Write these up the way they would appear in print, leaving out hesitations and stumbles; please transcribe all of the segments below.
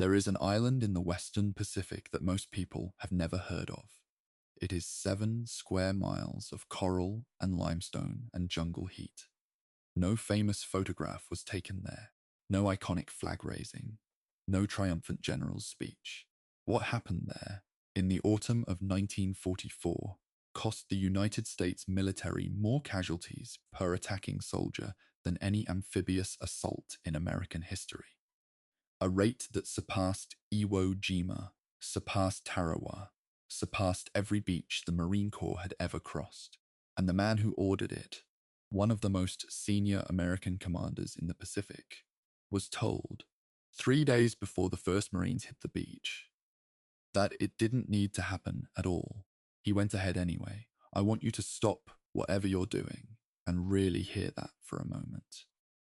There is an island in the Western Pacific that most people have never heard of. It is 7 square miles of coral and limestone and jungle heat. No famous photograph was taken there. No iconic flag raising. No triumphant general's speech. What happened there, in the autumn of 1944, cost the United States military more casualties per attacking soldier than any amphibious assault in American history. A rate that surpassed Iwo Jima, surpassed Tarawa, surpassed every beach the Marine Corps had ever crossed. And the man who ordered it, one of the most senior American commanders in the Pacific, was told, 3 days before the first Marines hit the beach, that it didn't need to happen at all. He went ahead anyway. I want you to stop whatever you're doing and really hear that for a moment,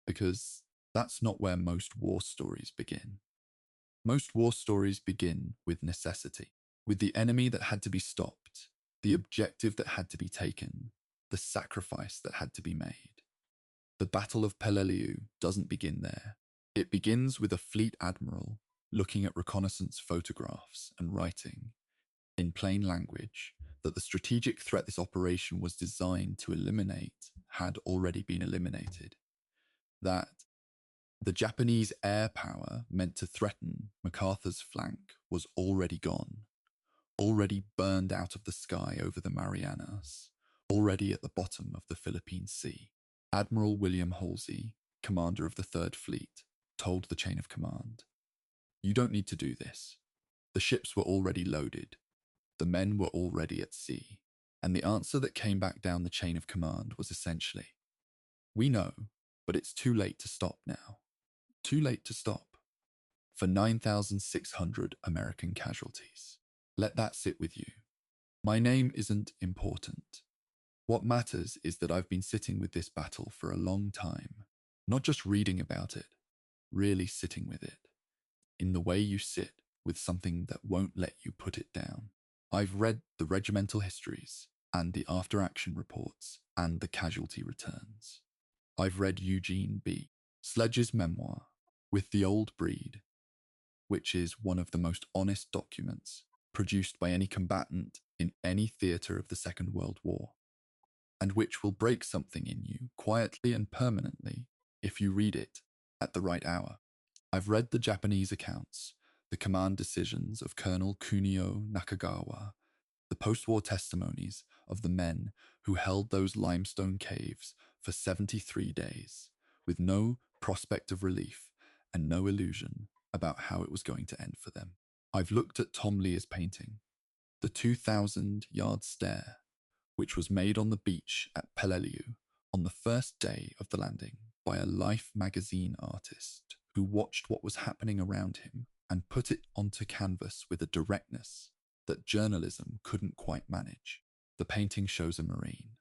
because that's not where most war stories begin. Most war stories begin with necessity, with the enemy that had to be stopped, the objective that had to be taken, the sacrifice that had to be made. The Battle of Peleliu doesn't begin there. It begins with a fleet admiral looking at reconnaissance photographs and writing, in plain language, that the strategic threat this operation was designed to eliminate had already been eliminated. That the Japanese air power meant to threaten MacArthur's flank was already gone, already burned out of the sky over the Marianas, already at the bottom of the Philippine Sea. Admiral William Halsey, commander of the Third Fleet, told the chain of command, "You don't need to do this. The ships were already loaded. The men were already at sea." And the answer that came back down the chain of command was essentially, "We know, but it's too late to stop now. Too late to stop." For 9,600 American casualties. Let that sit with you. My name isn't important. What matters is that I've been sitting with this battle for a long time, not just reading about it, really sitting with it, in the way you sit with something that won't let you put it down. I've read the regimental histories and the after-action reports and the casualty returns. I've read Eugene B. Sledge's memoir, With the Old Breed, which is one of the most honest documents produced by any combatant in any theatre of the Second World War, and which will break something in you quietly and permanently if you read it at the right hour. I've read the Japanese accounts, the command decisions of Colonel Kunio Nakagawa, the post-war testimonies of the men who held those limestone caves for 73 days, with no prospect of relief and no illusion about how it was going to end for them. I've looked at Tom Lear's painting, The 2,000-Yard Stare, which was made on the beach at Peleliu on the first day of the landing by a Life magazine artist who watched what was happening around him and put it onto canvas with a directness that journalism couldn't quite manage. The painting shows a Marine.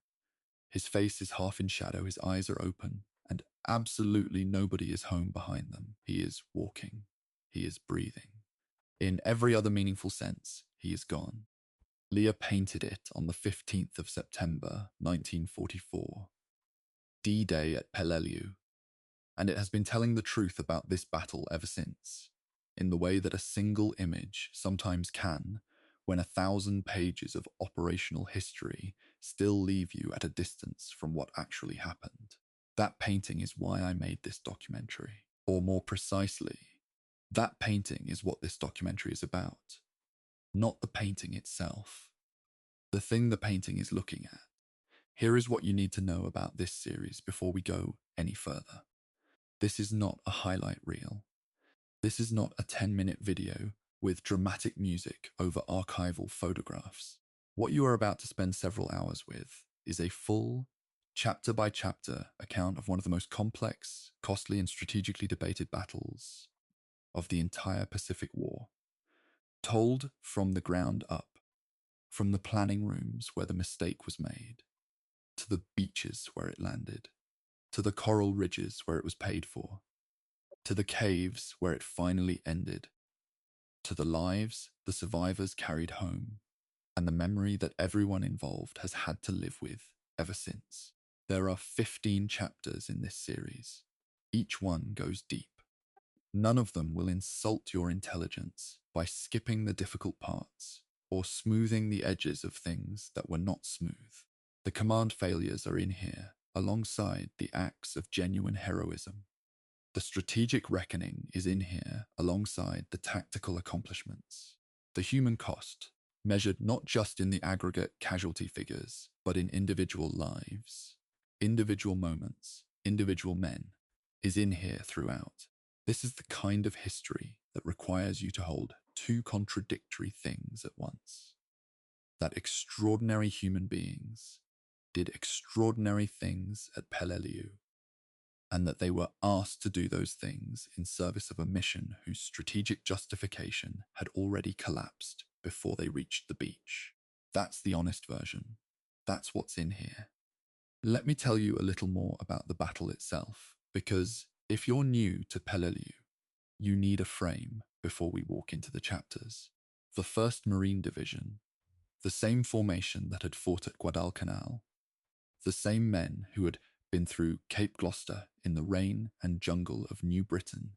His face is half in shadow, his eyes are open, and absolutely nobody is home behind them. He is walking. He is breathing. In every other meaningful sense, he is gone. Lear painted it on the 15th of September, 1944, D-Day at Peleliu, and it has been telling the truth about this battle ever since, in the way that a single image sometimes can, when 1,000 pages of operational history still leave you at a distance from what actually happened. That painting is why I made this documentary, or more precisely, that painting is what this documentary is about, not the painting itself. The thing the painting is looking at. Here is what you need to know about this series before we go any further. This is not a highlight reel. This is not a 10-minute video with dramatic music over archival photographs. What you are about to spend several hours with is a full, chapter-by-chapter account of one of the most complex, costly, and strategically debated battles of the entire Pacific War, told from the ground up, from the planning rooms where the mistake was made, to the beaches where it landed, to the coral ridges where it was paid for, to the caves where it finally ended, to the lives the survivors carried home, and the memory that everyone involved has had to live with ever since. There are 15 chapters in this series. Each one goes deep. None of them will insult your intelligence by skipping the difficult parts or smoothing the edges of things that were not smooth. The command failures are in here, alongside the acts of genuine heroism. The strategic reckoning is in here, alongside the tactical accomplishments. The human cost, measured not just in the aggregate casualty figures, but in individual lives, individual moments, individual men, is in here throughout. This is the kind of history that requires you to hold two contradictory things at once. That extraordinary human beings did extraordinary things at Peleliu, and that they were asked to do those things in service of a mission whose strategic justification had already collapsed before they reached the beach. That's the honest version. That's what's in here. Let me tell you a little more about the battle itself, because if you're new to Peleliu, you need a frame before we walk into the chapters. The 1st Marine Division, the same formation that had fought at Guadalcanal, the same men who had been through Cape Gloucester in the rain and jungle of New Britain,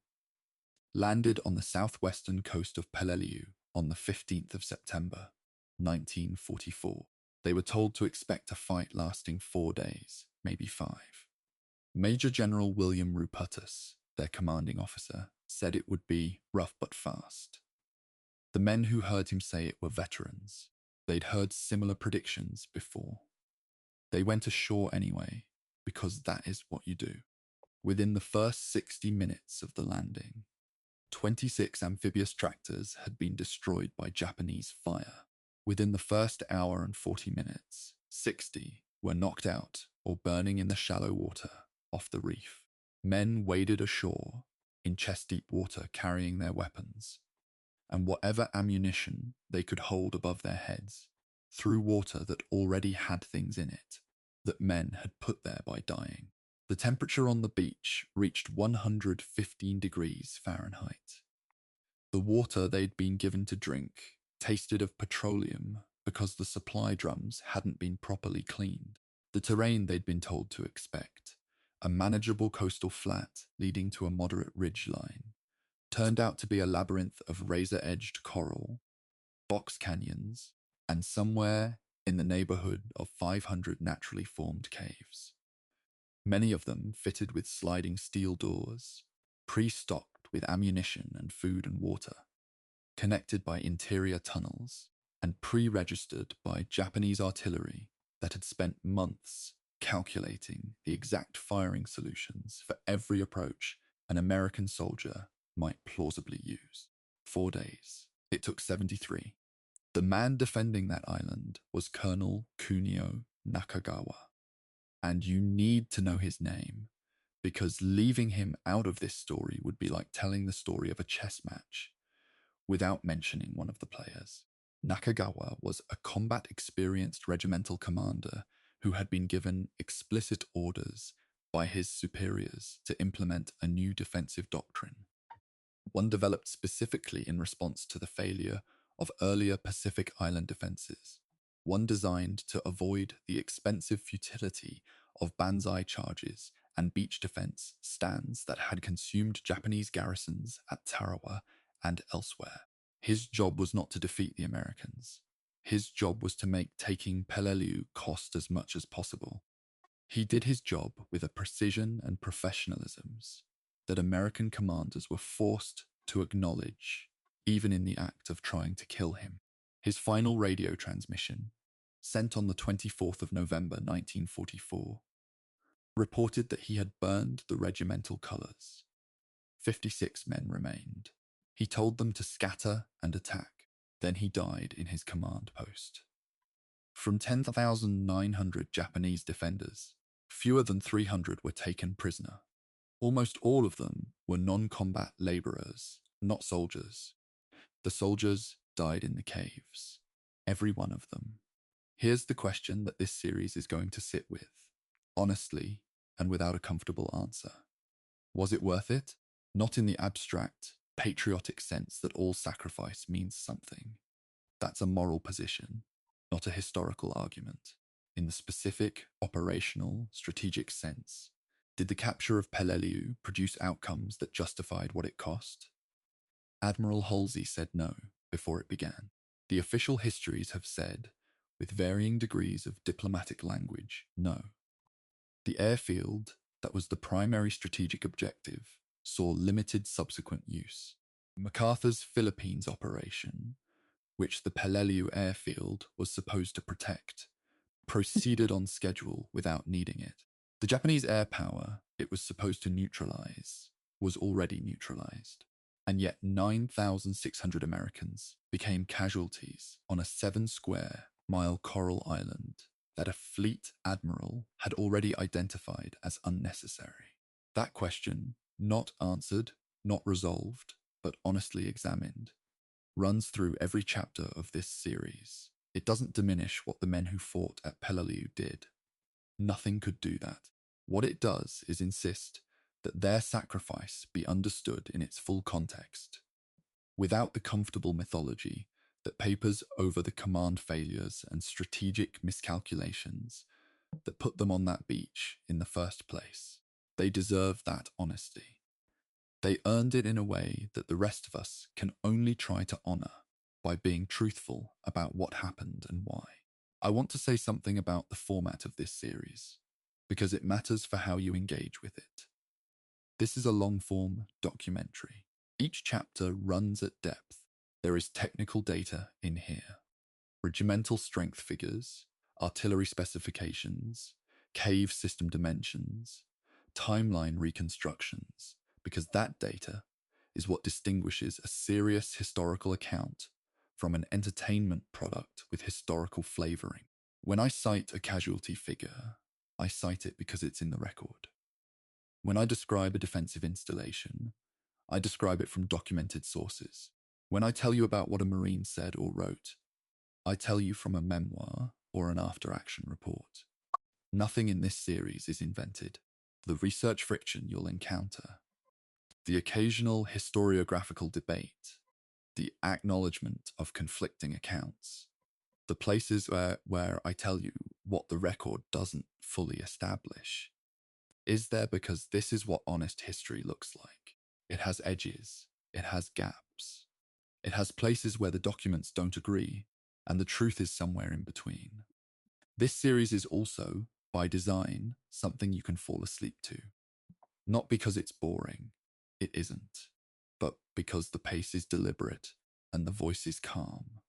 landed on the southwestern coast of Peleliu on the 15th of September, 1944. They were told to expect a fight lasting 4 days, maybe 5. Major General William Rupertus, their commanding officer, said it would be rough but fast. The men who heard him say it were veterans. They'd heard similar predictions before. They went ashore anyway, because that is what you do. Within the first 60 minutes of the landing, 26 amphibious tractors had been destroyed by Japanese fire. Within the first hour and 40 minutes, 60 were knocked out or burning in the shallow water off the reef. Men waded ashore in chest-deep water carrying their weapons, and whatever ammunition they could hold above their heads, through water that already had things in it that men had put there by dying. The temperature on the beach reached 115 degrees Fahrenheit. The water they'd been given to drink tasted of petroleum because the supply drums hadn't been properly cleaned. The terrain they'd been told to expect, a manageable coastal flat leading to a moderate ridge line, turned out to be a labyrinth of razor-edged coral, box canyons, and somewhere in the neighborhood of 500 naturally formed caves. Many of them fitted with sliding steel doors, pre-stocked with ammunition and food and water, connected by interior tunnels, and pre-registered by Japanese artillery that had spent months calculating the exact firing solutions for every approach an American soldier might plausibly use. 4 days. It took 73. The man defending that island was Colonel Kunio Nakagawa. And you need to know his name, because leaving him out of this story would be like telling the story of a chess match without mentioning one of the players. Nakagawa was a combat-experienced regimental commander who had been given explicit orders by his superiors to implement a new defensive doctrine, one developed specifically in response to the failure of earlier Pacific Island defenses, one designed to avoid the expensive futility of banzai charges and beach defense stands that had consumed Japanese garrisons at Tarawa and elsewhere. His job was not to defeat the Americans. His job was to make taking Peleliu cost as much as possible. He did his job with a precision and professionalisms that American commanders were forced to acknowledge, even in the act of trying to kill him. His final radio transmission, sent on the 24th of November 1944, reported that he had burned the regimental colours. 56 men remained. He told them to scatter and attack. Then he died in his command post. From 10,900 Japanese defenders, fewer than 300 were taken prisoner. Almost all of them were non-combat labourers, not soldiers. The soldiers died in the caves. Every one of them. Here's the question that this series is going to sit with, honestly and without a comfortable answer. Was it worth it? Not in the abstract, patriotic sense that all sacrifice means something. That's a moral position, not a historical argument. In the specific, operational, strategic sense, Did the capture of Peleliu produce outcomes that justified what it cost? Admiral Halsey said no before it began. The official histories have said, with varying degrees of diplomatic language, no. The airfield that was the primary strategic objective saw limited subsequent use. MacArthur's Philippines operation, which the Peleliu airfield was supposed to protect, proceeded on schedule without needing it. The Japanese air power it was supposed to neutralize was already neutralized, and yet 9,600 Americans became casualties on a 7-square-mile coral island that a fleet admiral had already identified as unnecessary. That question, not answered, not resolved, but honestly examined, runs through every chapter of this series. It doesn't diminish what the men who fought at Peleliu did. Nothing could do that. What it does is insist that their sacrifice be understood in its full context, without the comfortable mythology that papers over the command failures and strategic miscalculations that put them on that beach in the first place. They deserve that honesty. They earned it in a way that the rest of us can only try to honor by being truthful about what happened and why. I want to say something about the format of this series, because it matters for how you engage with it. This is a long-form documentary. Each chapter runs at depth. There is technical data in here. Regimental strength figures, artillery specifications, cave system dimensions, timeline reconstructions, because that data is what distinguishes a serious historical account from an entertainment product with historical flavoring. When I cite a casualty figure, I cite it because it's in the record. When I describe a defensive installation, I describe it from documented sources. When I tell you about what a Marine said or wrote, I tell you from a memoir or an after-action report. Nothing in this series is invented. The research friction you'll encounter, the occasional historiographical debate, the acknowledgement of conflicting accounts, the places where I tell you what the record doesn't fully establish, is there because this is what honest history looks like. It has edges, it has gaps, it has places where the documents don't agree, and the truth is somewhere in between. This series is also, by design, something you can fall asleep to. Not because it's boring, it isn't, but because the pace is deliberate and the voice is calm.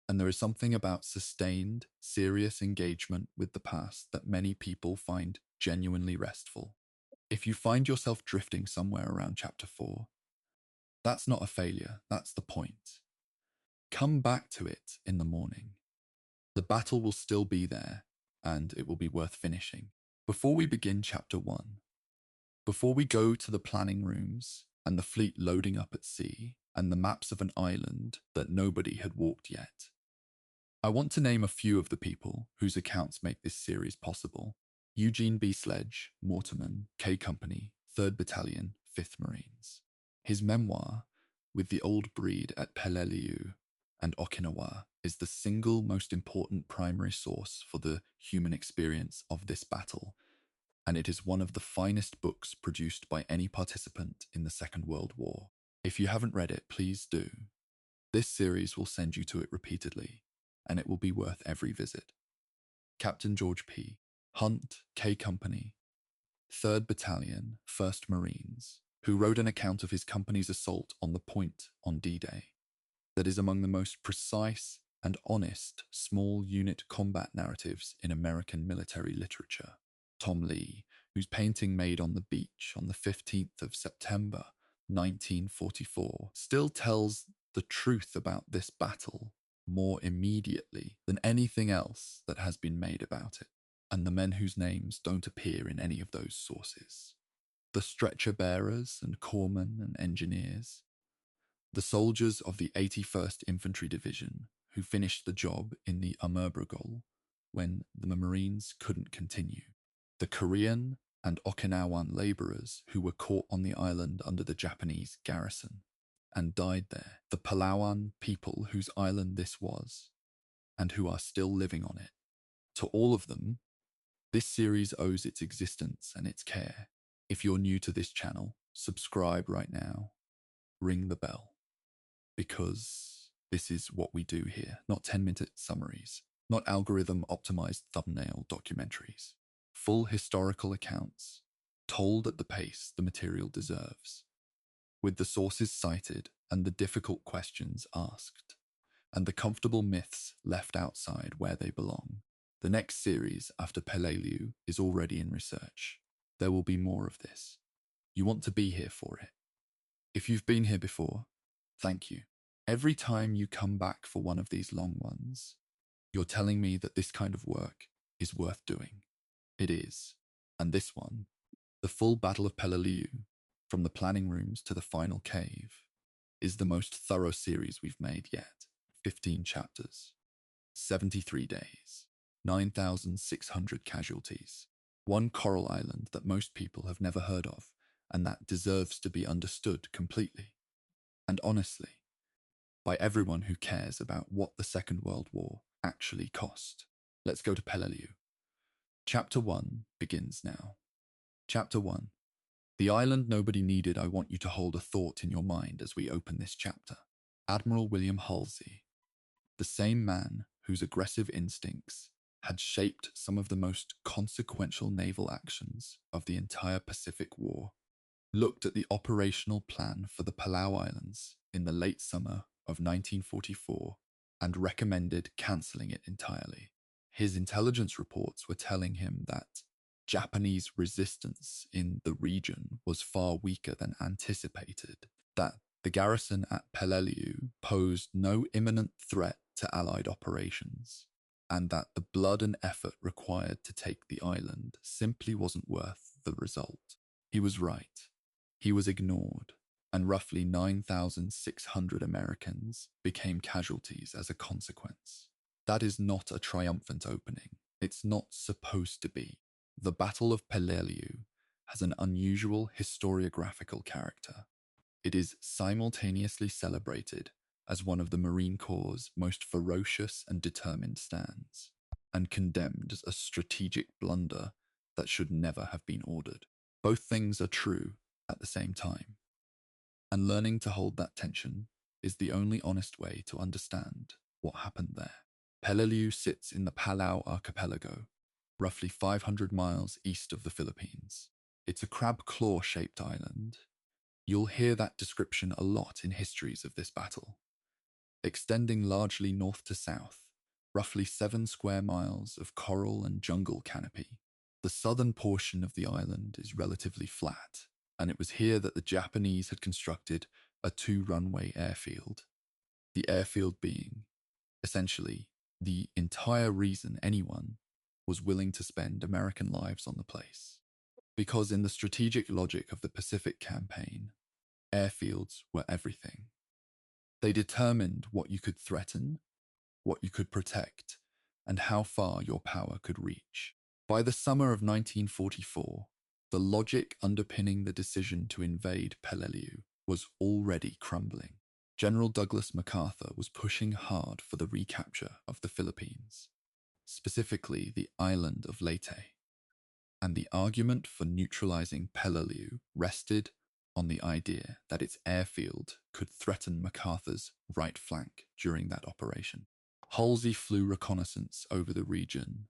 And there is something about sustained, serious engagement with the past that many people find genuinely restful. If you find yourself drifting somewhere around chapter 4, that's not a failure, that's the point. Come back to it in the morning. The battle will still be there, and it will be worth finishing. Before we begin chapter 1, before we go to the planning rooms and the fleet loading up at sea and the maps of an island that nobody had walked yet, I want to name a few of the people whose accounts make this series possible. Eugene B. Sledge, Mortarman, K Company, 3rd Battalion, 5th Marines. His memoir, With the Old Breed at Peleliu and Okinawa, is the single most important primary source for the human experience of this battle, and it is one of the finest books produced by any participant in the Second World War. If you haven't read it, please do. This series will send you to it repeatedly, and it will be worth every visit. Captain George P. Hunt, K Company, 3rd Battalion, 1st Marines, who wrote an account of his company's assault on the Point on D-Day that is among the most precise and honest small unit combat narratives in American military literature. Tom Lee, whose painting made on the beach on the 15th of September 1944 still tells the truth about this battle more immediately than anything else that has been made about it, and the men whose names don't appear in any of those sources. The stretcher bearers and corpsmen and engineers, the soldiers of the 81st Infantry Division who finished the job in the Amerbrogol when the Marines couldn't continue, the Korean and Okinawan labourers who were caught on the island under the Japanese garrison and died there, the Palawan people whose island this was, and who are still living on it. To all of them, this series owes its existence and its care. If you're new to this channel, subscribe right now, ring the bell, because this is what we do here, not 10-minute summaries, not algorithm-optimized thumbnail documentaries. Full historical accounts, told at the pace the material deserves, with the sources cited and the difficult questions asked, and the comfortable myths left outside where they belong. The next series after Peleliu is already in research. There will be more of this. You want to be here for it. If you've been here before, thank you. Every time you come back for one of these long ones, you're telling me that this kind of work is worth doing. It is. And this one, the full Battle of Peleliu, from the planning rooms to the final cave, is the most thorough series we've made yet. 15 chapters, 73 days, 9,600 casualties, one coral island that most people have never heard of and that deserves to be understood completely. And honestly, by everyone who cares about what the Second World War actually cost. Let's go to Peleliu. Chapter 1 begins now. Chapter 1. The island nobody needed. I want you to hold a thought in your mind as we open this chapter. Admiral William Halsey, the same man whose aggressive instincts had shaped some of the most consequential naval actions of the entire Pacific War, looked at the operational plan for the Palau Islands in the late summer of 1944 and recommended cancelling it entirely. His intelligence reports were telling him that Japanese resistance in the region was far weaker than anticipated, that the garrison at Peleliu posed no imminent threat to Allied operations, and that the blood and effort required to take the island simply wasn't worth the result. He was right. He was ignored, and roughly 9,600 Americans became casualties as a consequence. That is not a triumphant opening. It's not supposed to be. The Battle of Peleliu has an unusual historiographical character. It is simultaneously celebrated as one of the Marine Corps' most ferocious and determined stands, and condemned as a strategic blunder that should never have been ordered. Both things are true at the same time, and learning to hold that tension is the only honest way to understand what happened there. Peleliu sits in the Palau archipelago, roughly 500 miles east of the Philippines. It's a crab claw-shaped island. You'll hear that description a lot in histories of this battle. Extending largely north to south, roughly 7 square miles of coral and jungle canopy. The southern portion of the island is relatively flat, and it was here that the Japanese had constructed a 2-runway airfield. The airfield being, essentially, the entire reason anyone was willing to spend American lives on the place. Because in the strategic logic of the Pacific Campaign, airfields were everything. They determined what you could threaten, what you could protect, and how far your power could reach. By the summer of 1944, the logic underpinning the decision to invade Peleliu was already crumbling. General Douglas MacArthur was pushing hard for the recapture of the Philippines, specifically the island of Leyte, and the argument for neutralizing Peleliu rested on the idea that its airfield could threaten MacArthur's right flank during that operation. Halsey flew reconnaissance over the region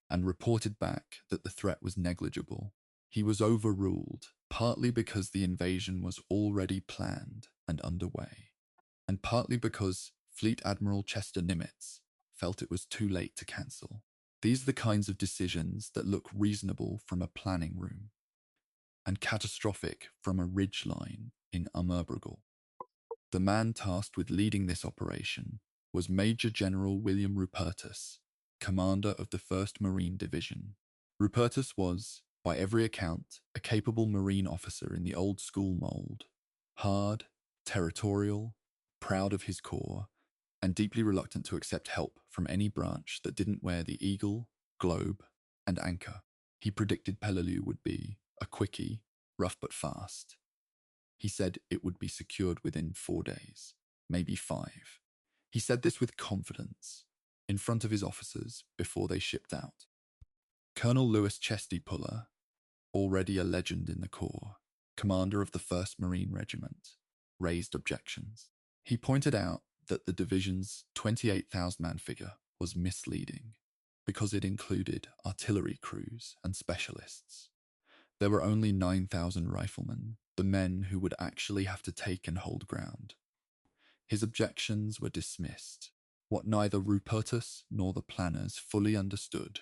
and reported back that the threat was negligible. He was overruled, partly because the invasion was already planned and underway, and partly because Fleet Admiral Chester Nimitz felt it was too late to cancel. These are the kinds of decisions that look reasonable from a planning room, and catastrophic from a ridgeline in Amurbrugel. The man tasked with leading this operation was Major General William Rupertus, commander of the 1st Marine Division. Rupertus was, by every account, a capable Marine officer in the old school mold, hard, territorial, proud of his corps, and deeply reluctant to accept help from any branch that didn't wear the eagle, globe, and anchor. He predicted Peleliu would be a quickie, rough but fast. He said it would be secured within 4 days, maybe 5. He said this with confidence, in front of his officers before they shipped out. Colonel Louis Chesty Puller, already a legend in the Corps, commander of the 1st Marine Regiment, raised objections. He pointed out that the division's 28,000-man figure was misleading because it included artillery crews and specialists. There were only 9,000 riflemen, the men who would actually have to take and hold ground. His objections were dismissed. What neither Rupertus nor the planners fully understood,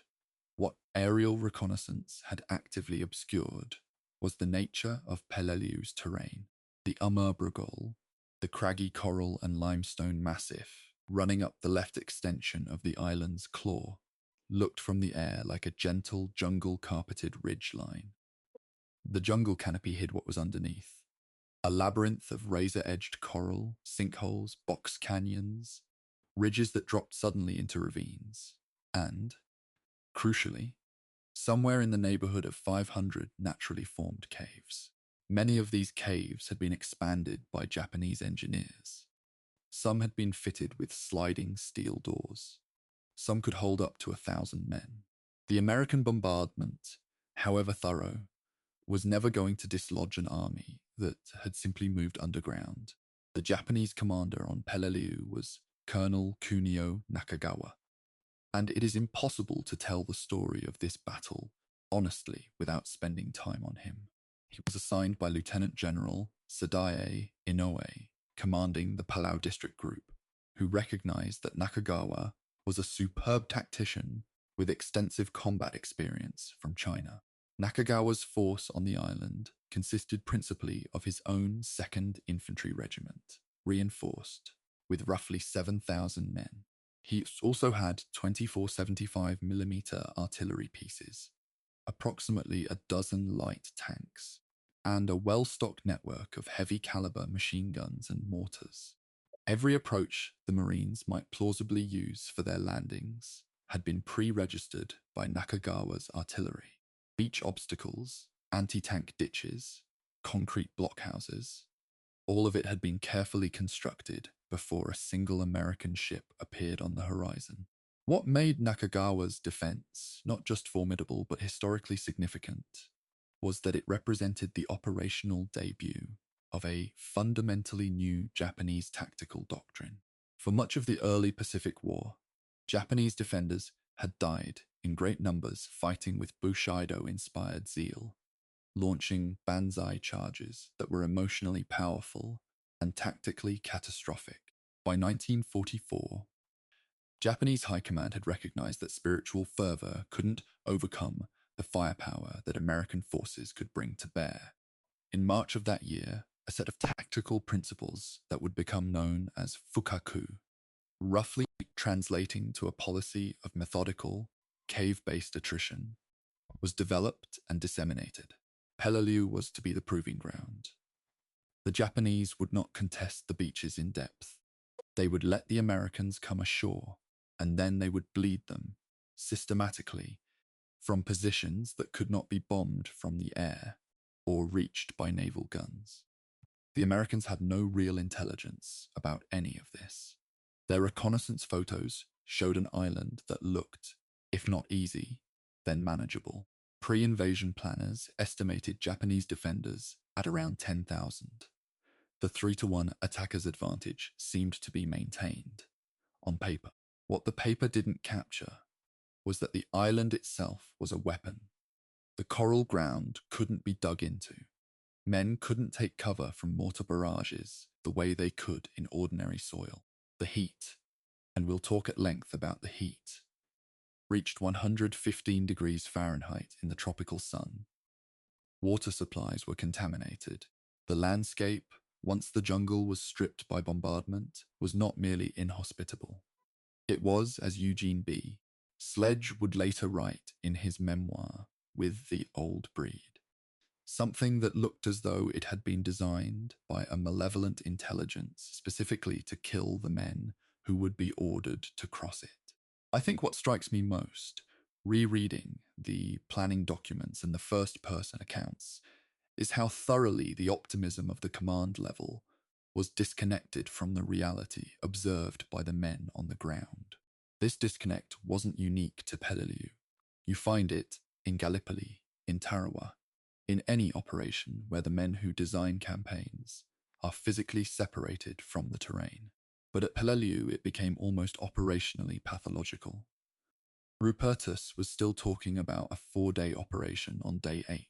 what aerial reconnaissance had actively obscured, was the nature of Peleliu's terrain. The Amurbrugol, the craggy coral and limestone massif running up the left extension of the island's claw, looked from the air like a gentle jungle-carpeted ridge line. The jungle canopy hid what was underneath. A labyrinth of razor-edged coral, sinkholes, box canyons, ridges that dropped suddenly into ravines, and, crucially, somewhere in the neighborhood of 500 naturally formed caves. Many of these caves had been expanded by Japanese engineers. Some had been fitted with sliding steel doors. Some could hold up to 1,000 men. The American bombardment, however thorough, was never going to dislodge an army that had simply moved underground. The Japanese commander on Peleliu was Colonel Kunio Nakagawa, and it is impossible to tell the story of this battle honestly without spending time on him. He was assigned by Lieutenant General Sadae Inoue, commanding the Palau District Group, who recognized that Nakagawa was a superb tactician with extensive combat experience from China. Nakagawa's force on the island consisted principally of his own 2nd Infantry Regiment, reinforced with roughly 7,000 men. He also had 24 75mm artillery pieces, approximately a dozen light tanks, and a well-stocked network of heavy-caliber machine guns and mortars. Every approach the Marines might plausibly use for their landings had been pre-registered by Nakagawa's artillery. Beach obstacles, anti-tank ditches, concrete blockhouses, all of it had been carefully constructed before a single American ship appeared on the horizon. What made Nakagawa's defense not just formidable but historically significant was that it represented the operational debut of a fundamentally new Japanese tactical doctrine. For much of the early Pacific War, Japanese defenders had died in great numbers fighting with Bushido-inspired zeal, launching banzai charges that were emotionally powerful and tactically catastrophic. By 1944, Japanese high command had recognized that spiritual fervor couldn't overcome the firepower that American forces could bring to bear. In March of that year, a set of tactical principles that would become known as fukaku, roughly translating to a policy of methodical, cave-based attrition, was developed and disseminated. Peleliu was to be the proving ground. The Japanese would not contest the beaches in depth. They would let the Americans come ashore, and then they would bleed them, systematically, from positions that could not be bombed from the air or reached by naval guns. The Americans had no real intelligence about any of this. Their reconnaissance photos showed an island that looked, if not easy, then manageable. Pre-invasion planners estimated Japanese defenders at around 10,000. The 3-to-1 attacker's advantage seemed to be maintained, on paper. What the paper didn't capture was that the island itself was a weapon. The coral ground couldn't be dug into. Men couldn't take cover from mortar barrages the way they could in ordinary soil. The heat, and we'll talk at length about the heat, reached 115 degrees Fahrenheit in the tropical sun. Water supplies were contaminated. The landscape, once the jungle was stripped by bombardment, was not merely inhospitable. It was, as Eugene B. Sledge would later write in his memoir, With the Old Breed, something that looked as though it had been designed by a malevolent intelligence specifically to kill the men who would be ordered to cross it. I think what strikes me most, rereading the planning documents and the first-person accounts, is how thoroughly the optimism of the command level was disconnected from the reality observed by the men on the ground. This disconnect wasn't unique to Peleliu. You find it in Gallipoli, in Tarawa, in any operation where the men who design campaigns are physically separated from the terrain. But at Peleliu, it became almost operationally pathological. Rupertus was still talking about a 4-day operation on day 8.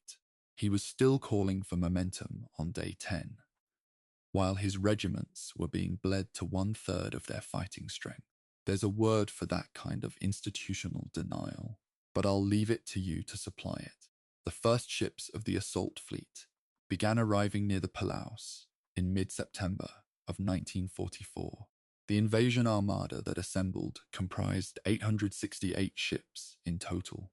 He was still calling for momentum on day 10, while his regiments were being bled to 1/3 of their fighting strength. There's a word for that kind of institutional denial, but I'll leave it to you to supply it. The first ships of the assault fleet began arriving near the Palaus in mid-September of 1944. The invasion armada that assembled comprised 868 ships in total,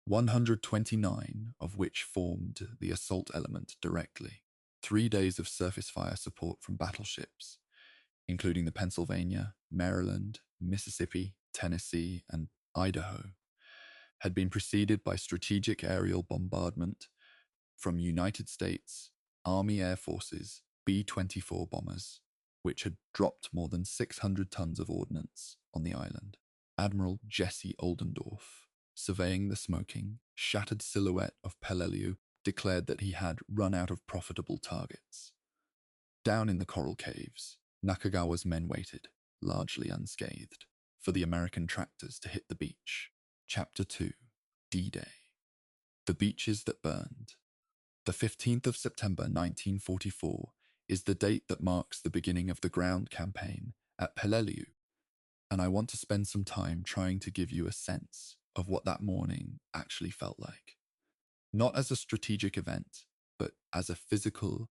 129 of which formed the assault element directly. 3 days of surface fire support from battleships, including the Pennsylvania, Maryland, Mississippi, Tennessee, and Idaho, had been preceded by strategic aerial bombardment from United States Army Air Force's B-24 bombers, which had dropped more than 600 tons of ordnance on the island. Admiral Jesse Oldendorf, surveying the smoking, shattered silhouette of Peleliu, declared that he had run out of profitable targets. Down in the coral caves, Nakagawa's men waited, largely unscathed, for the American tractors to hit the beach. Chapter 2, D-Day. The Beaches That Burned. The 15th of September 1944 is the date that marks the beginning of the ground campaign at Peleliu, and I want to spend some time trying to give you a sense of what that morning actually felt like. Not as a strategic event, but as a physical,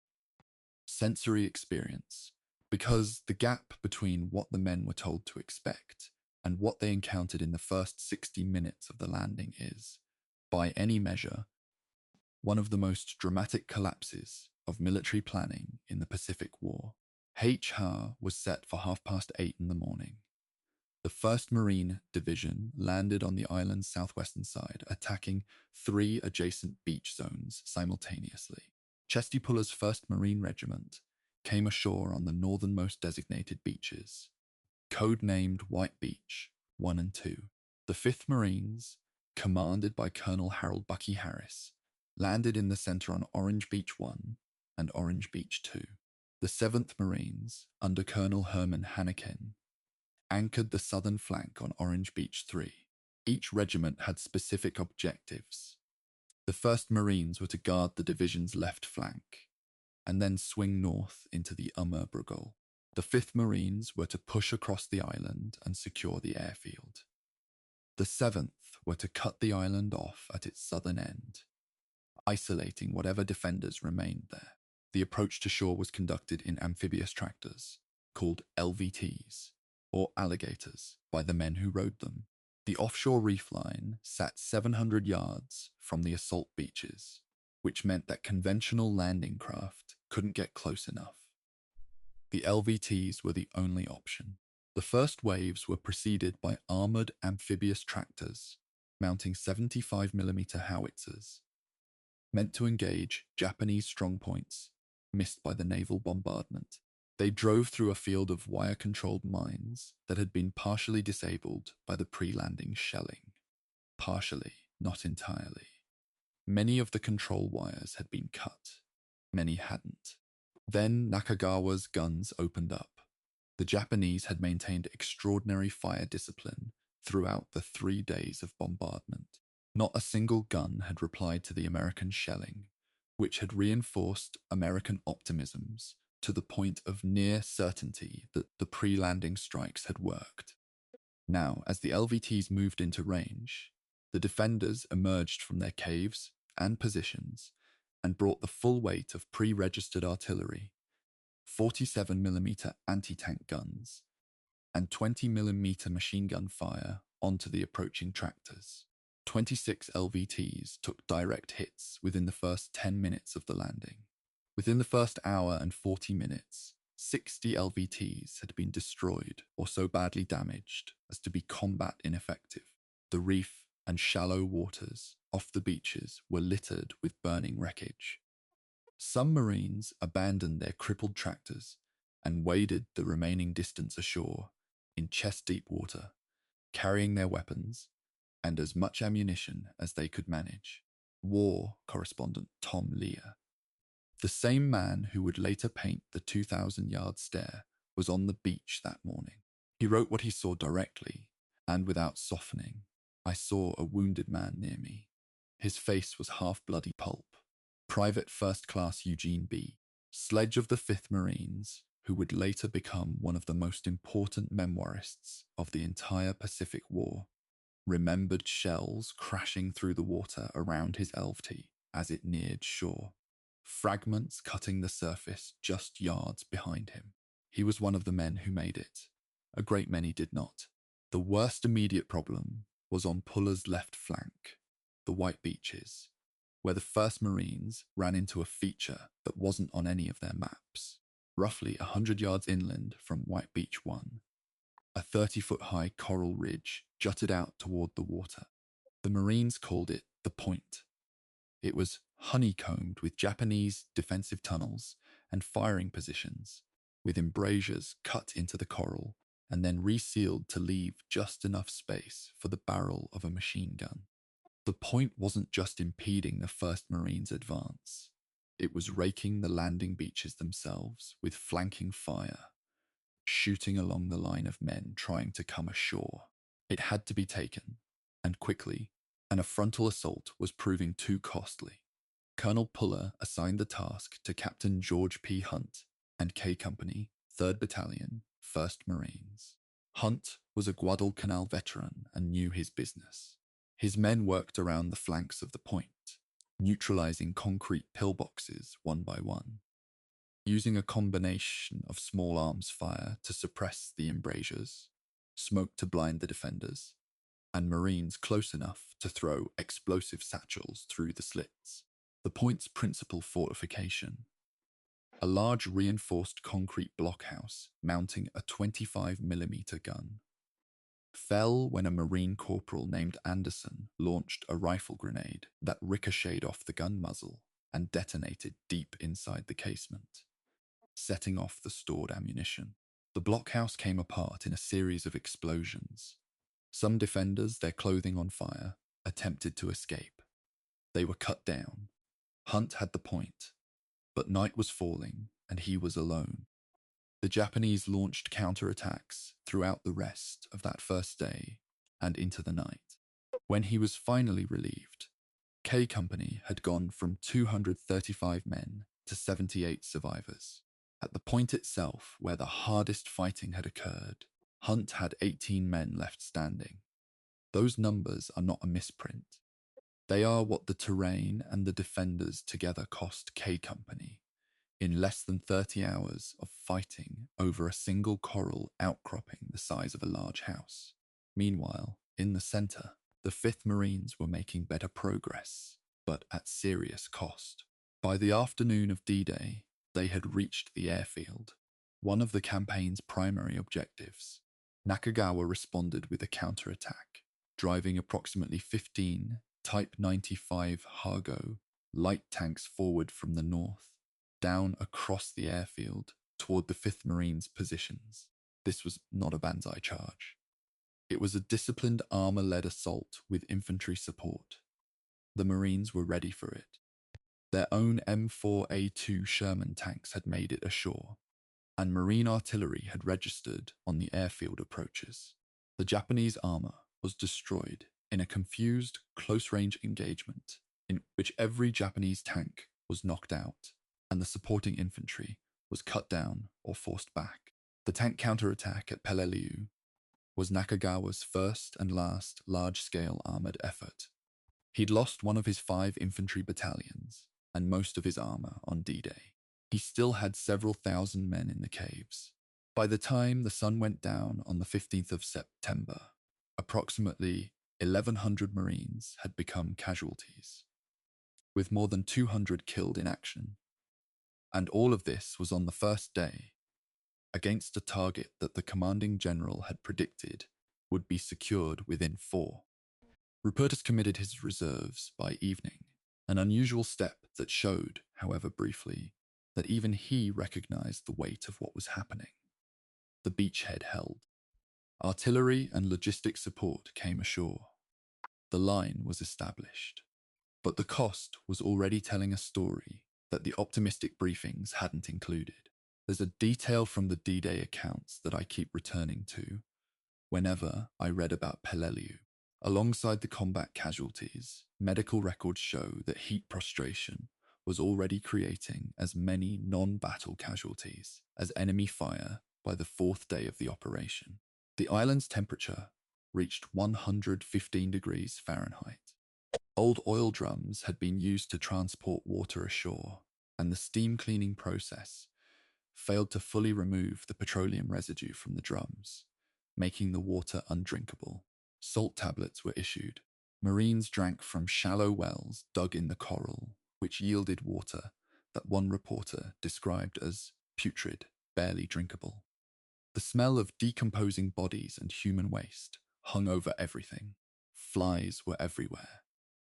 sensory experience, because the gap between what the men were told to expect and what they encountered in the first 60 minutes of the landing is, by any measure, one of the most dramatic collapses of military planning in the Pacific War. H.H. was set for 8:30 in the morning. The 1st Marine Division landed on the island's southwestern side, attacking 3 adjacent beach zones simultaneously. Chestipuller's 1st Marine Regiment came ashore on the northernmost designated beaches, codenamed White Beach 1 and 2. The 5th Marines, commanded by Colonel Harold Bucky Harris, landed in the center on Orange Beach 1 and Orange Beach 2. The 7th Marines, under Colonel Herman Hanneken, anchored the southern flank on Orange Beach 3. Each regiment had specific objectives. The 1st Marines were to guard the division's left flank, and then swing north into the Brugol. The 5th Marines were to push across the island and secure the airfield. The 7th were to cut the island off at its southern end, isolating whatever defenders remained there. The approach to shore was conducted in amphibious tractors, called LVTs, or alligators, by the men who rowed them. The offshore reef line sat 700 yards from the assault beaches, which meant that conventional landing craft couldn't get close enough. The LVTs were the only option. The first waves were preceded by armored amphibious tractors mounting 75mm howitzers, meant to engage Japanese strongpoints missed by the naval bombardment. They drove through a field of wire-controlled mines that had been partially disabled by the pre-landing shelling. Partially, not entirely. Many of the control wires had been cut. Many hadn't. Then Nakagawa's guns opened up. The Japanese had maintained extraordinary fire discipline throughout the 3 days of bombardment. Not a single gun had replied to the American shelling, which had reinforced American optimisms to the point of near certainty that the pre-landing strikes had worked. Now, as the LVTs moved into range, the defenders emerged from their caves and positions and brought the full weight of pre-registered artillery, 47mm anti-tank guns, and 20mm machine gun fire onto the approaching tractors. 26 LVTs took direct hits within the first 10 minutes of the landing. Within the first hour and 40 minutes, 60 LVTs had been destroyed or so badly damaged as to be combat ineffective. The reef and shallow waters off the beaches were littered with burning wreckage. Some Marines abandoned their crippled tractors and waded the remaining distance ashore in chest-deep water, carrying their weapons and as much ammunition as they could manage. war correspondent Tom Lear. The same man who would later paint the 2,000-yard stare was on the beach that morning. He wrote what he saw directly, and without softening. I saw a wounded man near me. His face was half-bloody pulp. Private First Class Eugene B., Sledge of the 5th Marines, who would later become one of the most important memoirists of the entire Pacific War, remembered shells crashing through the water around his LT as it neared shore, fragments cutting the surface just yards behind him. He was one of the men who made it. A great many did not. The worst immediate problem was on Puller's left flank, the White Beaches, where the 1st Marines ran into a feature that wasn't on any of their maps. Roughly 100 yards inland from White Beach 1, a 30-foot-high coral ridge jutted out toward the water. The Marines called it the Point. It was honeycombed with Japanese defensive tunnels and firing positions, with embrasures cut into the coral and then resealed to leave just enough space for the barrel of a machine gun. The Point wasn't just impeding the 1st Marines' advance. It was raking the landing beaches themselves with flanking fire, shooting along the line of men trying to come ashore. It had to be taken, and quickly, and a frontal assault was proving too costly. Colonel Puller assigned the task to Captain George P. Hunt and K Company, 3rd Battalion, 1st Marines. Hunt was a Guadalcanal veteran and knew his business. His men worked around the flanks of the Point, neutralizing concrete pillboxes one by one, using a combination of small arms fire to suppress the embrasures, smoke to blind the defenders, and Marines close enough to throw explosive satchels through the slits. The Point's principal fortification, a large reinforced concrete blockhouse mounting a 25mm gun, fell when a Marine corporal named Anderson launched a rifle grenade that ricocheted off the gun muzzle and detonated deep inside the casement, setting off the stored ammunition. The blockhouse came apart in a series of explosions. Some defenders, their clothing on fire, attempted to escape. They were cut down. Hunt had the Point, but night was falling and he was alone. The Japanese launched counterattacks throughout the rest of that first day and into the night. When he was finally relieved, K Company had gone from 235 men to 78 survivors. At the Point itself, where the hardest fighting had occurred, Hunt had 18 men left standing. Those numbers are not a misprint. They are what the terrain and the defenders together cost K Company in less than 30 hours of fighting over a single coral outcropping the size of a large house. Meanwhile, in the center, the 5th Marines were making better progress, but at serious cost. By the afternoon of D-Day, they had reached the airfield, one of the campaign's primary objectives. Nakagawa responded with a counterattack, driving approximately 15 Type 95 Hargo light tanks forward from the north, down across the airfield toward the 5th Marines' positions. This was not a banzai charge. It was a disciplined armor-led assault with infantry support. The Marines were ready for it. Their own M4A2 Sherman tanks had made it ashore, and Marine artillery had registered on the airfield approaches. The Japanese armor was destroyed in a confused, close-range engagement in which every Japanese tank was knocked out and the supporting infantry was cut down or forced back. The tank counterattack at Peleliu was Nakagawa's first and last large-scale armored effort. He'd lost one of his 5 infantry battalions and most of his armor on D-Day. He still had several thousand men in the caves. By the time the sun went down on the 15th of September, approximately 1,100 Marines had become casualties, with more than 200 killed in action. And all of this was on the first day, against a target that the commanding general had predicted would be secured within 4. Rupertus committed his reserves by evening, an unusual step that showed, however briefly, that even he recognized the weight of what was happening. The beachhead held. Artillery and logistic support came ashore. The line was established. But the cost was already telling a story that the optimistic briefings hadn't included. There's a detail from the D-Day accounts that I keep returning to whenever I read about Peleliu. Alongside the combat casualties, medical records show that heat prostration was already creating as many non-battle casualties as enemy fire by the fourth day of the operation. The island's temperature reached 115 degrees Fahrenheit. Old oil drums had been used to transport water ashore, and the steam cleaning process failed to fully remove the petroleum residue from the drums, making the water undrinkable. Salt tablets were issued. Marines drank from shallow wells dug in the coral, which yielded water that one reporter described as putrid, barely drinkable. The smell of decomposing bodies and human waste hung over everything. Flies were everywhere.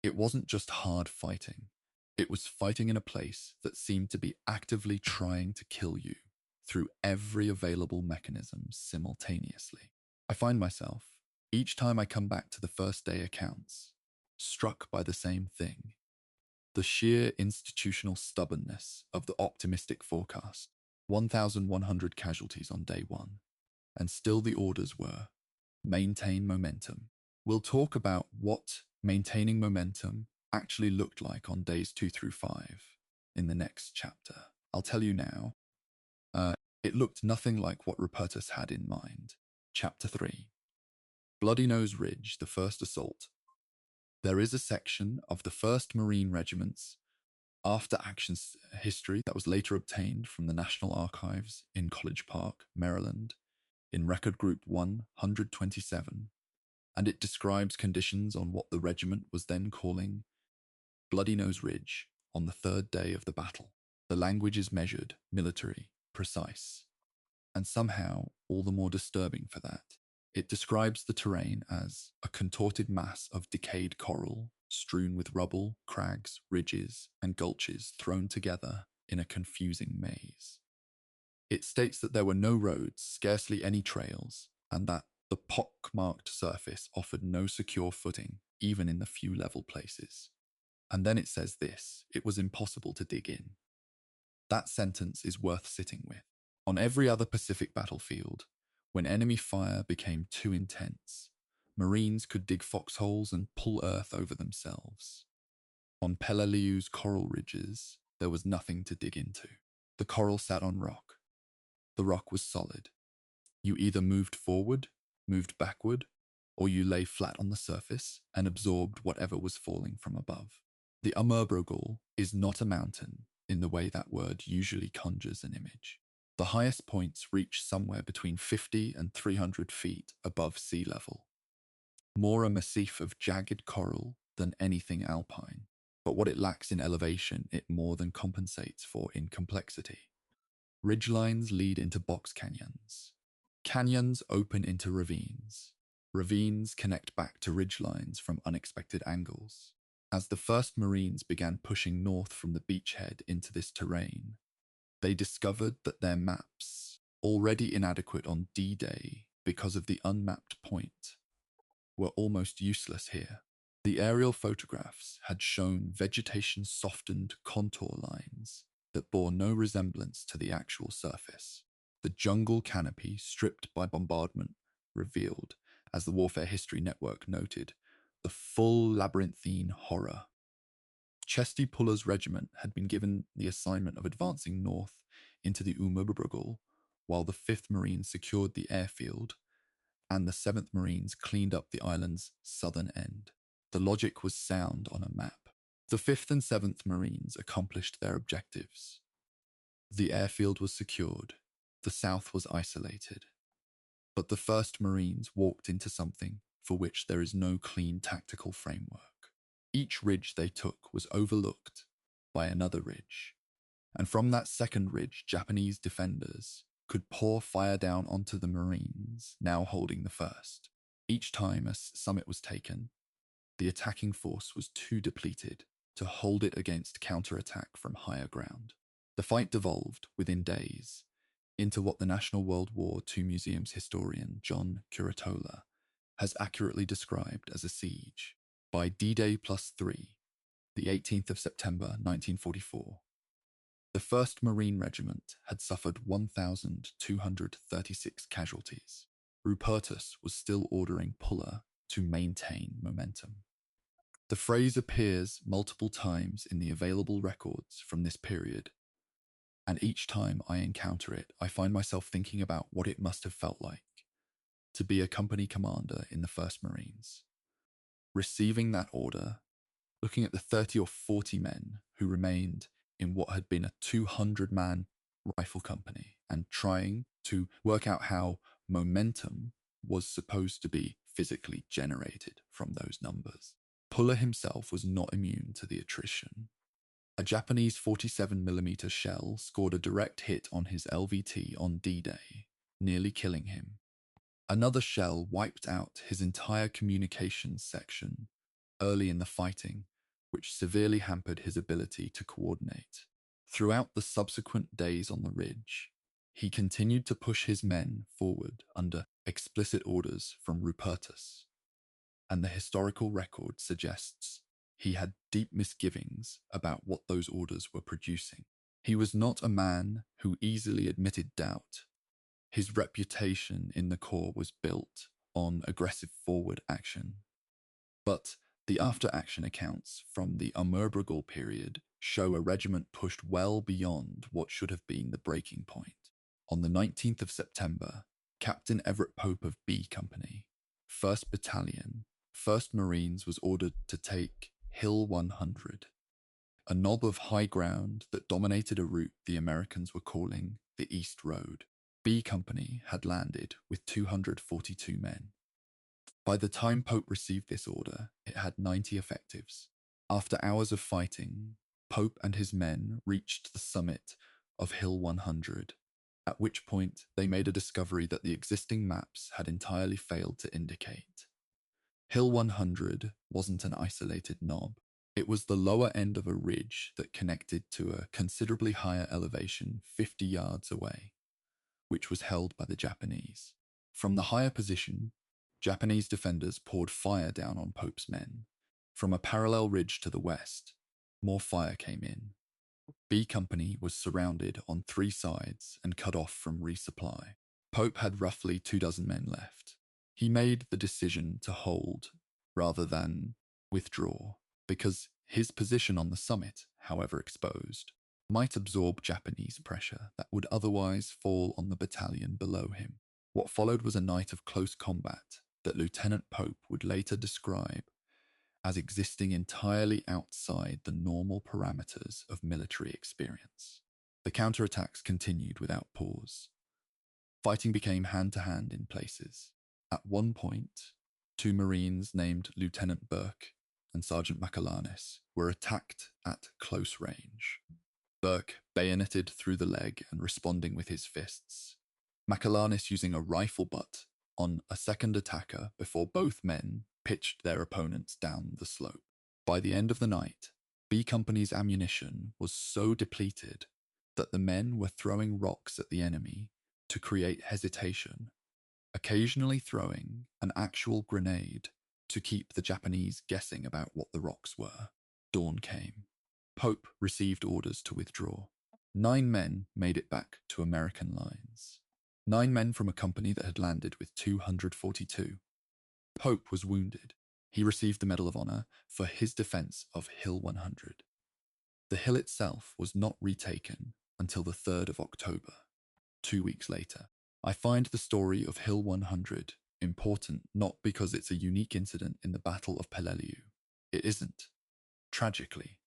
It wasn't just hard fighting. It was fighting in a place that seemed to be actively trying to kill you through every available mechanism simultaneously. I find myself, each time I come back to the first day accounts, struck by the same thing: the sheer institutional stubbornness of the optimistic forecast. 1,100 casualties on day one, and still the orders were maintain momentum. We'll talk about what maintaining momentum actually looked like on days 2 through 5 in the next chapter. I'll tell you now, it looked nothing like what Rupertus had in mind. Chapter 3. Bloody Nose Ridge, the first assault. There is a section of the 1st Marine Regiment's after actions history that was later obtained from the National Archives in College Park, Maryland, in Record Group 127, and it describes conditions on what the regiment was then calling Bloody Nose Ridge on the 3rd day of the battle. The language is measured, military, precise, and somehow all the more disturbing for that. It describes the terrain as a contorted mass of decayed coral, strewn with rubble, crags, ridges, and gulches thrown together in a confusing maze. It states that there were no roads, scarcely any trails, and that the pock-marked surface offered no secure footing, even in the few level places. And then it says this: it was impossible to dig in. That sentence is worth sitting with. On every other Pacific battlefield, when enemy fire became too intense, Marines could dig foxholes and pull earth over themselves. On Peleliu's coral ridges, there was nothing to dig into. The coral sat on rock. The rock was solid. You either moved forward, moved backward, or you lay flat on the surface and absorbed whatever was falling from above. The Amurbrogol is not a mountain in the way that word usually conjures an image. The highest points reach somewhere between 50 and 300 feet above sea level. More a massif of jagged coral than anything alpine, but what it lacks in elevation, it more than compensates for in complexity. Ridgelines lead into box canyons. Canyons open into ravines. Ravines connect back to ridgelines from unexpected angles. As the first Marines began pushing north from the beachhead into this terrain, they discovered that their maps, already inadequate on D-Day because of the unmapped point, were almost useless here. The aerial photographs had shown vegetation-softened contour lines that bore no resemblance to the actual surface. The jungle canopy, stripped by bombardment, revealed, as the Warfare History Network noted, the full labyrinthine horror. Chesty Puller's regiment had been given the assignment of advancing north into the Umurbrugul, while the 5th Marines secured the airfield, and the 7th Marines cleaned up the island's southern end. The logic was sound on a map. The 5th and 7th Marines accomplished their objectives. The airfield was secured. The south was isolated. But the 1st Marines walked into something for which there is no clean tactical framework. Each ridge they took was overlooked by another ridge, and from that second ridge, Japanese defenders could pour fire down onto the Marines now holding the first. Each time a summit was taken, the attacking force was too depleted to hold it against counterattack from higher ground. The fight devolved within days into what the National World War II Museum's historian John Curatola has accurately described as a siege. By D-Day +3, the 18th of September 1944. The 1st Marine Regiment had suffered 1,236 casualties. Rupertus was still ordering Puller to maintain momentum. The phrase appears multiple times in the available records from this period, and each time I encounter it, I find myself thinking about what it must have felt like to be a company commander in the 1st Marines. Receiving that order, looking at the 30 or 40 men who remained in what had been a 200-man rifle company, and trying to work out how momentum was supposed to be physically generated from those numbers. Puller himself was not immune to the attrition. A Japanese 47mm shell scored a direct hit on his LVT on D-Day, nearly killing him. Another shell wiped out his entire communications section early in the fighting, which severely hampered his ability to coordinate. Throughout the subsequent days on the ridge, he continued to push his men forward under explicit orders from Rupertus, and the historical record suggests he had deep misgivings about what those orders were producing. He was not a man who easily admitted doubt. His reputation in the Corps was built on aggressive forward action. But the after-action accounts from the Amurbrigel period show a regiment pushed well beyond what should have been the breaking point. On the 19th of September, Captain Everett Pope of B Company, 1st Battalion, 1st Marines was ordered to take Hill 100, a knob of high ground that dominated a route the Americans were calling the East Road. B Company had landed with 242 men. By the time Pope received this order, it had 90 effectives. After hours of fighting, Pope and his men reached the summit of Hill 100, at which point they made a discovery that the existing maps had entirely failed to indicate. Hill 100 wasn't an isolated knob. It was the lower end of a ridge that connected to a considerably higher elevation 50 yards away, which was held by the Japanese. From the higher position, Japanese defenders poured fire down on Pope's men. From a parallel ridge to the west, more fire came in. B Company was surrounded on 3 sides and cut off from resupply. Pope had roughly 24 men left. He made the decision to hold rather than withdraw, because his position on the summit, however exposed, might absorb Japanese pressure that would otherwise fall on the battalion below him. What followed was a night of close combat that Lieutenant Pope would later describe as existing entirely outside the normal parameters of military experience. The counterattacks continued without pause. Fighting became hand-to-hand in places. At one point, 2 Marines named Lieutenant Burke and Sergeant Macallanes were attacked at close range. Burke bayoneted through the leg and responding with his fists. Macallanes using a rifle butt on a second attacker before both men pitched their opponents down the slope. By the end of the night, B Company's ammunition was so depleted that the men were throwing rocks at the enemy to create hesitation, occasionally throwing an actual grenade to keep the Japanese guessing about what the rocks were. Dawn came. Pope received orders to withdraw. 9 men made it back to American lines. 9 men from a company that had landed with 242. Pope was wounded. He received the Medal of Honor for his defense of Hill 100. The hill itself was not retaken until the 3rd of October, 2 weeks later. I find the story of Hill 100 important not because it's a unique incident in the Battle of Peleliu. It isn't, tragically,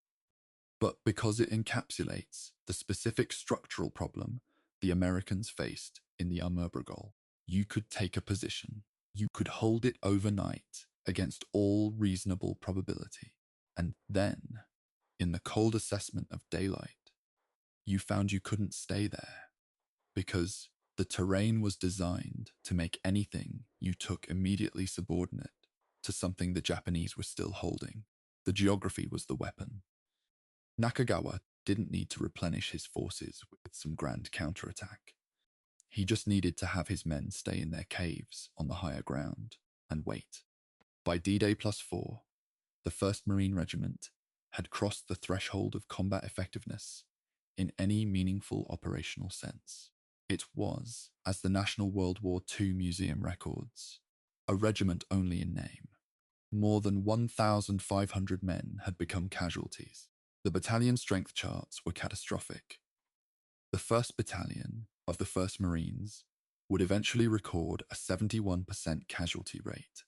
but because it encapsulates the specific structural problem the Americans faced in the Amurbrigel. You could take a position, you could hold it overnight against all reasonable probability, and then, in the cold assessment of daylight, you found you couldn't stay there, because the terrain was designed to make anything you took immediately subordinate to something the Japanese were still holding. The geography was the weapon. Nakagawa didn't need to replenish his forces with some grand counterattack. He just needed to have his men stay in their caves on the higher ground and wait. By D-Day +4, the 1st Marine Regiment had crossed the threshold of combat effectiveness in any meaningful operational sense. It was, as the National World War II Museum records, a regiment only in name. More than 1,500 men had become casualties. The battalion strength charts were catastrophic. The 1st Battalion of the 1st Marines would eventually record a 71% casualty rate,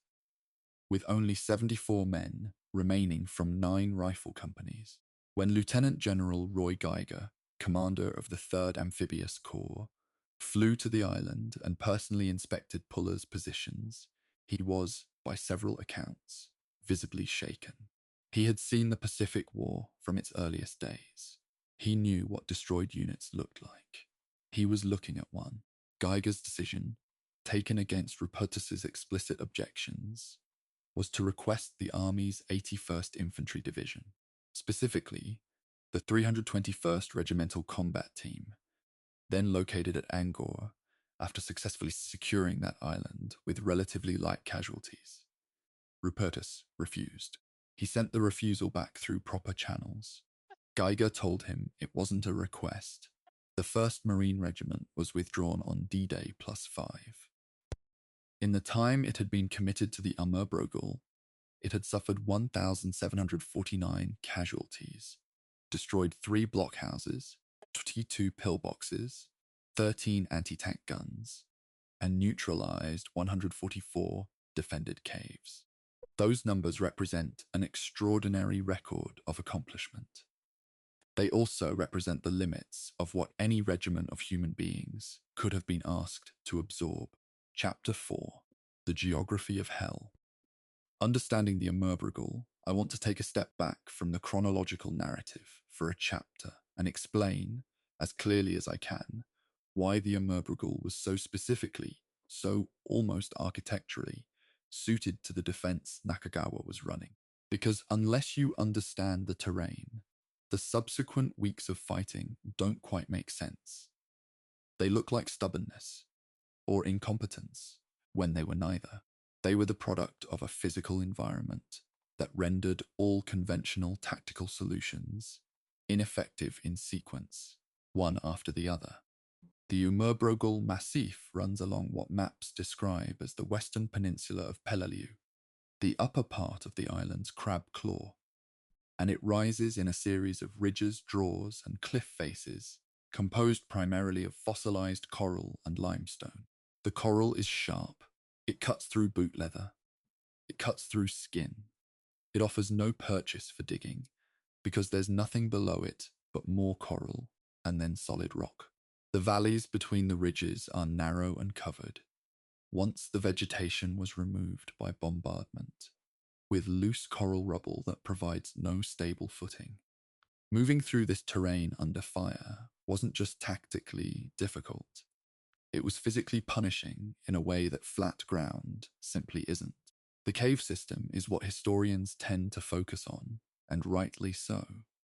with only 74 men remaining from 9 rifle companies. When Lieutenant General Roy Geiger, commander of the 3rd Amphibious Corps, flew to the island and personally inspected Puller's positions, he was, by several accounts, visibly shaken. He had seen the Pacific War from its earliest days. He knew what destroyed units looked like. He was looking at one. Geiger's decision, taken against Rupertus's explicit objections, was to request the Army's 81st Infantry Division, specifically the 321st Regimental Combat Team, then located at Angkor, after successfully securing that island with relatively light casualties. Rupertus refused. He sent the refusal back through proper channels. Geiger told him it wasn't a request. The 1st Marine Regiment was withdrawn on D-Day +5. In the time it had been committed to the Amurbrogel, it had suffered 1,749 casualties, destroyed 3 blockhouses, 22 pillboxes, 13 anti-tank guns, and neutralized 144 defended caves. Those numbers represent an extraordinary record of accomplishment. They also represent the limits of what any regiment of human beings could have been asked to absorb. Chapter 4. The Geography of Hell. Understanding the Amurbrogel, I want to take a step back from the chronological narrative for a chapter and explain, as clearly as I can, why the Amurbrogel was so specifically, so almost architecturally, suited to the defense Nakagawa was running. Because unless you understand the terrain, the subsequent weeks of fighting don't quite make sense. They look like stubbornness or incompetence when they were neither. They were the product of a physical environment that rendered all conventional tactical solutions ineffective in sequence, one after the other. The Amurbrogel Massif runs along what maps describe as the western peninsula of Peleliu, the upper part of the island's crab claw, and it rises in a series of ridges, draws, and cliff faces composed primarily of fossilized coral and limestone. The coral is sharp. It cuts through boot leather. It cuts through skin. It offers no purchase for digging because there's nothing below it but more coral and then solid rock. The valleys between the ridges are narrow and covered, once the vegetation was removed by bombardment, with loose coral rubble that provides no stable footing. Moving through this terrain under fire wasn't just tactically difficult, it was physically punishing in a way that flat ground simply isn't. The cave system is what historians tend to focus on, and rightly so,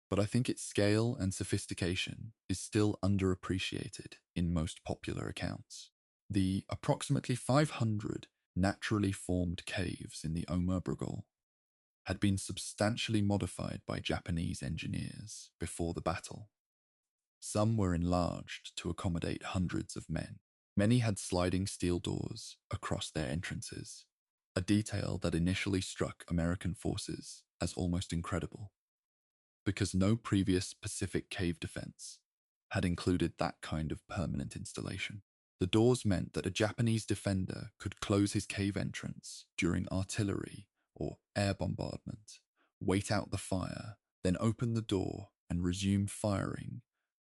but I think its scale and sophistication is still underappreciated in most popular accounts. The approximately 500 naturally formed caves in the Amurbrogel had been substantially modified by Japanese engineers before the battle. Some were enlarged to accommodate hundreds of men. Many had sliding steel doors across their entrances, a detail that initially struck American forces as almost incredible, because no previous Pacific cave defense had included that kind of permanent installation. The doors meant that a Japanese defender could close his cave entrance during artillery or air bombardment, wait out the fire, then open the door and resume firing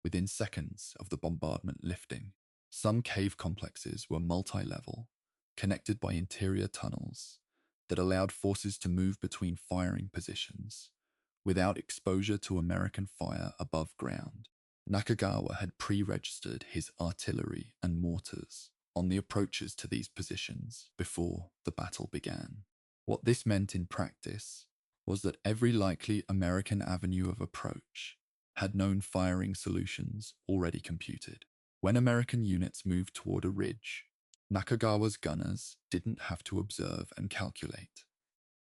within seconds of the bombardment lifting. Some cave complexes were multi-level, connected by interior tunnels that allowed forces to move between firing positions without exposure to American fire above ground. Nakagawa had pre-registered his artillery and mortars on the approaches to these positions before the battle began. What this meant in practice was that every likely American avenue of approach had known firing solutions already computed. When American units moved toward a ridge, Nakagawa's gunners didn't have to observe and calculate.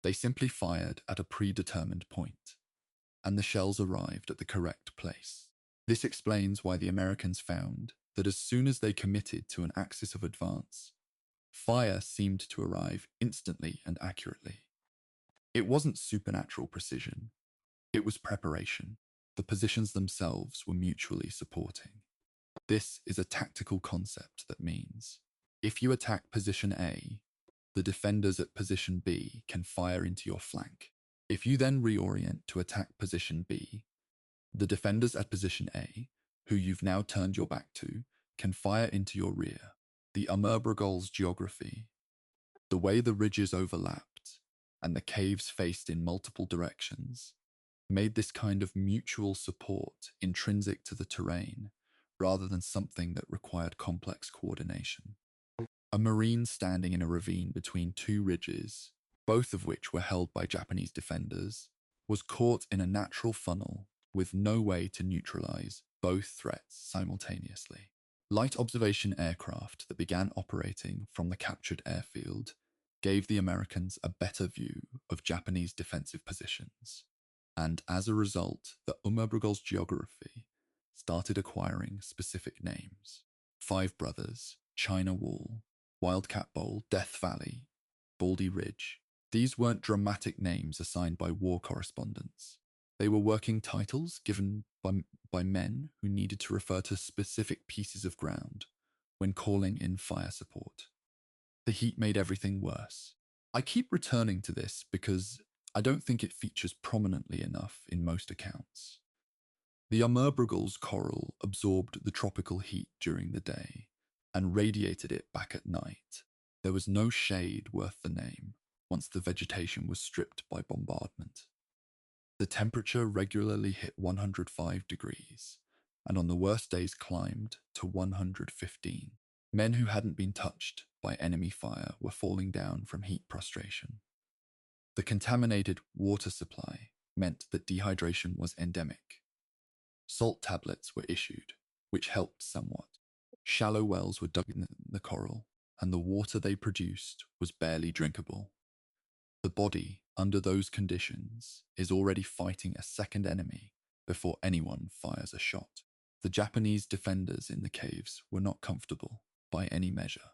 They simply fired at a predetermined point. and the shells arrived at the correct place. This explains why the Americans found that as soon as they committed to an axis of advance, fire seemed to arrive instantly and accurately. It wasn't supernatural precision, it was preparation. The positions themselves were mutually supporting. This is a tactical concept that means if you attack position A, the defenders at position B can fire into your flank. If you then reorient to attack position B, the defenders at position A, who you've now turned your back to, can fire into your rear. The Amurbrugol's geography, the way the ridges overlapped and the caves faced in multiple directions, made this kind of mutual support intrinsic to the terrain rather than something that required complex coordination. A Marine standing in a ravine between two ridges, both of which were held by Japanese defenders, was caught in a natural funnel with no way to neutralize both threats simultaneously. Light observation aircraft that began operating from the captured airfield gave the Americans a better view of Japanese defensive positions, and as a result, the Amurbrugol's geography started acquiring specific names. Five Brothers, China Wall, Wildcat Bowl, Death Valley, Baldy Ridge. These weren't dramatic names assigned by war correspondents. They were working titles given by men who needed to refer to specific pieces of ground when calling in fire support. The heat made everything worse. I keep returning to this because I don't think it features prominently enough in most accounts. The Amurbrugol's coral absorbed the tropical heat during the day and radiated it back at night. There was no shade worth the name once the vegetation was stripped by bombardment. The temperature regularly hit 105 degrees, and on the worst days climbed to 115. Men who hadn't been touched by enemy fire were falling down from heat prostration. The contaminated water supply meant that dehydration was endemic. Salt tablets were issued, which helped somewhat. Shallow wells were dug in the coral, and the water they produced was barely drinkable. The body, under those conditions, is already fighting a second enemy before anyone fires a shot. The Japanese defenders in the caves were not comfortable by any measure,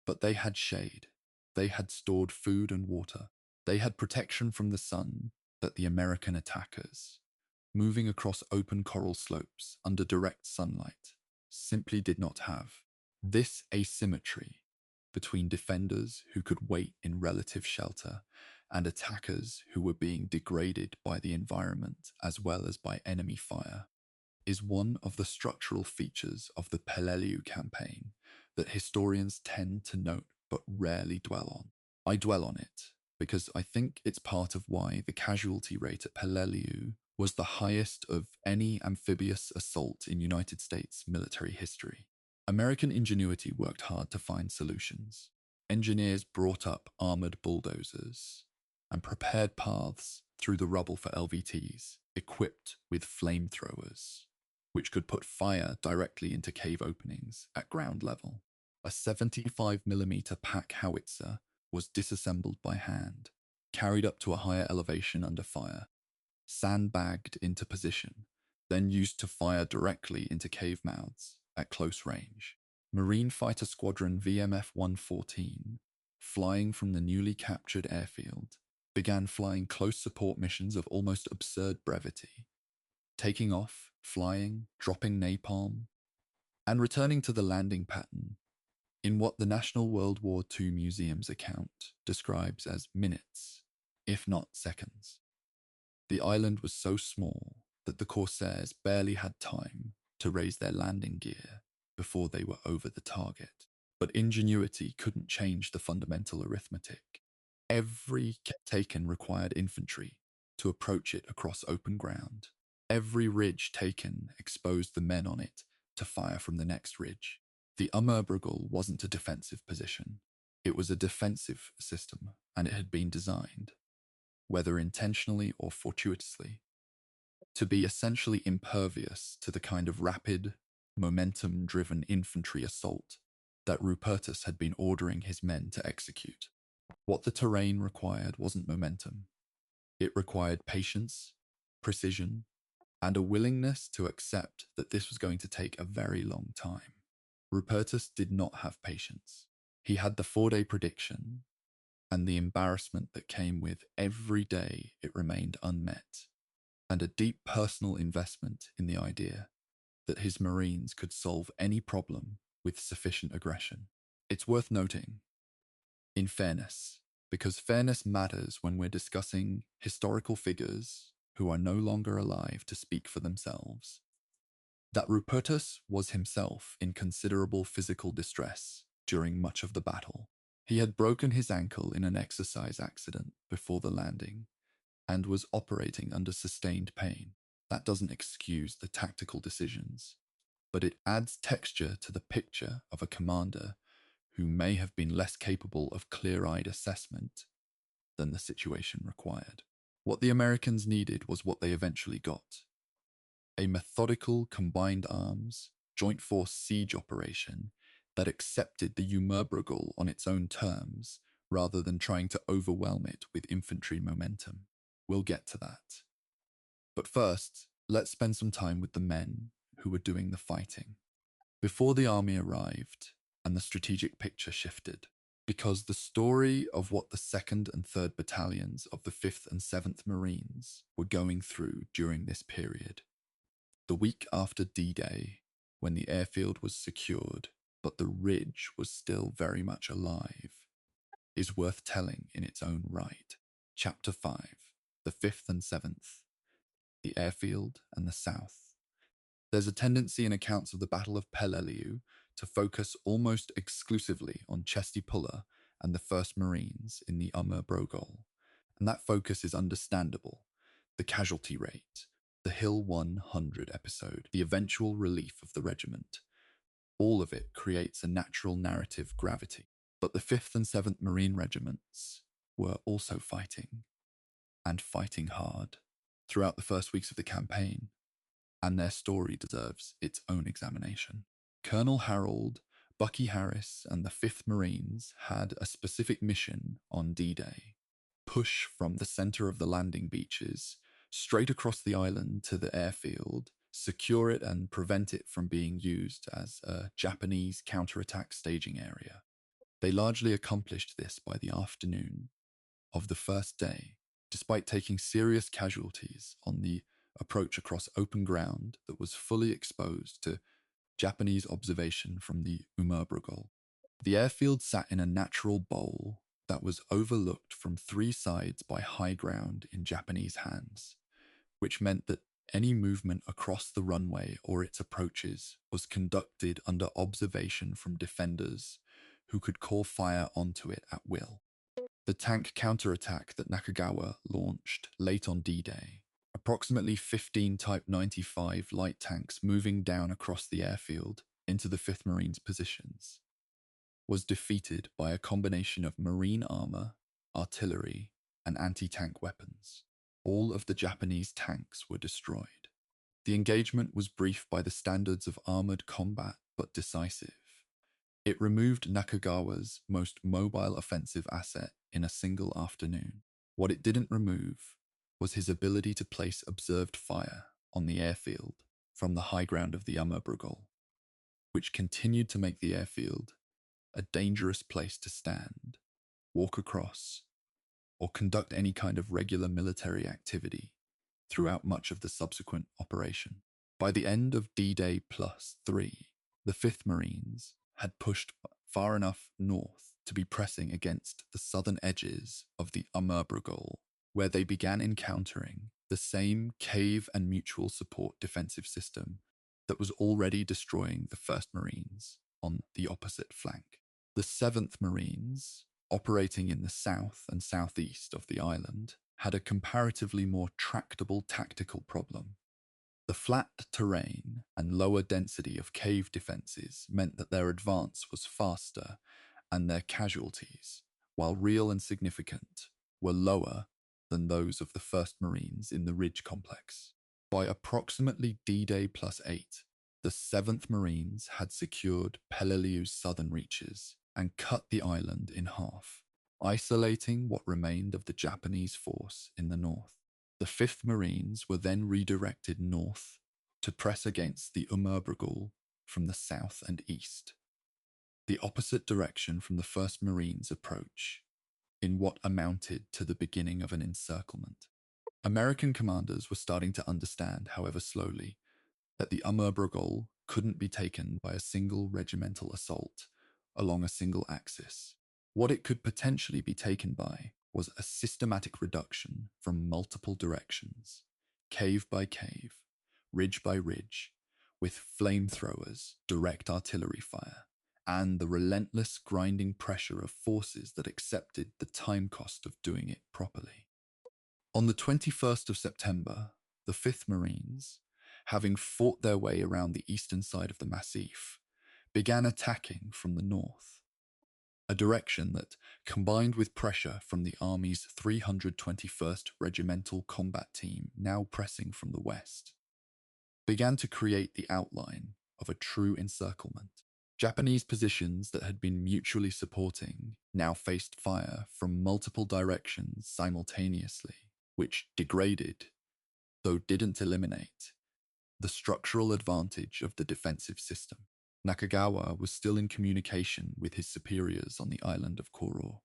but they had shade, they had stored food and water, they had protection from the sun that the American attackers, moving across open coral slopes under direct sunlight, simply did not have. This asymmetry between defenders who could wait in relative shelter and attackers who were being degraded by the environment as well as by enemy fire is one of the structural features of the Peleliu campaign that historians tend to note but rarely dwell on. I dwell on it because I think it's part of why the casualty rate at Peleliu was the highest of any amphibious assault in United States military history. American ingenuity worked hard to find solutions. Engineers brought up armored bulldozers and prepared paths through the rubble for LVTs equipped with flamethrowers, which could put fire directly into cave openings at ground level. A 75mm pack howitzer was disassembled by hand, carried up to a higher elevation under fire, sandbagged into position, then used to fire directly into cave mouths at close range. Marine Fighter Squadron VMF-114, flying from the newly captured airfield, began flying close support missions of almost absurd brevity, taking off, flying, dropping napalm, and returning to the landing pattern in what the National World War II Museum's account describes as minutes, if not seconds. The island was so small that the Corsairs barely had time to raise their landing gear before they were over the target. But ingenuity couldn't change the fundamental arithmetic. Every taken required infantry to approach it across open ground. Every ridge taken exposed the men on it to fire from the next ridge. The Amurbrugol wasn't a defensive position. It was a defensive system, and it had been designed, whether intentionally or fortuitously, to be essentially impervious to the kind of rapid, momentum-driven infantry assault that Rupertus had been ordering his men to execute. What the terrain required wasn't momentum. It required patience, precision, and a willingness to accept that this was going to take a very long time. Rupertus did not have patience. He had the 4-day prediction and the embarrassment that came with every day it remained unmet, and a deep personal investment in the idea that his Marines could solve any problem with sufficient aggression. It's worth noting, in fairness, because fairness matters when we're discussing historical figures who are no longer alive to speak for themselves, that Rupertus was himself in considerable physical distress during much of the battle. He had broken his ankle in an exercise accident before the landing and was operating under sustained pain. That doesn't excuse the tactical decisions, but it adds texture to the picture of a commander who may have been less capable of clear-eyed assessment than the situation required. What the Americans needed was what they eventually got: a methodical combined arms, joint force siege operation that accepted the Umurbrugul on its own terms rather than trying to overwhelm it with infantry momentum. We'll get to that. But first, let's spend some time with the men who were doing the fighting. Before the army arrived and the strategic picture shifted, because the story of what the 2nd and 3rd battalions of the 5th and 7th Marines were going through during this period, the week after D-Day, when the airfield was secured but the ridge was still very much alive, is worth telling in its own right. Chapter 5, the 5th and 7th, the airfield and the south. There's a tendency in accounts of the Battle of Peleliu to focus almost exclusively on Chesty Puller and the 1st Marines in the Umurbrugul, and that focus is understandable. The casualty rate, the Hill 100 episode, the eventual relief of the regiment, all of it creates a natural narrative gravity. But the 5th and 7th Marine regiments were also fighting, and fighting hard, throughout the first weeks of the campaign, and their story deserves its own examination. Colonel Harold, Bucky Harris, and the 5th Marines had a specific mission on D-Day: push from the center of the landing beaches straight across the island to the airfield, secure it and prevent it from being used as a Japanese counterattack staging area. They largely accomplished this by the afternoon of the first day, despite taking serious casualties on the approach across open ground that was fully exposed to Japanese observation from the Umurbrugul. The airfield sat in a natural bowl that was overlooked from 3 sides by high ground in Japanese hands, which meant that any movement across the runway or its approaches was conducted under observation from defenders who could call fire onto it at will. The tank counterattack that Nakagawa launched late on D-Day, approximately 15 Type 95 light tanks moving down across the airfield into the 5th Marines' positions, was defeated by a combination of marine armor, artillery, and anti-tank weapons. All of the Japanese tanks were destroyed. The engagement was brief by the standards of armored combat, but decisive. It removed Nakagawa's most mobile offensive asset in a single afternoon. What it didn't remove was his ability to place observed fire on the airfield from the high ground of the Umurbrugul, which continued to make the airfield a dangerous place to stand, walk across, or conduct any kind of regular military activity throughout much of the subsequent operation. By the end of D-Day +3, the 5th Marines had pushed far enough north to be pressing against the southern edges of the Umurbrugul, where they began encountering the same cave and mutual support defensive system that was already destroying the 1st Marines on the opposite flank. The 7th Marines, operating in the south and southeast of the island, had a comparatively more tractable tactical problem. The flat terrain and lower density of cave defenses meant that their advance was faster and their casualties, while real and significant, were lower than those of the 1st Marines in the ridge complex. By approximately D-Day +8, the 7th Marines had secured Peleliu's southern reaches and cut the island in half, isolating what remained of the Japanese force in the north. The 5th Marines were then redirected north to press against the from the south and east, the opposite direction from the 1st Marines' approach, in what amounted to the beginning of an encirclement. American commanders were starting to understand, however slowly, that the couldn't be taken by a single regimental assault along a single axis. What it could potentially be taken by was a systematic reduction from multiple directions, cave by cave, ridge by ridge, with flamethrowers, direct artillery fire, and the relentless grinding pressure of forces that accepted the time cost of doing it properly. On the 21st of September, the 5th Marines, having fought their way around the eastern side of the Massif, began attacking from the north, a direction that, combined with pressure from the Army's 321st Regimental Combat Team now pressing from the west, began to create the outline of a true encirclement. Japanese positions that had been mutually supporting now faced fire from multiple directions simultaneously, which degraded, though didn't eliminate, the structural advantage of the defensive system. Nakagawa was still in communication with his superiors on the island of Koror.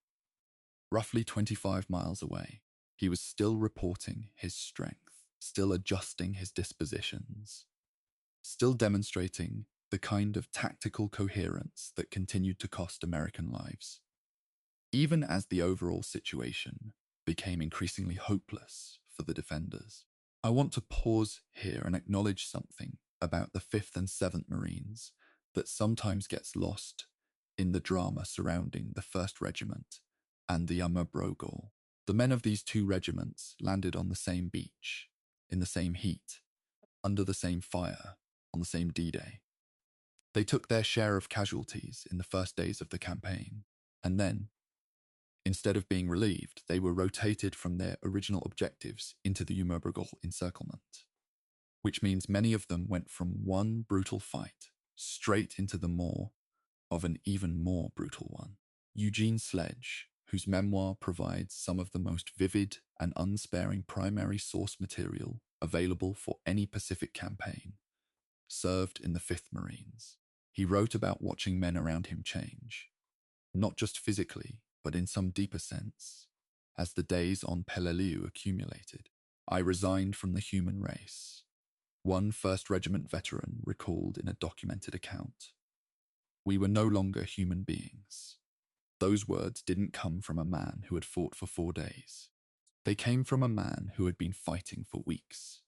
Roughly 25 miles away, he was still reporting his strength, still adjusting his dispositions, still demonstrating the kind of tactical coherence that continued to cost American lives. Even as the overall situation became increasingly hopeless for the defenders, I want to pause here and acknowledge something about the 5th and 7th Marines that sometimes gets lost in the drama surrounding the 1st Regiment and the Brogol. The men of these two regiments landed on the same beach, in the same heat, under the same fire, on the same D-Day. They took their share of casualties in the first days of the campaign, and then, instead of being relieved, they were rotated from their original objectives into the Brogol encirclement, which means many of them went from one brutal fight straight into the maw of an even more brutal one. Eugene Sledge, whose memoir provides some of the most vivid and unsparing primary source material available for any Pacific campaign, served in the 5th Marines. He wrote about watching men around him change, not just physically, but in some deeper sense, as the days on Peleliu accumulated. I resigned from the human race, one 1st Regiment veteran recalled in a documented account. We were no longer human beings. Those words didn't come from a man who had fought for 4 days. They came from a man who had been fighting for weeks.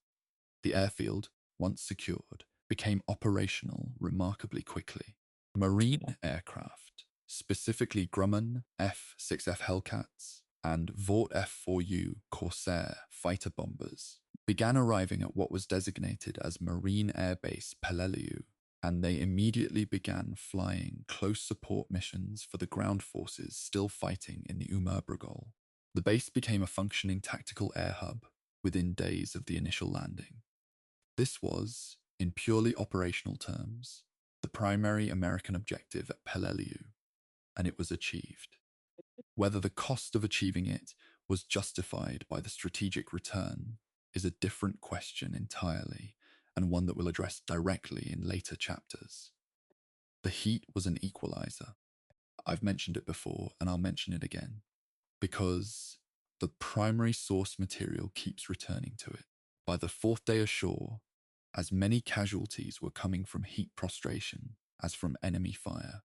The airfield, once secured, became operational remarkably quickly. Marine aircraft, specifically Grumman F-6F Hellcats and Vought F-4U Corsair fighter bombers, began arriving at what was designated as Marine Air Base Peleliu, and they immediately began flying close support missions for the ground forces still fighting in the Brogol. The base became a functioning tactical air hub within days of the initial landing. This was, in purely operational terms, the primary American objective at Peleliu, and it was achieved. Whether the cost of achieving it was justified by the strategic return is a different question entirely, and one that we'll address directly in later chapters. The heat was an equalizer. I've mentioned it before, and I'll mention it again, because the primary source material keeps returning to it. By the 4th day ashore, as many casualties were coming from heat prostration as from enemy fire.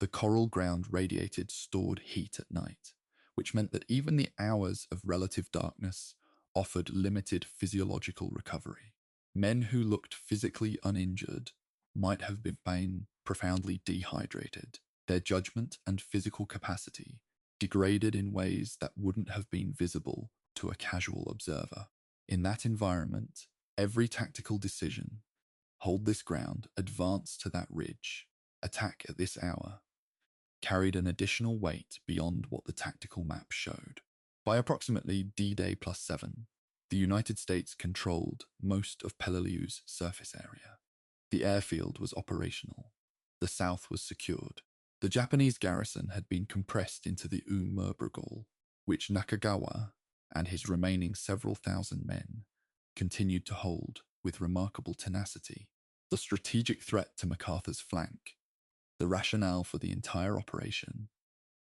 The coral ground radiated stored heat at night, which meant that even the hours of relative darkness offered limited physiological recovery. Men who looked physically uninjured might have been profoundly dehydrated, their judgment and physical capacity degraded in ways that wouldn't have been visible to a casual observer. In that environment, every tactical decision, hold this ground, advance to that ridge, attack at this hour, carried an additional weight beyond what the tactical map showed. By approximately D-Day +7, the United States controlled most of Peleliu's surface area. The airfield was operational. The south was secured. The Japanese garrison had been compressed into the Brogol, which Nakagawa and his remaining several thousand men continued to hold with remarkable tenacity. The strategic threat to MacArthur's flank, the rationale for the entire operation,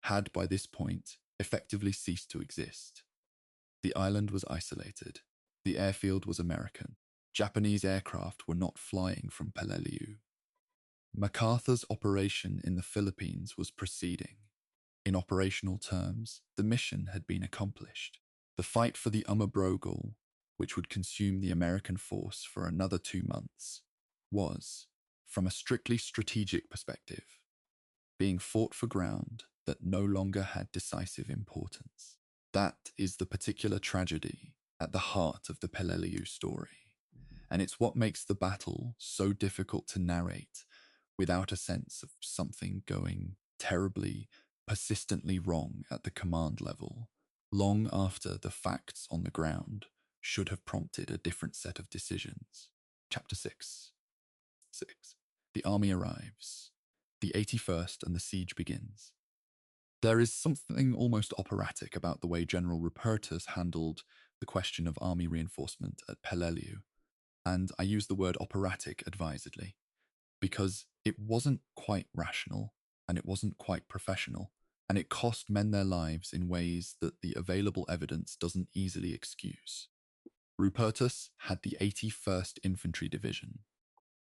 had by this point effectively ceased to exist. The island was isolated. The airfield was American. Japanese aircraft were not flying from Peleliu. MacArthur's operation in the Philippines was proceeding. In operational terms, the mission had been accomplished. The fight for the Brogal, which would consume the American force for another 2 months, was, from a strictly strategic perspective, being fought for ground that no longer had decisive importance. That is the particular tragedy at the heart of the Peleliu story, and it's what makes the battle so difficult to narrate without a sense of something going terribly, persistently wrong at the command level, long after the facts on the ground should have prompted a different set of decisions. Chapter 6. The army arrives. The 81st and the siege begins. There is something almost operatic about the way General Rupertus handled the question of army reinforcement at Peleliu, and I use the word operatic advisedly, because it wasn't quite rational, and it wasn't quite professional, and it cost men their lives in ways that the available evidence doesn't easily excuse. Rupertus had the 81st Infantry Division,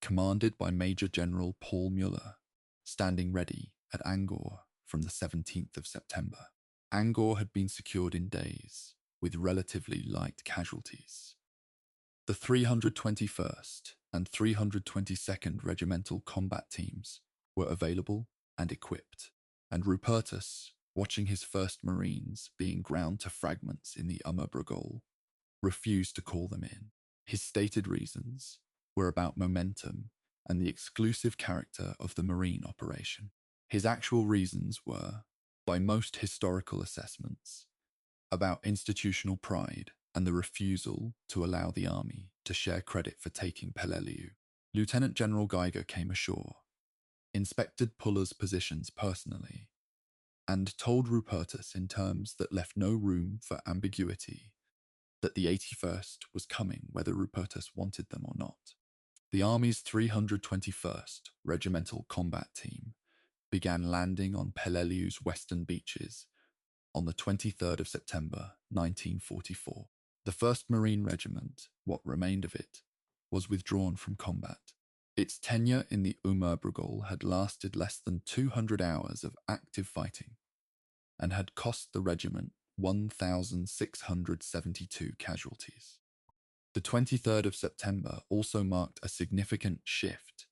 commanded by Major General Paul Muller, standing ready at Angor from the 17th of September. Angor had been secured in days, with relatively light casualties. The 321st and 322nd Regimental combat teams were available and equipped, and Rupertus, watching his 1st Marines being ground to fragments in the Brogal, refused to call them in. His stated reasons were about momentum and the exclusive character of the Marine operation. His actual reasons were, by most historical assessments, about institutional pride and the refusal to allow the army to share credit for taking Peleliu. Lieutenant General Geiger came ashore, inspected Puller's positions personally, and told Rupertus in terms that left no room for ambiguity that the 81st was coming whether Rupertus wanted them or not. The Army's 321st Regimental Combat Team began landing on Peleliu's western beaches on the 23rd of September 1944. The 1st Marine Regiment, what remained of it, was withdrawn from combat. Its tenure in the Brogal had lasted less than 200 hours of active fighting and had cost the regiment 1,672 casualties. The 23rd of September also marked a significant shift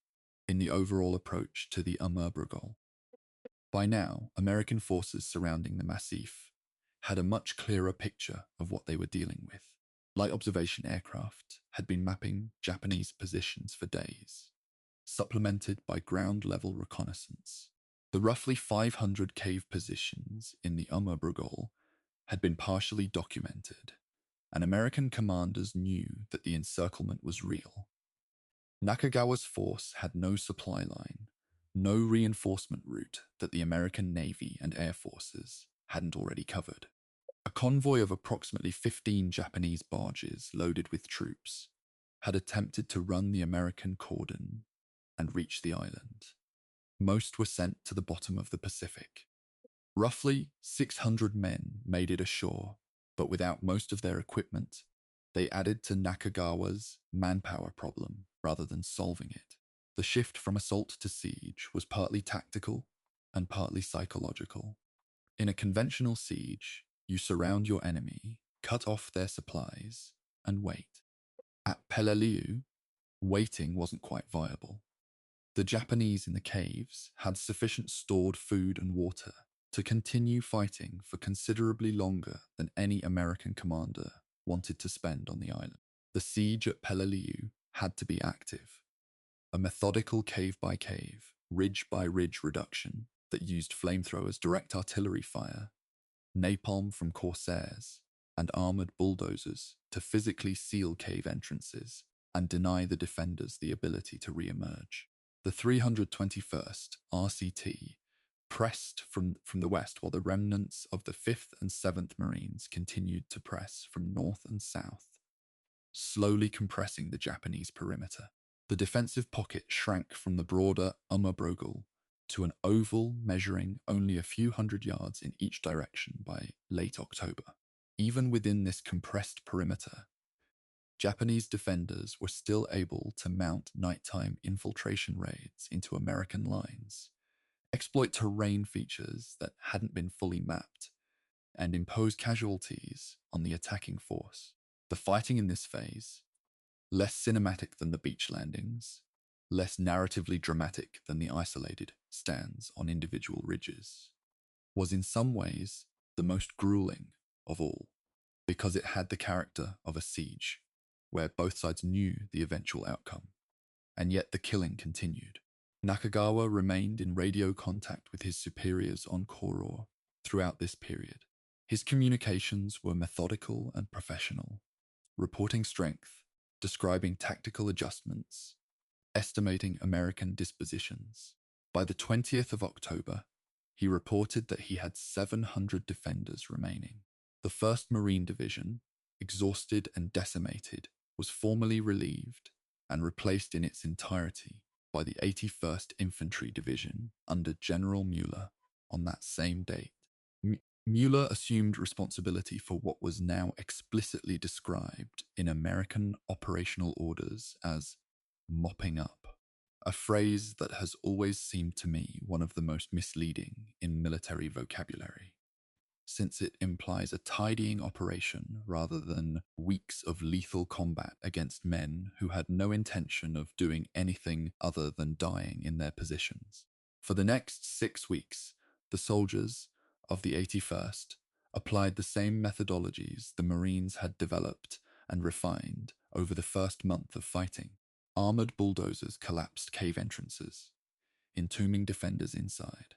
in the overall approach to the Brogal. By now, American forces surrounding the Massif had a much clearer picture of what they were dealing with. Light observation aircraft had been mapping Japanese positions for days, supplemented by ground-level reconnaissance. The roughly 500 cave positions in the Brogal had been partially documented, and American commanders knew that the encirclement was real. Nakagawa's force had no supply line, no reinforcement route that the American Navy and Air Forces hadn't already covered. A convoy of approximately 15 Japanese barges loaded with troops had attempted to run the American cordon and reach the island. Most were sent to the bottom of the Pacific. Roughly 600 men made it ashore, but without most of their equipment, they added to Nakagawa's manpower problem rather than solving it. The shift from assault to siege was partly tactical and partly psychological. In a conventional siege, you surround your enemy, cut off their supplies, and wait. At Peleliu, waiting wasn't quite viable. The Japanese in the caves had sufficient stored food and water to continue fighting for considerably longer than any American commander wanted to spend on the island. The siege at Peleliu had to be active. A methodical cave-by-cave, ridge-by-ridge reduction that used flamethrowers, direct artillery fire, napalm from corsairs, and armoured bulldozers to physically seal cave entrances and deny the defenders the ability to re-emerge. The 321st RCT pressed from the west, while the remnants of the 5th and 7th Marines continued to press from north and south, slowly compressing the Japanese perimeter. The defensive pocket shrank from the broader Brogel to an oval measuring only a few hundred yards in each direction by late October. Even within this compressed perimeter, Japanese defenders were still able to mount nighttime infiltration raids into American lines, exploit terrain features that hadn't been fully mapped, and impose casualties on the attacking force. The fighting in this phase, less cinematic than the beach landings, less narratively dramatic than the isolated stands on individual ridges, was in some ways the most grueling of all, because it had the character of a siege, where both sides knew the eventual outcome, and yet the killing continued. Nakagawa remained in radio contact with his superiors on Koror throughout this period. His communications were methodical and professional, reporting strength, describing tactical adjustments, estimating American dispositions. By the 20th of October, he reported that he had 700 defenders remaining. The 1st Marine Division, exhausted and decimated, was formally relieved and replaced in its entirety by the 81st Infantry Division under General Mueller on that same date. Mueller assumed responsibility for what was now explicitly described in American operational orders as mopping up, a phrase that has always seemed to me one of the most misleading in military vocabulary, since it implies a tidying operation rather than weeks of lethal combat against men who had no intention of doing anything other than dying in their positions. For the next 6 weeks, the soldiers of the 81st applied the same methodologies the Marines had developed and refined over the first month of fighting. Armored bulldozers collapsed cave entrances, entombing defenders inside.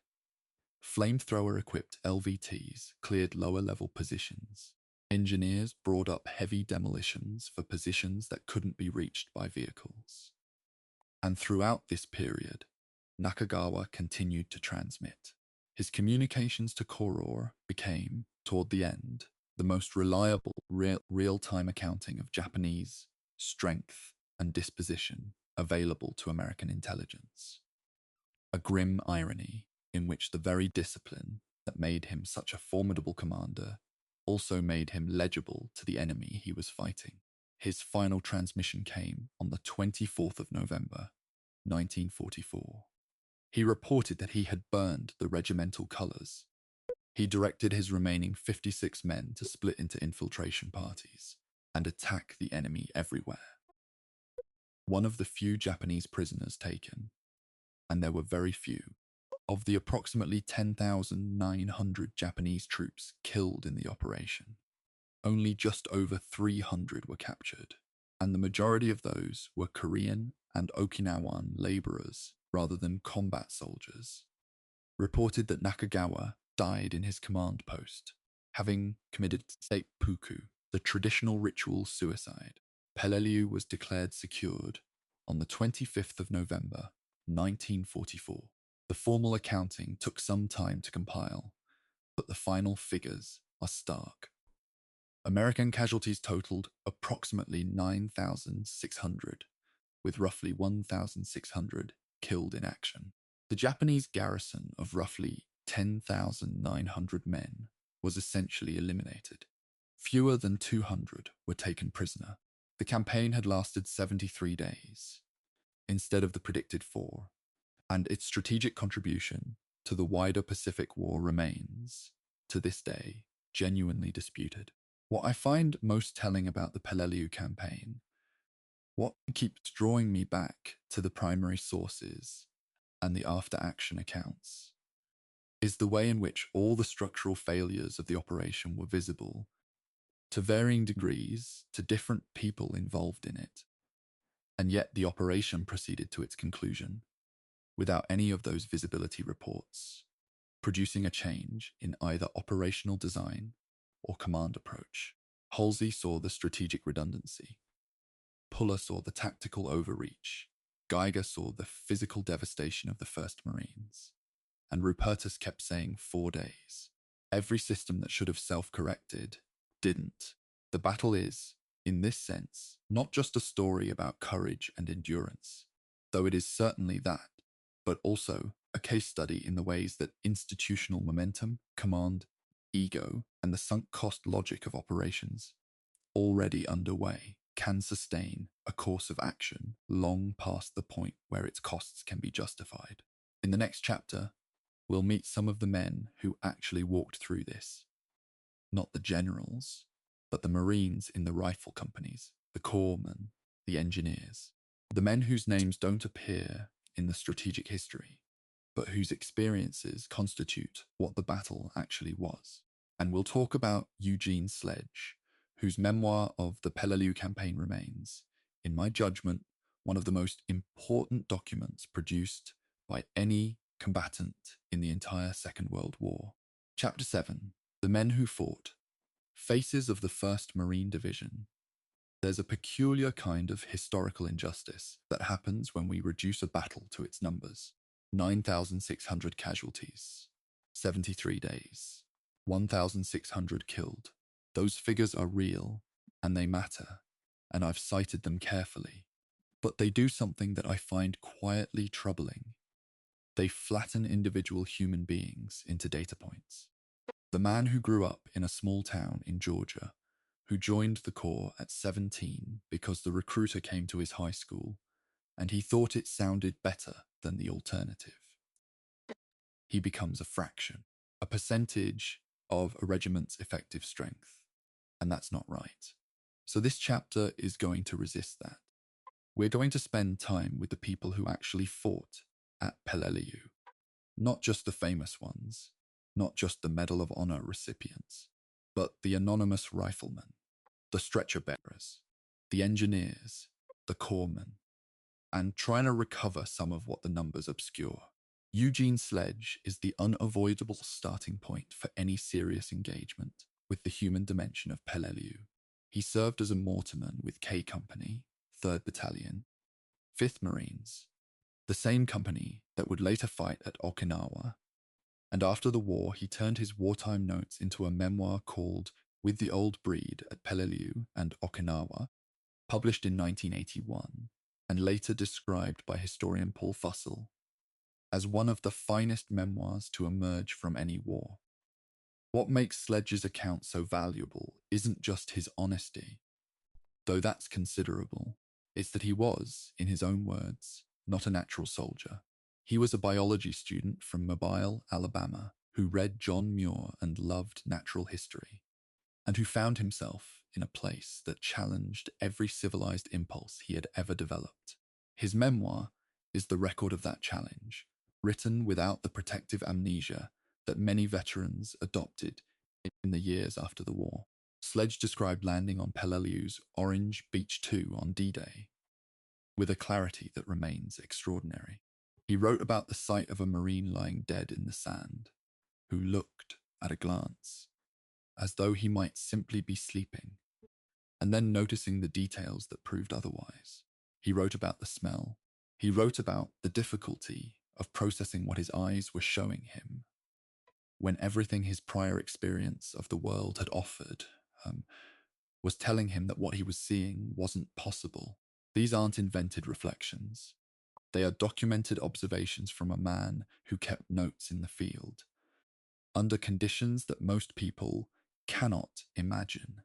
Flamethrower-equipped LVTs cleared lower-level positions. Engineers brought up heavy demolitions for positions that couldn't be reached by vehicles. And throughout this period, Nakagawa continued to transmit. His communications to Koror became, toward the end, the most reliable real-time accounting of Japanese strength and disposition available to American intelligence. A grim irony in which the very discipline that made him such a formidable commander also made him legible to the enemy he was fighting. His final transmission came on the 24th of November, 1944. He reported that he had burned the regimental colours. He directed his remaining 56 men to split into infiltration parties and attack the enemy everywhere. One of the few Japanese prisoners taken, and there were very few, of the approximately 10,900 Japanese troops killed in the operation, only just over 300 were captured, and the majority of those were Korean and Okinawan laborers rather than combat soldiers. Reported that Nakagawa died in his command post, having committed seppuku, the traditional ritual suicide. Peleliu was declared secured on the 25th of November, 1944. The formal accounting took some time to compile, but the final figures are stark. American casualties totaled approximately 9,600, with roughly 1,600 killed in action. The Japanese garrison of roughly 10,900 men was essentially eliminated. Fewer than 200 were taken prisoner. The campaign had lasted 73 days, instead of the predicted 4, and its strategic contribution to the wider Pacific War remains, to this day, genuinely disputed. What I find most telling about the Peleliu campaign, what keeps drawing me back to the primary sources and the after-action accounts, is the way in which all the structural failures of the operation were visible, to varying degrees, to different people involved in it, and yet the operation proceeded to its conclusion, without any of those visibility reports, producing a change in either operational design or command approach. Halsey saw the strategic redundancy. Puller saw the tactical overreach. Geiger saw the physical devastation of the 1st Marines. and Rupertus kept saying 4 days. Every system that should have self-corrected didn't. The battle is, in this sense, not just a story about courage and endurance, though it is certainly that, but also a case study in the ways that institutional momentum, command, ego, and the sunk cost logic of operations, already underway, can sustain a course of action long past the point where its costs can be justified. In the next chapter, we'll meet some of the men who actually walked through this. Not the generals, but the Marines in the rifle companies, the corpsmen, the engineers, the men whose names don't appear in the strategic history, but whose experiences constitute what the battle actually was. And we'll talk about Eugene Sledge, whose memoir of the Peleliu campaign remains, in my judgment, one of the most important documents produced by any combatant in the entire Second World War. Chapter 7. The Men Who Fought. Faces of the 1st Marine Division. There's a peculiar kind of historical injustice that happens when we reduce a battle to its numbers. 9,600 casualties, 73 days, 1,600 killed. Those figures are real, and they matter, and I've cited them carefully. But they do something that I find quietly troubling. They flatten individual human beings into data points. The man who grew up in a small town in Georgia, who joined the Corps at 17 because the recruiter came to his high school and he thought it sounded better than the alternative. He becomes a fraction, a percentage of a regiment's effective strength, and that's not right. So this chapter is going to resist that. We're going to spend time with the people who actually fought at Peleliu, not just the famous ones, not just the Medal of Honor recipients, but the anonymous riflemen, the stretcher bearers, the engineers, the corpsmen, and trying to recover some of what the numbers obscure. Eugene Sledge is the unavoidable starting point for any serious engagement with the human dimension of Peleliu. He served as a mortarman with K Company, 3rd Battalion, 5th Marines, the same company that would later fight at Okinawa. And after the war, he turned his wartime notes into a memoir called With the Old Breed at Peleliu and Okinawa, published in 1981, and later described by historian Paul Fussell as one of the finest memoirs to emerge from any war. What makes Sledge's account so valuable isn't just his honesty, though that's considerable. It's that he was, in his own words, not a natural soldier. He was a biology student from Mobile, Alabama, who read John Muir and loved natural history, and who found himself in a place that challenged every civilized impulse he had ever developed. His memoir is the record of that challenge, written without the protective amnesia that many veterans adopted in the years after the war. Sledge described landing on Peleliu's Orange Beach 2 on D-Day with a clarity that remains extraordinary. He wrote about the sight of a Marine lying dead in the sand, who looked, at a glance, as though he might simply be sleeping, and then noticing the details that proved otherwise. He wrote about the smell. He wrote about the difficulty of processing what his eyes were showing him, when everything his prior experience of the world had offered was telling him that what he was seeing wasn't possible. These aren't invented reflections. They are documented observations from a man who kept notes in the field, under conditions that most people cannot imagine,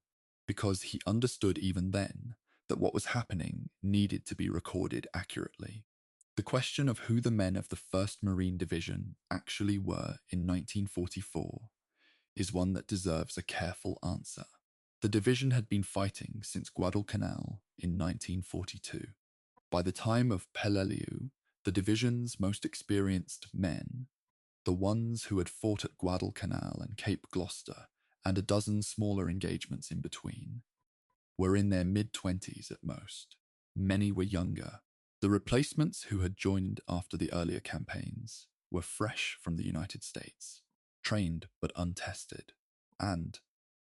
because he understood even then that what was happening needed to be recorded accurately. The question of who the men of the 1st Marine Division actually were in 1944 is one that deserves a careful answer. The division had been fighting since Guadalcanal in 1942. By the time of Peleliu, the division's most experienced men, the ones who had fought at Guadalcanal and Cape Gloucester and a dozen smaller engagements in between, were in their mid-20s at most. Many were younger. The replacements who had joined after the earlier campaigns were fresh from the United States, trained but untested, and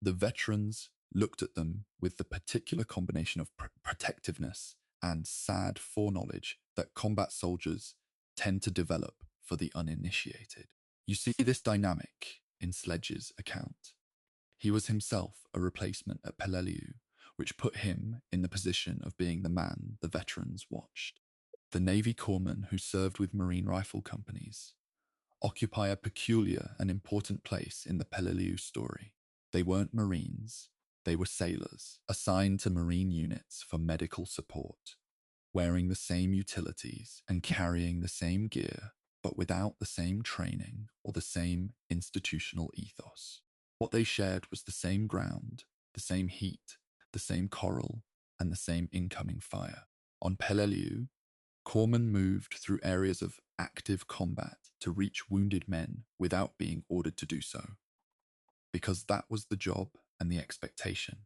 the veterans looked at them with the particular combination of protectiveness and sad foreknowledge that combat soldiers tend to develop for the uninitiated. You see this dynamic in Sledge's account. He was himself a replacement at Peleliu, which put him in the position of being the man the veterans watched. The Navy corpsmen who served with Marine rifle companies occupy a peculiar and important place in the Peleliu story. They weren't Marines, they were sailors, assigned to Marine units for medical support, wearing the same utilities and carrying the same gear, but without the same training or the same institutional ethos. What they shared was the same ground, the same heat, the same coral, and the same incoming fire. On Peleliu, corpsmen moved through areas of active combat to reach wounded men without being ordered to do so, because that was the job and the expectation,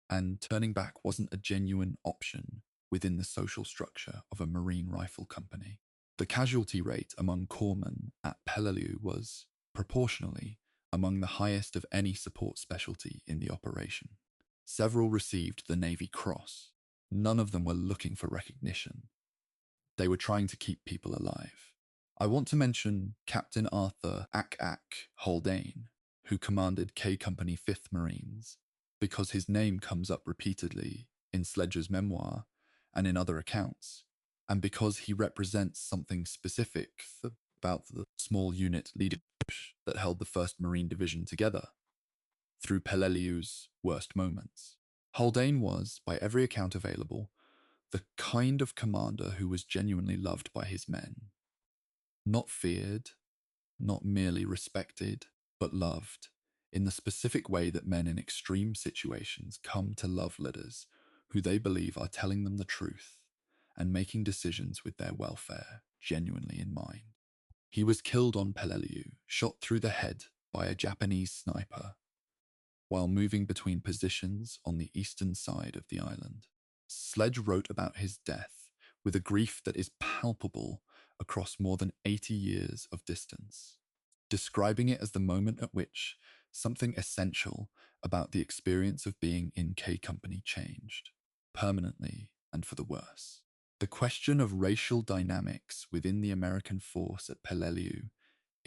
and turning back wasn't a genuine option within the social structure of a Marine rifle company. The casualty rate among corpsmen at Peleliu was, proportionally, among the highest of any support specialty in the operation. Several received the Navy Cross. None of them were looking for recognition. They were trying to keep people alive. I want to mention Captain Arthur Haldane, who commanded K Company 5th Marines, because his name comes up repeatedly in Sledge's memoir and in other accounts, and because he represents something specific about the small unit leadership that held the 1st Marine Division together through Peleliu's worst moments. Haldane was, by every account available, the kind of commander who was genuinely loved by his men. Not feared, not merely respected, but loved, in the specific way that men in extreme situations come to love leaders who they believe are telling them the truth and making decisions with their welfare genuinely in mind. He was killed on Peleliu, shot through the head by a Japanese sniper, while moving between positions on the eastern side of the island. Sledge wrote about his death with a grief that is palpable across more than 80 years of distance, describing it as the moment at which something essential about the experience of being in K Company changed, permanently and for the worse. The question of racial dynamics within the American force at Peleliu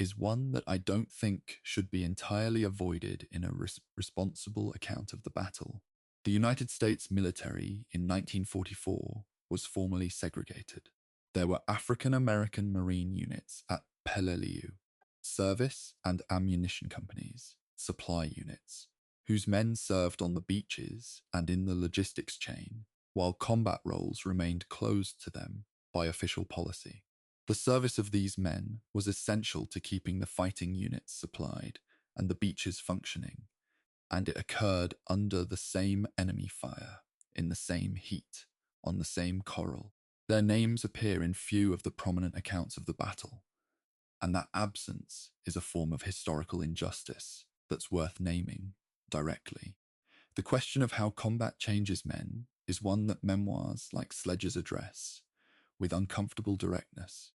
is one that I don't think should be entirely avoided in a responsible account of the battle. The United States military in 1944 was formally segregated. There were African American Marine units at Peleliu, service and ammunition companies, supply units, whose men served on the beaches and in the logistics chain, while combat roles remained closed to them by official policy. The service of these men was essential to keeping the fighting units supplied and the beaches functioning, and it occurred under the same enemy fire, in the same heat, on the same coral. Their names appear in few of the prominent accounts of the battle, and that absence is a form of historical injustice that's worth naming directly. The question of how combat changes men is one that memoirs like Sledge's address with uncomfortable directness.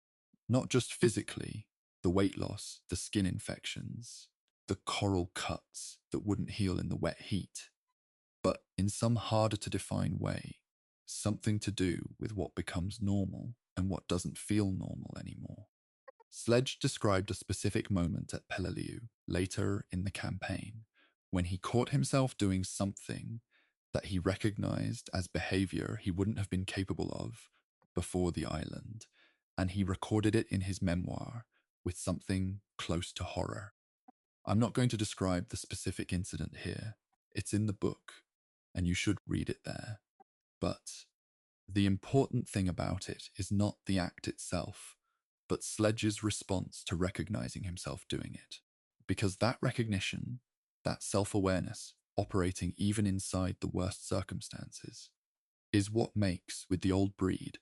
Not just physically, the weight loss, the skin infections, the coral cuts that wouldn't heal in the wet heat, but in some harder to define way, something to do with what becomes normal and what doesn't feel normal anymore. Sledge described a specific moment at Peleliu later in the campaign when he caught himself doing something that he recognized as behavior he wouldn't have been capable of before the island, and he recorded it in his memoir with something close to horror. I'm not going to describe the specific incident here. It's in the book, and you should read it there. But the important thing about it is not the act itself, but Sledge's response to recognizing himself doing it. Because that recognition, that self-awareness, operating even inside the worst circumstances, is what makes With the Old Breed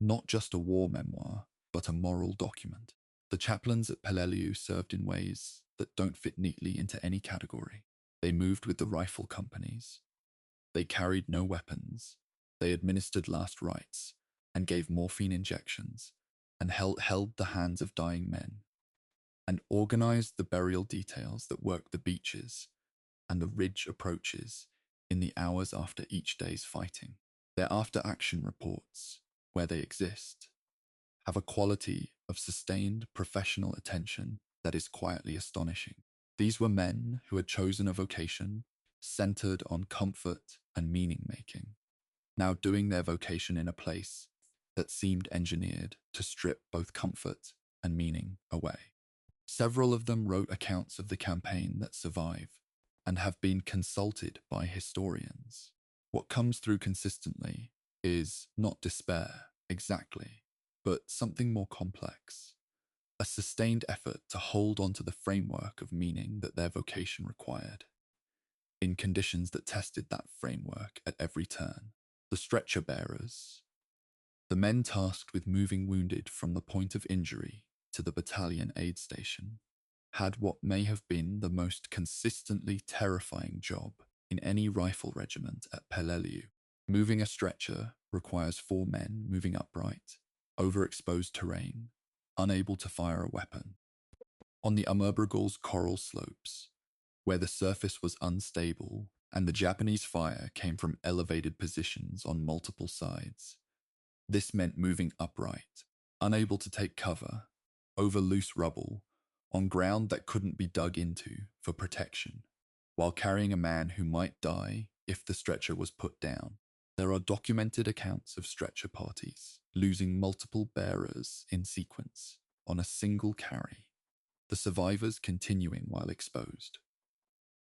not just a war memoir, but a moral document. The chaplains at Peleliu served in ways that don't fit neatly into any category. They moved with the rifle companies. They carried no weapons. They administered last rites and gave morphine injections and held the hands of dying men and organized the burial details that worked the beaches and the ridge approaches in the hours after each day's fighting. Their after-action reports, where they exist, have a quality of sustained professional attention that is quietly astonishing. These were men who had chosen a vocation centered on comfort and meaning making, now doing their vocation in a place that seemed engineered to strip both comfort and meaning away. Several of them wrote accounts of the campaign that survive and have been consulted by historians. What comes through consistently is not despair, exactly, but something more complex, a sustained effort to hold onto the framework of meaning that their vocation required, in conditions that tested that framework at every turn. The stretcher bearers, the men tasked with moving wounded from the point of injury to the battalion aid station, had what may have been the most consistently terrifying job in any rifle regiment at Peleliu. Moving a stretcher requires 4 men moving upright, over exposed terrain, unable to fire a weapon. On the Amurbrugol's coral slopes, where the surface was unstable and the Japanese fire came from elevated positions on multiple sides, this meant moving upright, unable to take cover, over loose rubble, on ground that couldn't be dug into for protection, while carrying a man who might die if the stretcher was put down. There are documented accounts of stretcher parties losing multiple bearers in sequence on a single carry, the survivors continuing while exposed,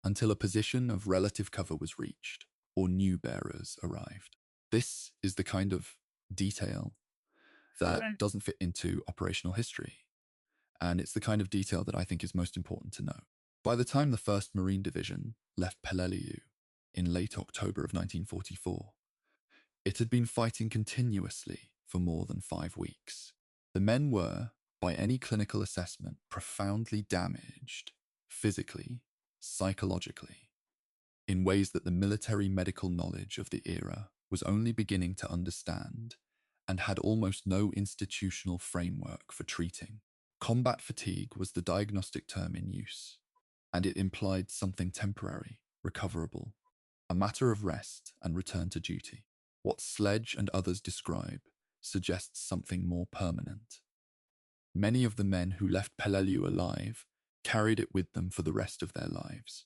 until a position of relative cover was reached or new bearers arrived. This is the kind of detail that doesn't fit into operational history, and it's the kind of detail that I think is most important to know. By the time the 1st Marine Division left Peleliu in late October of 1944, it had been fighting continuously for more than 5 weeks. The men were, by any clinical assessment, profoundly damaged, physically, psychologically, in ways that the military medical knowledge of the era was only beginning to understand and had almost no institutional framework for treating. Combat fatigue was the diagnostic term in use, and it implied something temporary, recoverable, a matter of rest and return to duty. What Sledge and others describe suggests something more permanent. Many of the men who left Peleliu alive carried it with them for the rest of their lives.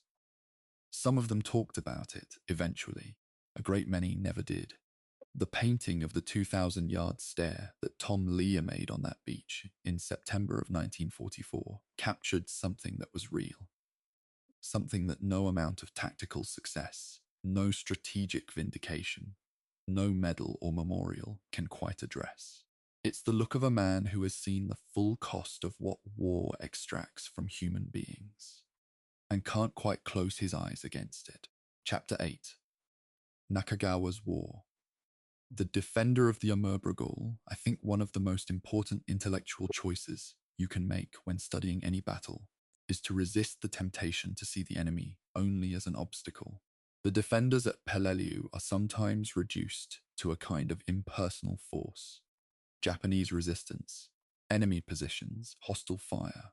Some of them talked about it eventually, a great many never did. The painting of the 2,000-yard stare that Tom Lear made on that beach in September of 1944 captured something that was real, something that no amount of tactical success, no strategic vindication, no medal or memorial can quite address. It's the look of a man who has seen the full cost of what war extracts from human beings, and can't quite close his eyes against it. Chapter 8. Nakagawa's War. The defender of the Amurbrugol, I think one of the most important intellectual choices you can make when studying any battle, is to resist the temptation to see the enemy only as an obstacle. The defenders at Peleliu are sometimes reduced to a kind of impersonal force. Japanese resistance, enemy positions, hostile fire,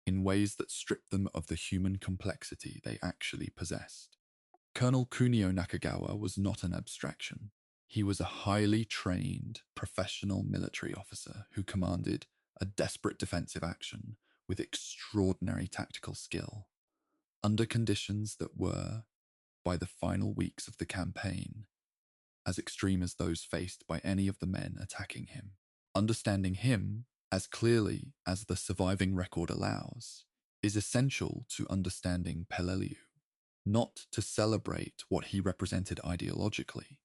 in ways that strip them of the human complexity they actually possessed. Colonel Kunio Nakagawa was not an abstraction. He was a highly trained, professional military officer who commanded a desperate defensive action with extraordinary tactical skill, under conditions that were, by the final weeks of the campaign, as extreme as those faced by any of the men attacking him. Understanding him, as clearly as the surviving record allows, is essential to understanding Peleliu, not to celebrate what he represented ideologically,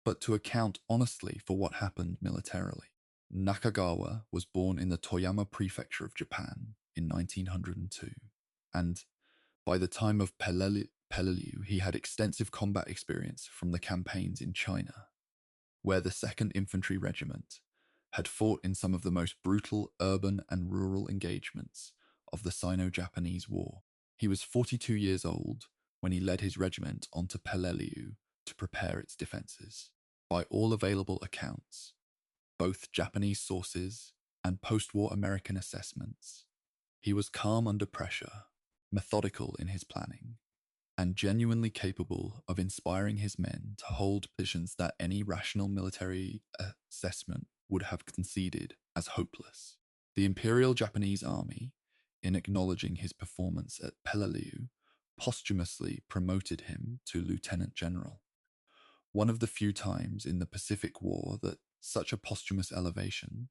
but to account honestly for what happened militarily. Nakagawa was born in the Toyama prefecture of Japan in 1902, and by the time of Peleliu, he had extensive combat experience from the campaigns in China, where the 2nd Infantry Regiment had fought in some of the most brutal urban and rural engagements of the Sino-Japanese War. He was 42 years old when he led his regiment onto Peleliu to prepare its defenses. By all available accounts, both Japanese sources and post-war American assessments, he was calm under pressure, methodical in his planning, and genuinely capable of inspiring his men to hold positions that any rational military assessment would have conceded as hopeless. The Imperial Japanese Army, in acknowledging his performance at Peleliu, posthumously promoted him to lieutenant general. One of the few times in the Pacific War that such a posthumous elevation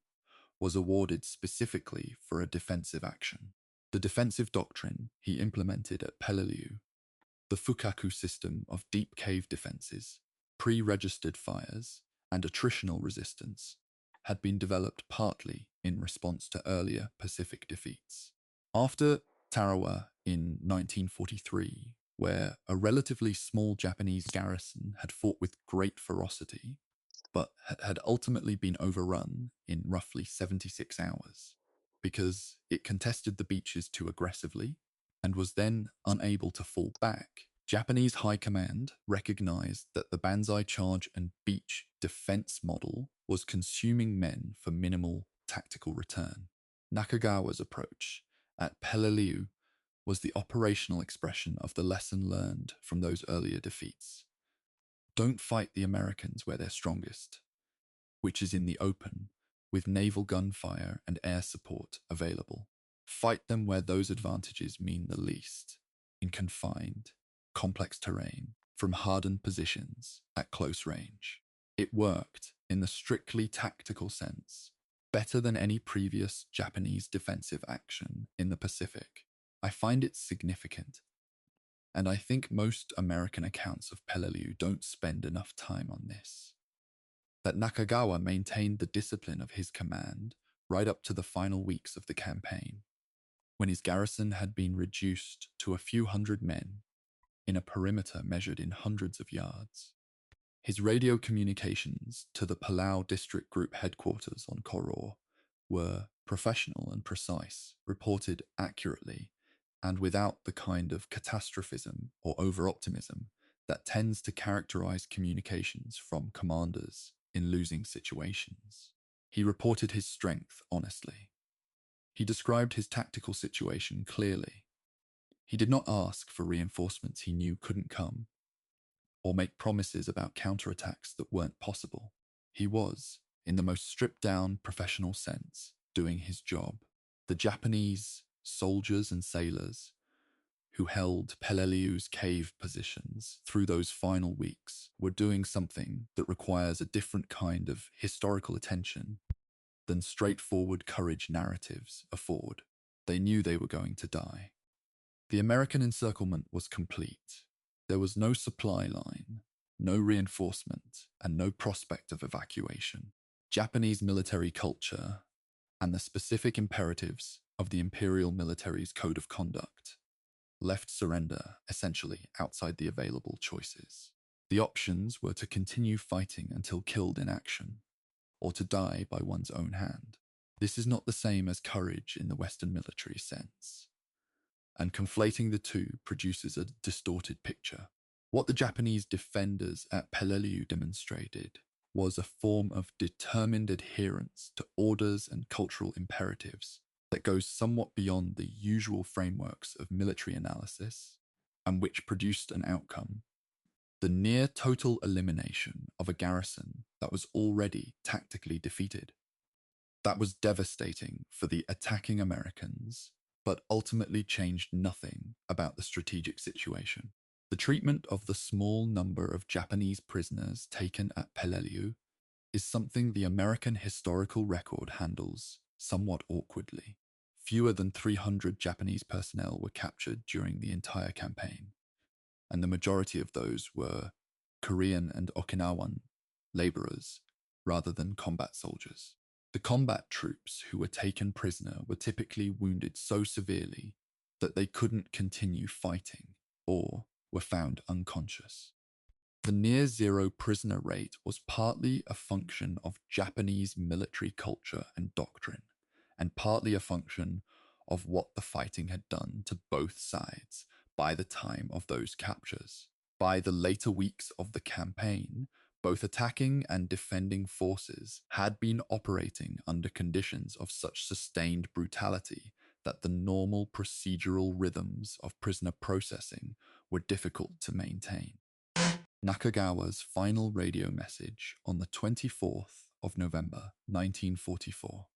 was awarded specifically for a defensive action. The defensive doctrine he implemented at Peleliu, the Fukaku system of deep cave defenses, pre-registered fires, and attritional resistance, had been developed partly in response to earlier Pacific defeats. After Tarawa in 1943, where a relatively small Japanese garrison had fought with great ferocity, but had ultimately been overrun in roughly 76 hours because it contested the beaches too aggressively and was then unable to fall back. Japanese high command recognized that the Banzai charge and beach defense model was consuming men for minimal tactical return. Nakagawa's approach at Peleliu was the operational expression of the lesson learned from those earlier defeats. Don't fight the Americans where they're strongest, which is in the open, with naval gunfire and air support available. Fight them where those advantages mean the least, in confined, complex terrain, from hardened positions at close range. It worked, in the strictly tactical sense, better than any previous Japanese defensive action in the Pacific. I find it significant, and I think most American accounts of Peleliu don't spend enough time on this, that Nakagawa maintained the discipline of his command right up to the final weeks of the campaign, when his garrison had been reduced to a few hundred men in a perimeter measured in hundreds of yards. His radio communications to the Palau District Group headquarters on Koror were professional and precise, reported accurately, and without the kind of catastrophism or over-optimism that tends to characterize communications from commanders in losing situations. He reported his strength honestly. He described his tactical situation clearly. He did not ask for reinforcements he knew couldn't come, or make promises about counterattacks that weren't possible. He was, in the most stripped-down professional sense, doing his job. The Japanese soldiers and sailors who held Peleliu's cave positions through those final weeks were doing something that requires a different kind of historical attention than straightforward courage narratives afford. They knew they were going to die. The American encirclement was complete. There was no supply line, no reinforcement, and no prospect of evacuation. Japanese military culture and the specific imperatives of the imperial military's code of conduct left surrender essentially outside the available choices. The options were to continue fighting until killed in action, or to die by one's own hand. This is not the same as courage in the Western military sense, and conflating the two produces a distorted picture. What the Japanese defenders at Peleliu demonstrated was a form of determined adherence to orders and cultural imperatives that goes somewhat beyond the usual frameworks of military analysis, and which produced an outcome: the near total elimination of a garrison that was already tactically defeated. That was devastating for the attacking Americans, but ultimately changed nothing about the strategic situation. The treatment of the small number of Japanese prisoners taken at Peleliu is something the American historical record handles somewhat awkwardly. Fewer than 300 Japanese personnel were captured during the entire campaign, and the majority of those were Korean and Okinawan laborers rather than combat soldiers. The combat troops who were taken prisoner were typically wounded so severely that they couldn't continue fighting or were found unconscious. The near-zero prisoner rate was partly a function of Japanese military culture and doctrine, and partly a function of what the fighting had done to both sides by the time of those captures. By the later weeks of the campaign, both attacking and defending forces had been operating under conditions of such sustained brutality that the normal procedural rhythms of prisoner processing were difficult to maintain. Nakagawa's final radio message on the 24th of November 1944.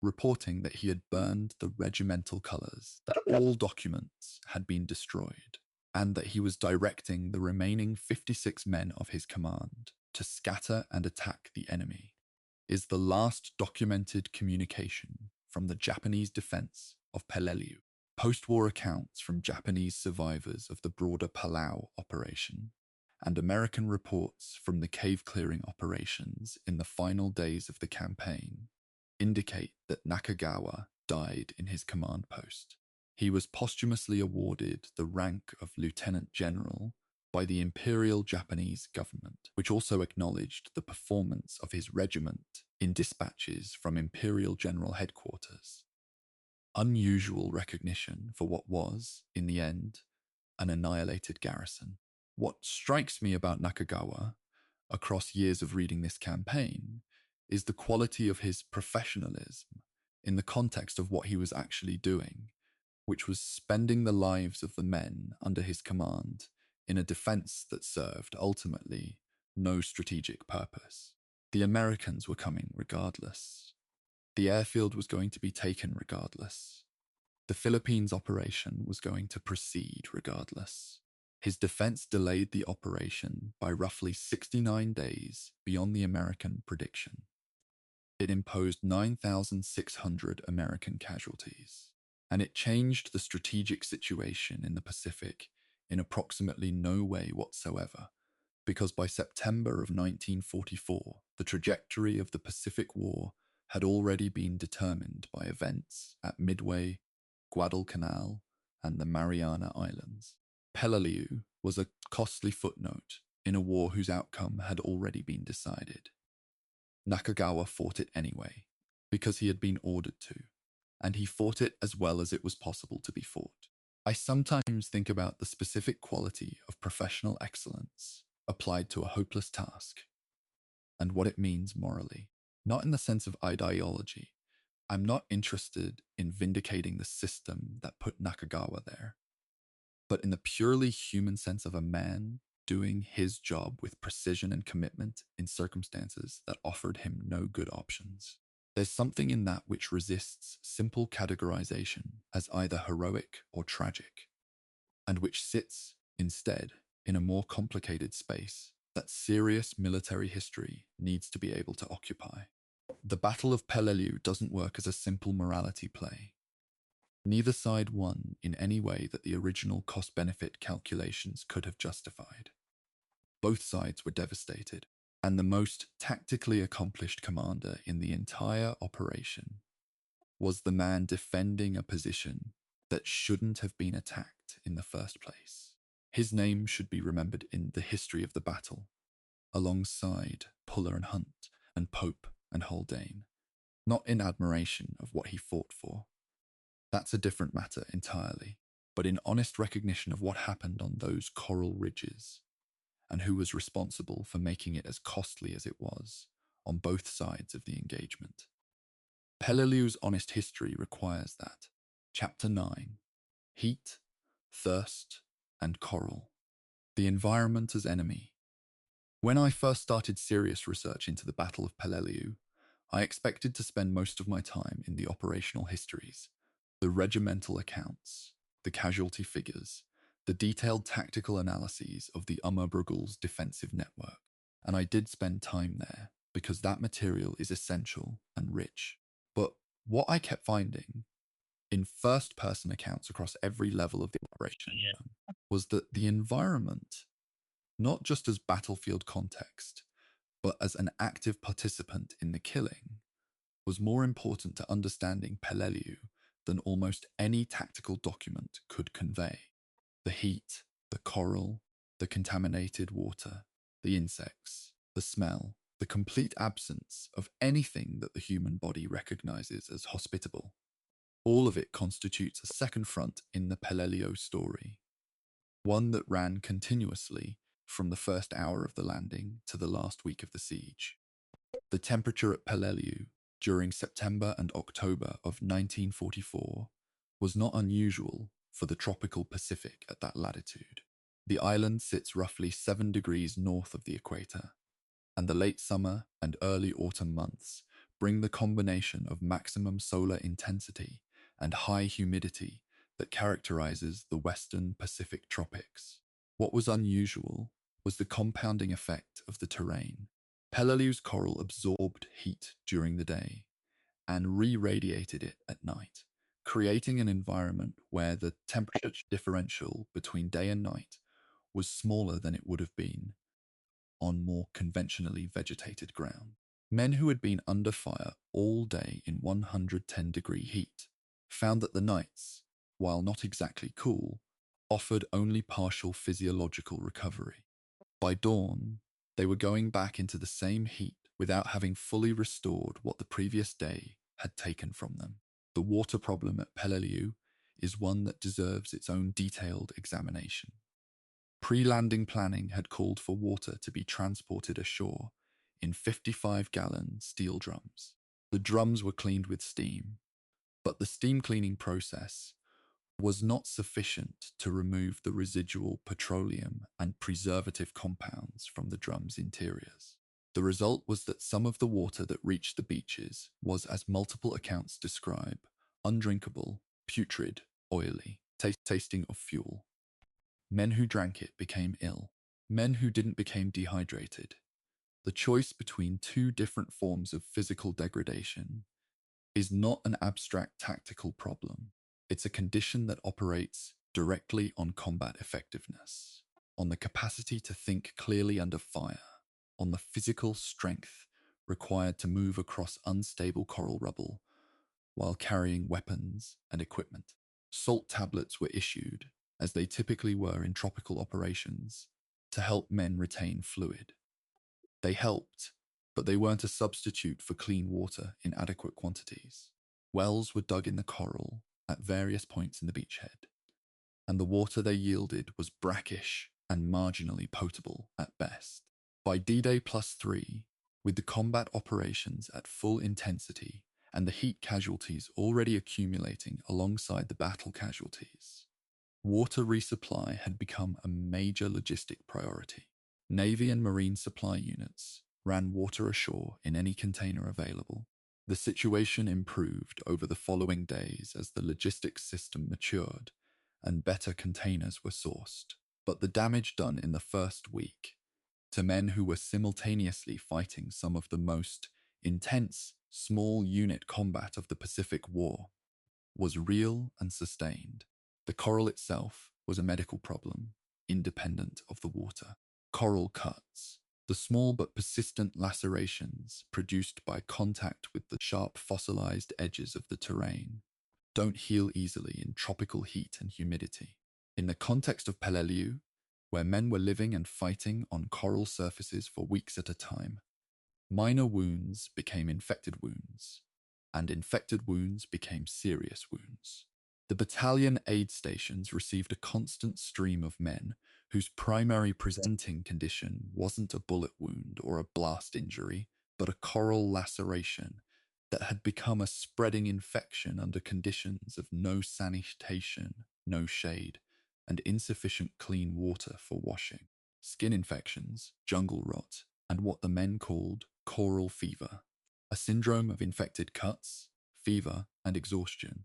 reporting that he had burned the regimental colours, that all documents had been destroyed, and that he was directing the remaining 56 men of his command to scatter and attack the enemy, is the last documented communication from the Japanese defense of Peleliu. Post-war accounts from Japanese survivors of the broader Palau operation and American reports from the cave-clearing operations in the final days of the campaign indicate that Nakagawa died in his command post. He was posthumously awarded the rank of Lieutenant General by the Imperial Japanese government, which also acknowledged the performance of his regiment in dispatches from Imperial General Headquarters. Unusual recognition for what was, in the end, an annihilated garrison. What strikes me about Nakagawa, across years of reading this campaign, is the quality of his professionalism in the context of what he was actually doing, which was spending the lives of the men under his command in a defense that served, ultimately, no strategic purpose. The Americans were coming regardless. The airfield was going to be taken regardless. The Philippines operation was going to proceed regardless. His defense delayed the operation by roughly 69 days beyond the American prediction. It imposed 9,600 American casualties, and it changed the strategic situation in the Pacific in approximately no way whatsoever, because by September of 1944, the trajectory of the Pacific War had already been determined by events at Midway, Guadalcanal, and the Mariana Islands. Peleliu was a costly footnote in a war whose outcome had already been decided. Nakagawa fought it anyway, because he had been ordered to, and he fought it as well as it was possible to be fought. I sometimes think about the specific quality of professional excellence applied to a hopeless task, and what it means morally, not in the sense of ideology. I'm not interested in vindicating the system that put Nakagawa there, but in the purely human sense of a man doing his job with precision and commitment in circumstances that offered him no good options. There's something in that which resists simple categorization as either heroic or tragic, and which sits, instead, in a more complicated space that serious military history needs to be able to occupy. The Battle of Peleliu doesn't work as a simple morality play. Neither side won in any way that the original cost-benefit calculations could have justified. Both sides were devastated, and the most tactically accomplished commander in the entire operation was the man defending a position that shouldn't have been attacked in the first place. His name should be remembered in the history of the battle, alongside Puller and Hunt and Pope and Haldane, not in admiration of what he fought for. That's a different matter entirely, but in honest recognition of what happened on those coral ridges, and who was responsible for making it as costly as it was on both sides of the engagement. Peleliu's honest history requires that. Chapter 9. Heat, Thirst, and Coral. The environment as enemy. When I first started serious research into the Battle of Peleliu, I expected to spend most of my time in the operational histories, the regimental accounts, the casualty figures, the detailed tactical analyses of the Brueggel's defensive network. And I did spend time there, because that material is essential and rich. But what I kept finding, in first-person accounts across every level of the operation, was that the environment, not just as battlefield context, but as an active participant in the killing, was more important to understanding Peleliu than almost any tactical document could convey. The heat, the coral, the contaminated water, the insects, the smell, the complete absence of anything that the human body recognizes as hospitable. All of it constitutes a second front in the Peleliu story, one that ran continuously from the first hour of the landing to the last week of the siege. The temperature at Peleliu during September and October of 1944 was not unusual for the tropical Pacific at that latitude. The island sits roughly 7 degrees north of the equator, and the late summer and early autumn months bring the combination of maximum solar intensity and high humidity that characterizes the western Pacific tropics. What was unusual was the compounding effect of the terrain. Peleliu's coral absorbed heat during the day and re-radiated it at night, creating an environment where the temperature differential between day and night was smaller than it would have been on more conventionally vegetated ground. Men who had been under fire all day in 110-degree heat found that the nights, while not exactly cool, offered only partial physiological recovery. By dawn, they were going back into the same heat without having fully restored what the previous day had taken from them. The water problem at Peleliu is one that deserves its own detailed examination. Pre-landing planning had called for water to be transported ashore in 55-gallon steel drums. The drums were cleaned with steam, but the steam cleaning process was not sufficient to remove the residual petroleum and preservative compounds from the drum's interiors. The result was that some of the water that reached the beaches was, as multiple accounts describe, undrinkable, putrid, oily, tasting of fuel. Men who drank it became ill. Men who didn't became dehydrated. The choice between two different forms of physical degradation is not an abstract tactical problem. It's a condition that operates directly on combat effectiveness, on the capacity to think clearly under fire, on the physical strength required to move across unstable coral rubble while carrying weapons and equipment. Salt tablets were issued, as they typically were in tropical operations, to help men retain fluid. They helped, but they weren't a substitute for clean water in adequate quantities. Wells were dug in the coral at various points in the beachhead, and the water they yielded was brackish and marginally potable at best. By D-Day +3, with the combat operations at full intensity and the heat casualties already accumulating alongside the battle casualties, water resupply had become a major logistic priority. Navy and Marine supply units ran water ashore in any container available. The situation improved over the following days as the logistics system matured and better containers were sourced. But the damage done in the first week to men who were simultaneously fighting some of the most intense small unit combat of the Pacific War was real and sustained. The coral itself was a medical problem, independent of the water. Coral cuts, the small but persistent lacerations produced by contact with the sharp fossilized edges of the terrain, don't heal easily in tropical heat and humidity. In the context of Peleliu, where men were living and fighting on coral surfaces for weeks at a time, minor wounds became infected wounds, and infected wounds became serious wounds. The battalion aid stations received a constant stream of men whose primary presenting condition wasn't a bullet wound or a blast injury, but a coral laceration that had become a spreading infection under conditions of no sanitation, no shade, and insufficient clean water for washing. Skin infections, jungle rot, and what the men called coral fever, a syndrome of infected cuts, fever, and exhaustion,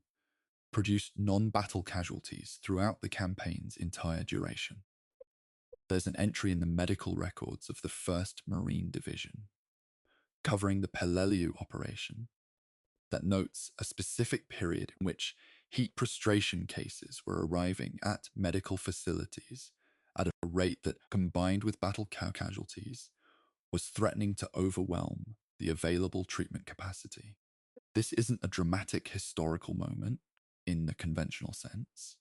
produced non-battle casualties throughout the campaign's entire duration. There's an entry in the medical records of the 1st Marine Division, covering the Peleliu operation, that notes a specific period in which heat prostration cases were arriving at medical facilities at a rate that, combined with battle casualties, was threatening to overwhelm the available treatment capacity. This isn't a dramatic historical moment in the conventional sense.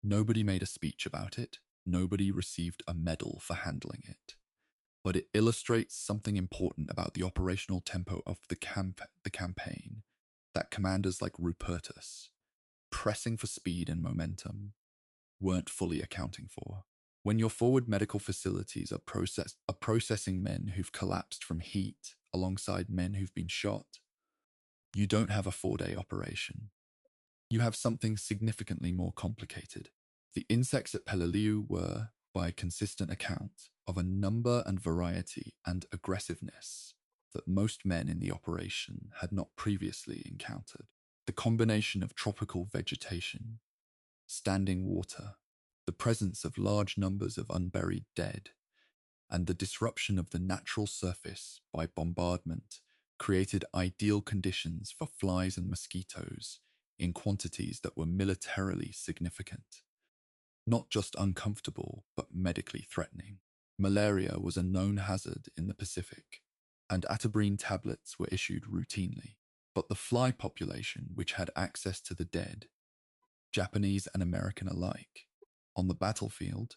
Nobody made a speech about it. Nobody received a medal for handling it. But it illustrates something important about the operational tempo of the campaign that commanders like Rupertus, pressing for speed and momentum, weren't fully accounting for. When your forward medical facilities are processing men who've collapsed from heat alongside men who've been shot, you don't have a 4-day operation. You have something significantly more complicated. The insects at Peleliu were, by a consistent account, of a number and variety and aggressiveness that most men in the operation had not previously encountered. The combination of tropical vegetation, standing water, the presence of large numbers of unburied dead, and the disruption of the natural surface by bombardment created ideal conditions for flies and mosquitoes in quantities that were militarily significant. Not just uncomfortable, but medically threatening. Malaria was a known hazard in the Pacific, and atabrine tablets were issued routinely. But the fly population, which had access to the dead, Japanese and American alike, on the battlefield,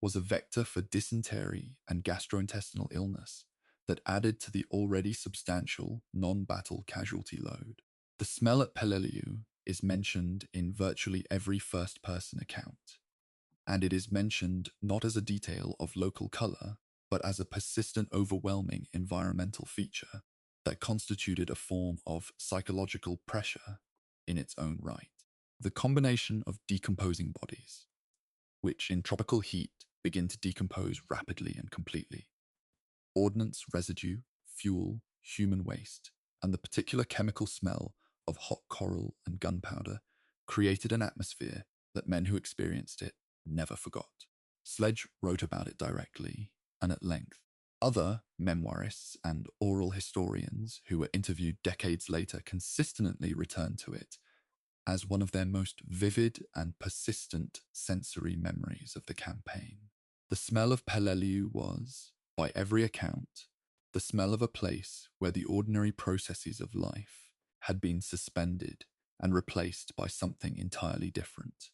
was a vector for dysentery and gastrointestinal illness that added to the already substantial non-battle casualty load. The smell at Peleliu is mentioned in virtually every first-person account, and it is mentioned not as a detail of local color, but as a persistent, overwhelming environmental feature that constituted a form of psychological pressure in its own right. The combination of decomposing bodies, which in tropical heat begin to decompose rapidly and completely, ordnance residue, fuel, human waste, and the particular chemical smell of hot coral and gunpowder created an atmosphere that men who experienced it never forgot. Sledge wrote about it directly and at length. Other memoirists and oral historians who were interviewed decades later consistently returned to it as one of their most vivid and persistent sensory memories of the campaign. The smell of Peleliu was, by every account, the smell of a place where the ordinary processes of life had been suspended and replaced by something entirely different,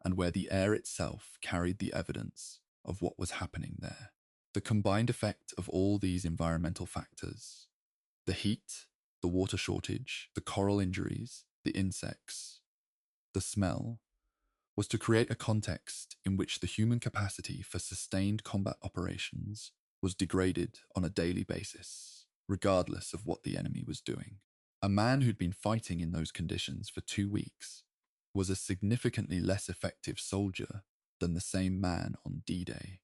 and where the air itself carried the evidence of what was happening there. The combined effect of all these environmental factors, the heat, the water shortage, the coral injuries, the insects, the smell, was to create a context in which the human capacity for sustained combat operations was degraded on a daily basis, regardless of what the enemy was doing. A man who'd been fighting in those conditions for 2 weeks was a significantly less effective soldier than the same man on D-Day,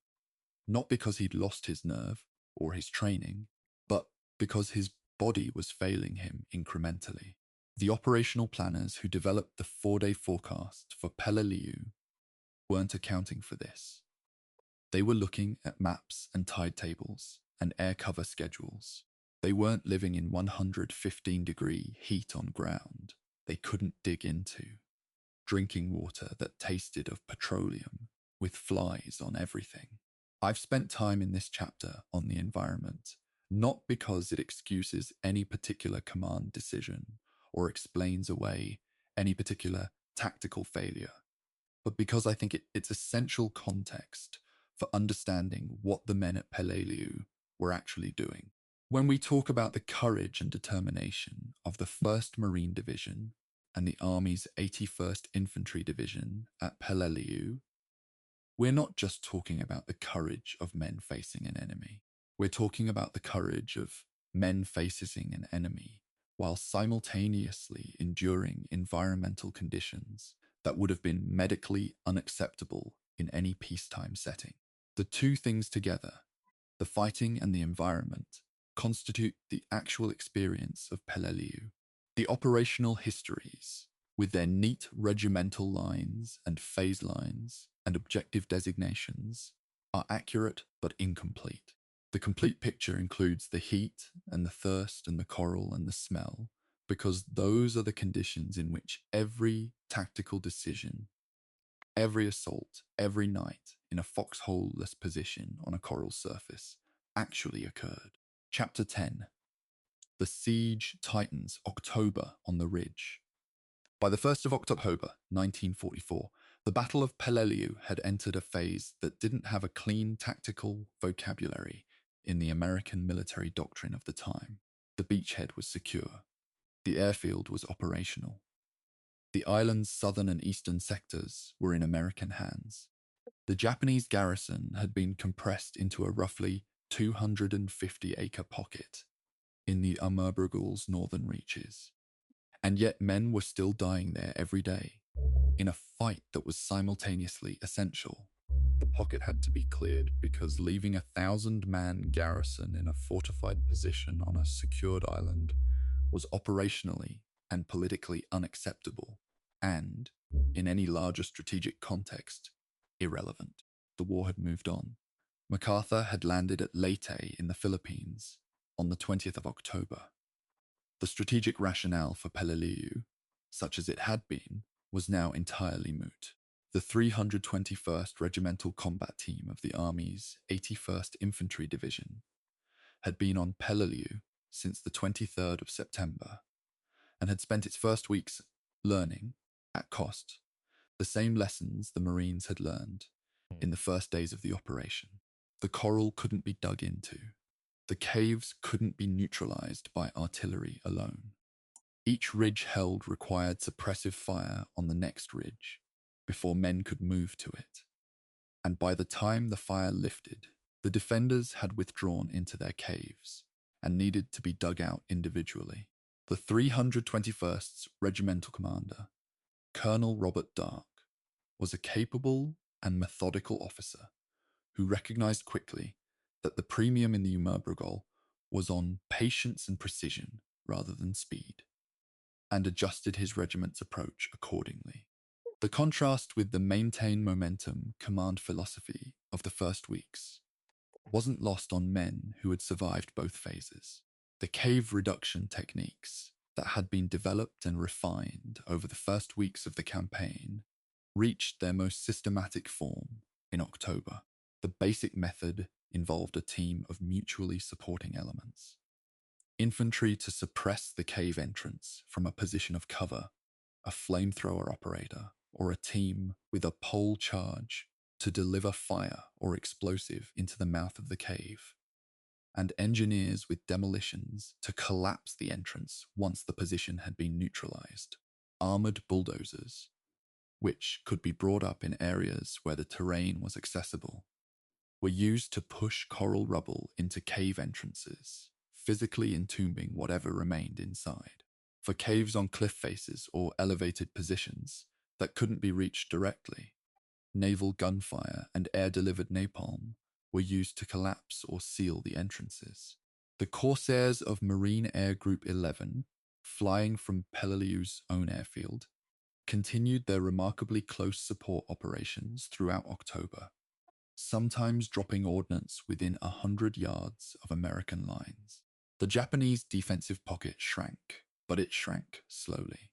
not because he'd lost his nerve or his training, but because his body was failing him incrementally. The operational planners who developed the 4-day forecast for Peleliu weren't accounting for this. They were looking at maps and tide tables and air cover schedules. They weren't living in 115-degree heat on ground they couldn't dig into, drinking water that tasted of petroleum with flies on everything. I've spent time in this chapter on the environment, not because it excuses any particular command decision or explains away any particular tactical failure, but because I think it's essential context for understanding what the men at Peleliu were actually doing. When we talk about the courage and determination of the 1st Marine Division and the Army's 81st Infantry Division at Peleliu, we're not just talking about the courage of men facing an enemy. We're talking about the courage of men facing an enemy while simultaneously enduring environmental conditions that would have been medically unacceptable in any peacetime setting. The two things together, the fighting and the environment, constitute the actual experience of Peleliu. The operational histories, with their neat regimental lines and phase lines and objective designations, are accurate but incomplete. The complete picture includes the heat and the thirst and the coral and the smell, because those are the conditions in which every tactical decision, every assault, every night in a foxhole-less position on a coral surface actually occurred. Chapter 10. The Siege Tightens October on the Ridge. By the 1st of October, 1944, the Battle of Peleliu had entered a phase that didn't have a clean tactical vocabulary in the American military doctrine of the time. The beachhead was secure. The airfield was operational. The island's southern and eastern sectors were in American hands. The Japanese garrison had been compressed into a roughly 250-acre pocket in the Amurbrugul's northern reaches. And yet men were still dying there every day, in a fight that was simultaneously essential, pocket had to be cleared because leaving a 1,000-man garrison in a fortified position on a secured island was operationally and politically unacceptable and, in any larger strategic context, irrelevant. The war had moved on. MacArthur had landed at Leyte in the Philippines on the 20th of October. The strategic rationale for Peleliu, such as it had been, was now entirely moot. The 321st Regimental Combat Team of the Army's 81st Infantry Division had been on Peleliu since the 23rd of September and had spent its first weeks learning, at cost, the same lessons the Marines had learned in the first days of the operation. The coral couldn't be dug into. The caves couldn't be neutralized by artillery alone. Each ridge held required suppressive fire on the next ridge before men could move to it. And by the time the fire lifted, the defenders had withdrawn into their caves and needed to be dug out individually. The 321st's regimental commander, Colonel Robert Dark, was a capable and methodical officer who recognized quickly that the premium in the Umurbrogol was on patience and precision rather than speed, and adjusted his regiment's approach accordingly. The contrast with the maintain momentum command philosophy of the first weeks wasn't lost on men who had survived both phases. The cave reduction techniques that had been developed and refined over the first weeks of the campaign reached their most systematic form in October. The basic method involved a team of mutually supporting elements. Infantry to suppress the cave entrance from a position of cover, a flamethrower operator, or a team with a pole charge to deliver fire or explosive into the mouth of the cave, and engineers with demolitions to collapse the entrance once the position had been neutralized. Armored bulldozers, which could be brought up in areas where the terrain was accessible, were used to push coral rubble into cave entrances, physically entombing whatever remained inside. For caves on cliff faces or elevated positions that couldn't be reached directly, naval gunfire and air-delivered napalm were used to collapse or seal the entrances. The Corsairs of Marine Air Group 11, flying from Peleliu's own airfield, continued their remarkably close support operations throughout October, sometimes dropping ordnance within 100 yards of American lines. The Japanese defensive pocket shrank, but it shrank slowly.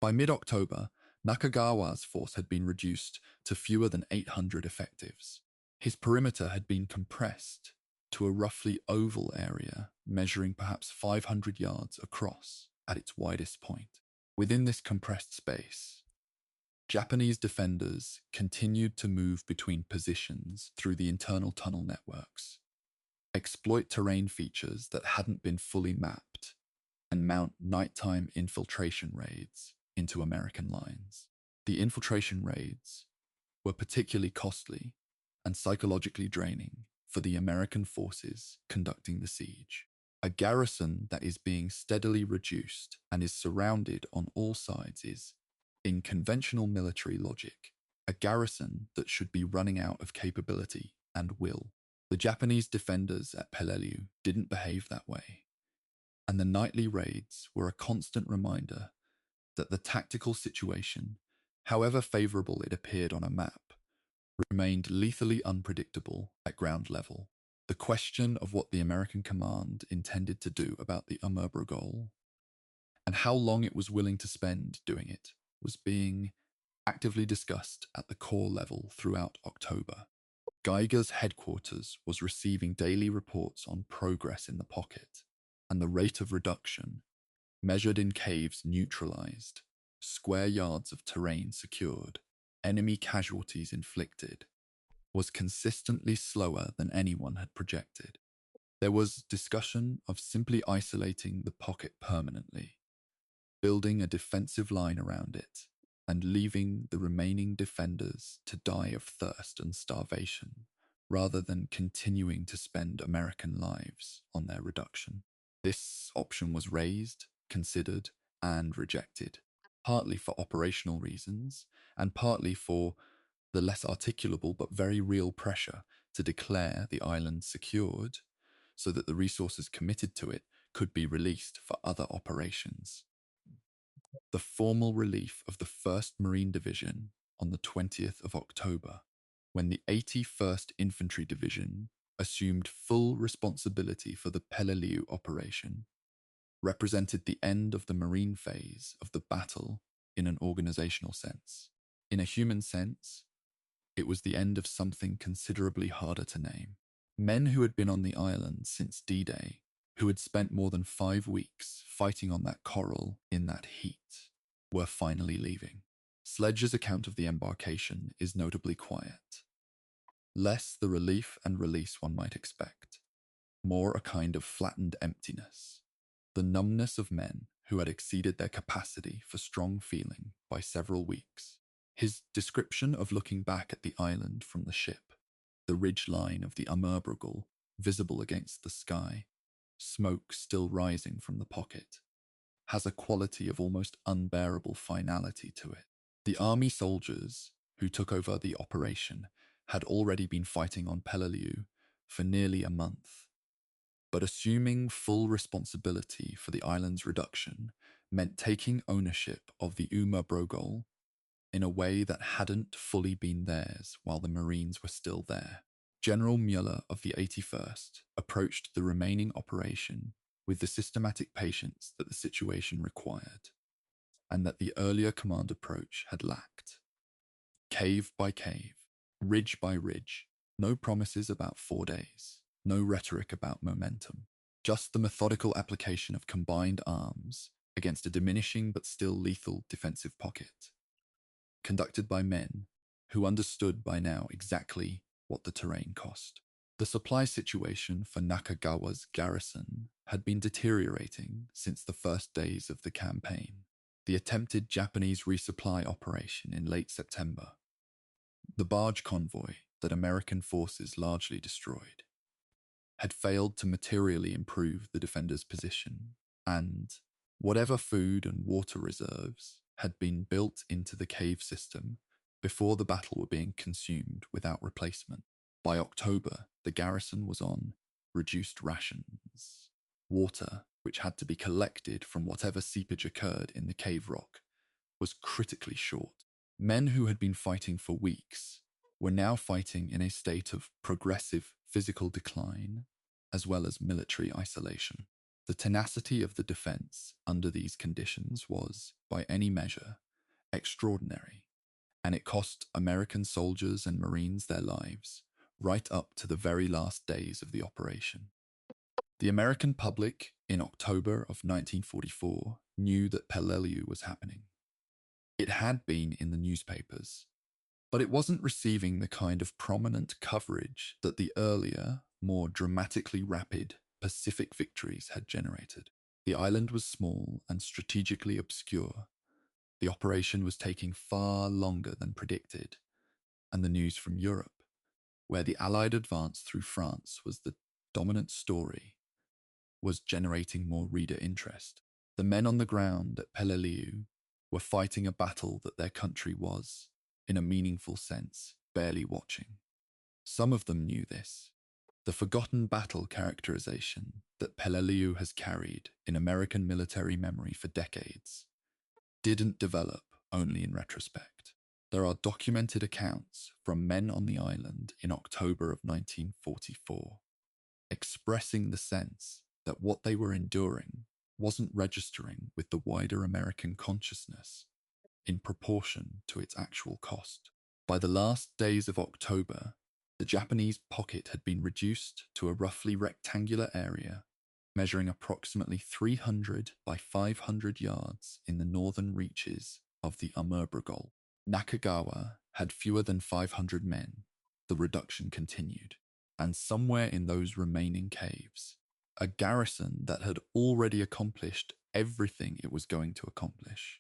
By mid-October, Nakagawa's force had been reduced to fewer than 800 effectives. His perimeter had been compressed to a roughly oval area measuring perhaps 500 yards across at its widest point. Within this compressed space, Japanese defenders continued to move between positions through the internal tunnel networks, exploit terrain features that hadn't been fully mapped, and mount nighttime infiltration raids into American lines. The infiltration raids were particularly costly and psychologically draining for the American forces conducting the siege. A garrison that is being steadily reduced and is surrounded on all sides is, in conventional military logic, a garrison that should be running out of capability and will. The Japanese defenders at Peleliu didn't behave that way, and the nightly raids were a constant reminder that the tactical situation, however favorable it appeared on a map, remained lethally unpredictable at ground level. The question of what the American command intended to do about the Umurbrogol and how long it was willing to spend doing it was being actively discussed at the corps level throughout October. Geiger's headquarters was receiving daily reports on progress in the pocket, and the rate of reduction, measured in caves neutralized, square yards of terrain secured, enemy casualties inflicted, was consistently slower than anyone had projected. There was discussion of simply isolating the pocket permanently, building a defensive line around it, and leaving the remaining defenders to die of thirst and starvation, rather than continuing to spend American lives on their reduction. This option was raised, considered, and rejected, partly for operational reasons, and partly for the less articulable but very real pressure to declare the island secured so that the resources committed to it could be released for other operations. The formal relief of the 1st Marine Division on the 20th of October, when the 81st Infantry Division assumed full responsibility for the Peleliu operation, represented the end of the marine phase of the battle in an organizational sense. In a human sense, it was the end of something considerably harder to name. Men who had been on the island since D-Day, who had spent more than 5 weeks fighting on that coral in that heat, were finally leaving. Sledge's account of the embarkation is notably quiet. Less the relief and release one might expect, more a kind of flattened emptiness. The numbness of men who had exceeded their capacity for strong feeling by several weeks. His description of looking back at the island from the ship, the ridge line of the Amurbrugel visible against the sky, smoke still rising from the pocket, has a quality of almost unbearable finality to it. The army soldiers who took over the operation had already been fighting on Peleliu for nearly a month, but assuming full responsibility for the island's reduction meant taking ownership of the Amurbrugel in a way that hadn't fully been theirs while the Marines were still there. General Mueller of the 81st approached the remaining operation with the systematic patience that the situation required, and that the earlier command approach had lacked. Cave by cave, ridge by ridge, no promises about 4 days, no rhetoric about momentum, just the methodical application of combined arms against a diminishing but still lethal defensive pocket, conducted by men who understood by now exactly what the terrain cost. The supply situation for Nakagawa's garrison had been deteriorating since the first days of the campaign. The attempted Japanese resupply operation in late September, the barge convoy that American forces largely destroyed, had failed to materially improve the defenders' position, and whatever food and water reserves had been built into the cave system before the battle were being consumed without replacement. By October, the garrison was on reduced rations. Water, which had to be collected from whatever seepage occurred in the cave rock, was critically short. Men who had been fighting for weeks were now fighting in a state of progressive physical decline, as well as military isolation. The tenacity of the defense under these conditions was, by any measure, extraordinary, and it cost American soldiers and Marines their lives right up to the very last days of the operation. The American public in October of 1944 knew that Peleliu was happening. It had been in the newspapers, but it wasn't receiving the kind of prominent coverage that the earlier, more dramatically rapid Pacific victories had generated. The island was small and strategically obscure. The operation was taking far longer than predicted, and the news from Europe, where the Allied advance through France was the dominant story, was generating more reader interest. The men on the ground at Peleliu were fighting a battle that their country was, in a meaningful sense, barely watching. Some of them knew this. The forgotten battle characterization that Peleliu has carried in American military memory for decades didn't develop only in retrospect. There are documented accounts from men on the island in October of 1944, expressing the sense that what they were enduring wasn't registering with the wider American consciousness in proportion to its actual cost. By the last days of October, the Japanese pocket had been reduced to a roughly rectangular area, measuring approximately 300 by 500 yards in the northern reaches of the Amurbrugel. Nakagawa had fewer than 500 men. The reduction continued, and somewhere in those remaining caves, a garrison that had already accomplished everything it was going to accomplish,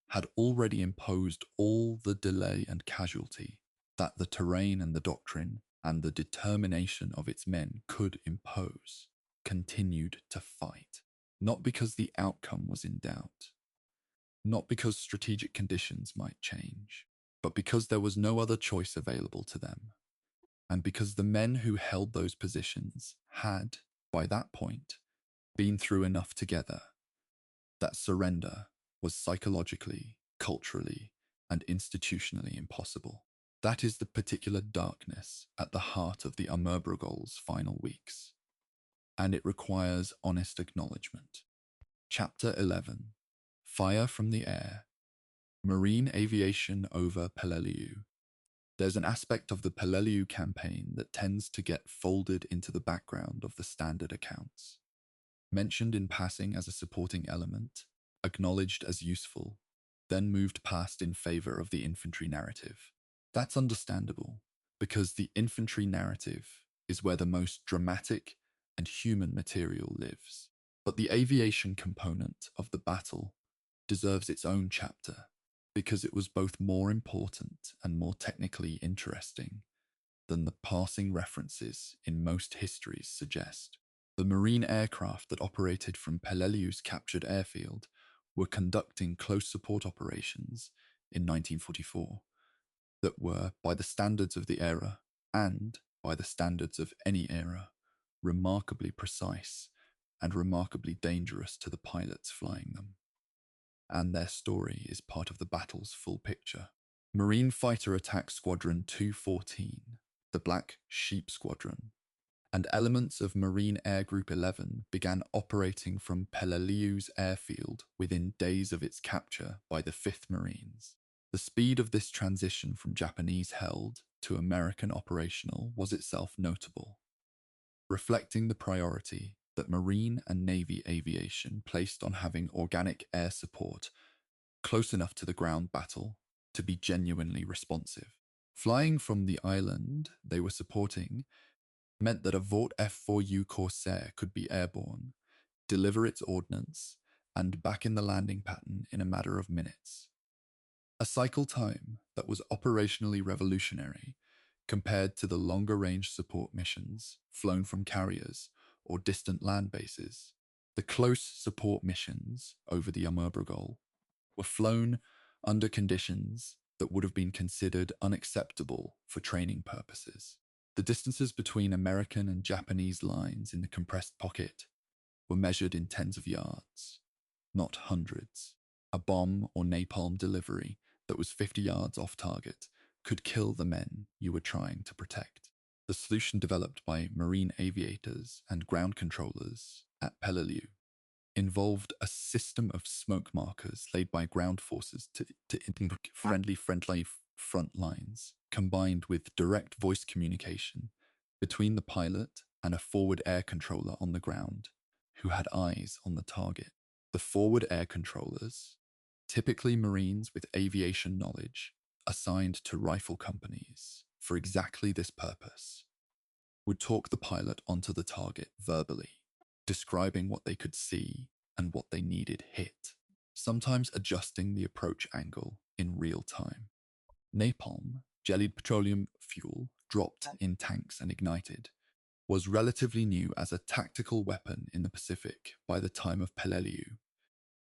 had already imposed all the delay and casualty that the terrain and the doctrine and the determination of its men could impose, continued to fight, not because the outcome was in doubt, not because strategic conditions might change, but because there was no other choice available to them, and because the men who held those positions had, by that point, been through enough together, that surrender was psychologically, culturally, and institutionally impossible. That is the particular darkness at the heart of the Amurbrugol's final weeks, and it requires honest acknowledgement. Chapter 11: Fire from the Air. Marine Aviation over Peleliu. There's an aspect of the Peleliu campaign that tends to get folded into the background of the standard accounts. Mentioned in passing as a supporting element, acknowledged as useful, then moved past in favor of the infantry narrative. That's understandable, because the infantry narrative is where the most dramatic and human material lives. But the aviation component of the battle deserves its own chapter, because it was both more important and more technically interesting than the passing references in most histories suggest. The Marine aircraft that operated from Peleliu's captured airfield were conducting close support operations in 1944 that were, by the standards of the era, and by the standards of any era, remarkably precise and remarkably dangerous to the pilots flying them. And their story is part of the battle's full picture. Marine Fighter Attack Squadron 214, the Black Sheep Squadron, and elements of Marine Air Group 11 began operating from Peleliu's airfield within days of its capture by the 5th Marines. The speed of this transition from Japanese-held to American operational was itself notable, reflecting the priority that Marine and Navy aviation placed on having organic air support close enough to the ground battle to be genuinely responsive. Flying from the island they were supporting meant that a Vought F-4U Corsair could be airborne, deliver its ordnance, and back in the landing pattern in a matter of minutes. A cycle time that was operationally revolutionary compared to the longer-range support missions flown from carriers or distant land bases. The close support missions over the Amurbrugol were flown under conditions that would have been considered unacceptable for training purposes. The distances between American and Japanese lines in the compressed pocket were measured in tens of yards, not hundreds. A bomb or napalm delivery that was 50 yards off target could kill the men you were trying to protect. The solution developed by Marine aviators and ground controllers at Peleliu involved a system of smoke markers laid by ground forces to friendly front lines, combined with direct voice communication between the pilot and a forward air controller on the ground who had eyes on the target. The forward air controllers, typically Marines with aviation knowledge, assigned to rifle companies for exactly this purpose, would talk the pilot onto the target verbally, describing what they could see and what they needed hit, sometimes adjusting the approach angle in real time. Napalm, jellied petroleum fuel dropped in tanks and ignited, was relatively new as a tactical weapon in the Pacific by the time of Peleliu,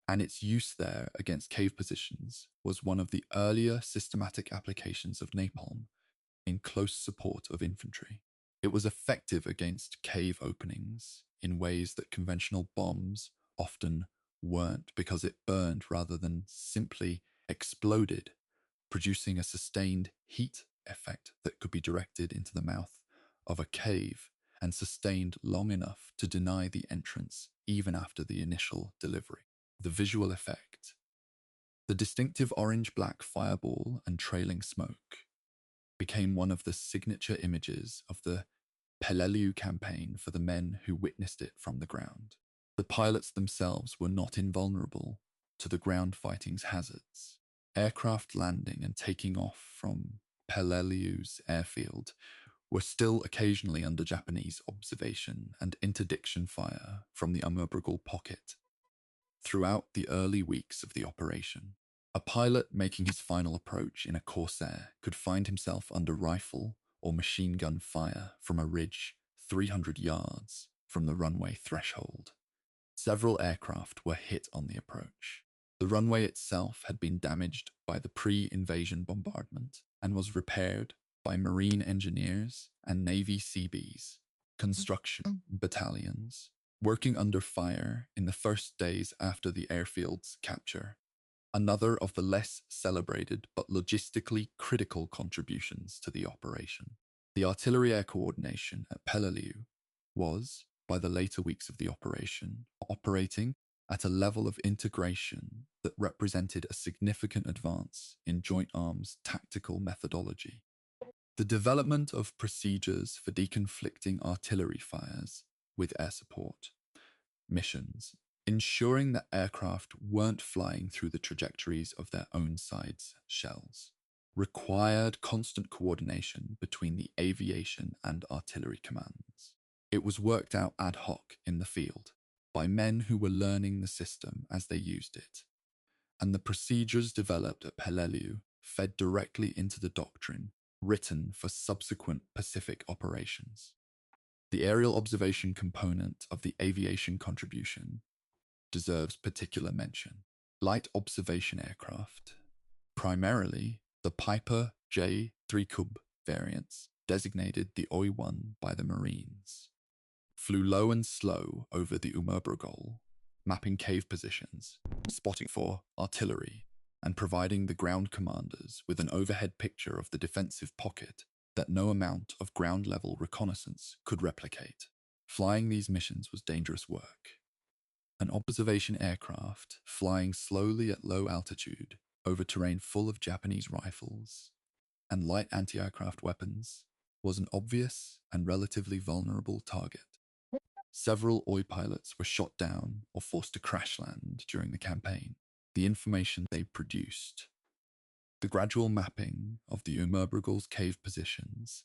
and its use there against cave positions was one of the earlier systematic applications of napalm in close support of infantry. It was effective against cave openings in ways that conventional bombs often weren't, because it burned rather than simply exploded, producing a sustained heat effect that could be directed into the mouth of a cave and sustained long enough to deny the entrance even after the initial delivery. The visual effect. The distinctive orange-black fireball and trailing smoke became one of the signature images of the Peleliu campaign for the men who witnessed it from the ground. The pilots themselves were not invulnerable to the ground fighting's hazards. Aircraft landing and taking off from Peleliu's airfield were still occasionally under Japanese observation and interdiction fire from the Amurbrugol pocket throughout the early weeks of the operation. A pilot making his final approach in a Corsair could find himself under rifle or machine gun fire from a ridge 300 yards from the runway threshold. Several aircraft were hit on the approach. The runway itself had been damaged by the pre-invasion bombardment and was repaired by Marine engineers and Navy Seabees, construction battalions, working under fire in the first days after the airfield's capture. Another of the less celebrated but logistically critical contributions to the operation. The artillery air coordination at Peleliu was, by the later weeks of the operation, operating at a level of integration that represented a significant advance in joint arms tactical methodology. The development of procedures for deconflicting artillery fires with air support missions, ensuring that aircraft weren't flying through the trajectories of their own side's shells, required constant coordination between the aviation and artillery commands. It was worked out ad hoc in the field by men who were learning the system as they used it, and the procedures developed at Peleliu fed directly into the doctrine written for subsequent Pacific operations. The aerial observation component of the aviation contribution deserves particular mention. Light observation aircraft, primarily the Piper J-3 Cub variants, designated the OI-1 by the Marines, flew low and slow over the Umurbrogol, mapping cave positions, spotting for artillery, and providing the ground commanders with an overhead picture of the defensive pocket that no amount of ground-level reconnaissance could replicate. Flying these missions was dangerous work. An observation aircraft flying slowly at low altitude over terrain full of Japanese rifles and light anti-aircraft weapons was an obvious and relatively vulnerable target. Several OI pilots were shot down or forced to crash land during the campaign. The information they produced, the gradual mapping of the Umurbrogol's cave positions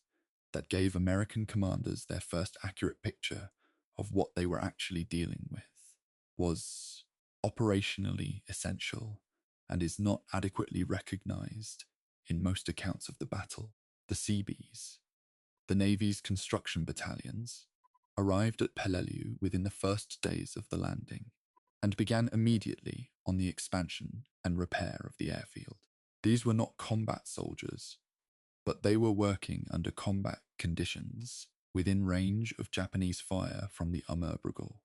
that gave American commanders their first accurate picture of what they were actually dealing with, was operationally essential and is not adequately recognized in most accounts of the battle. The Seabees, the Navy's construction battalions, arrived at Peleliu within the first days of the landing and began immediately on the expansion and repair of the airfield. These were not combat soldiers, but they were working under combat conditions within range of Japanese fire from the Umurbrogol.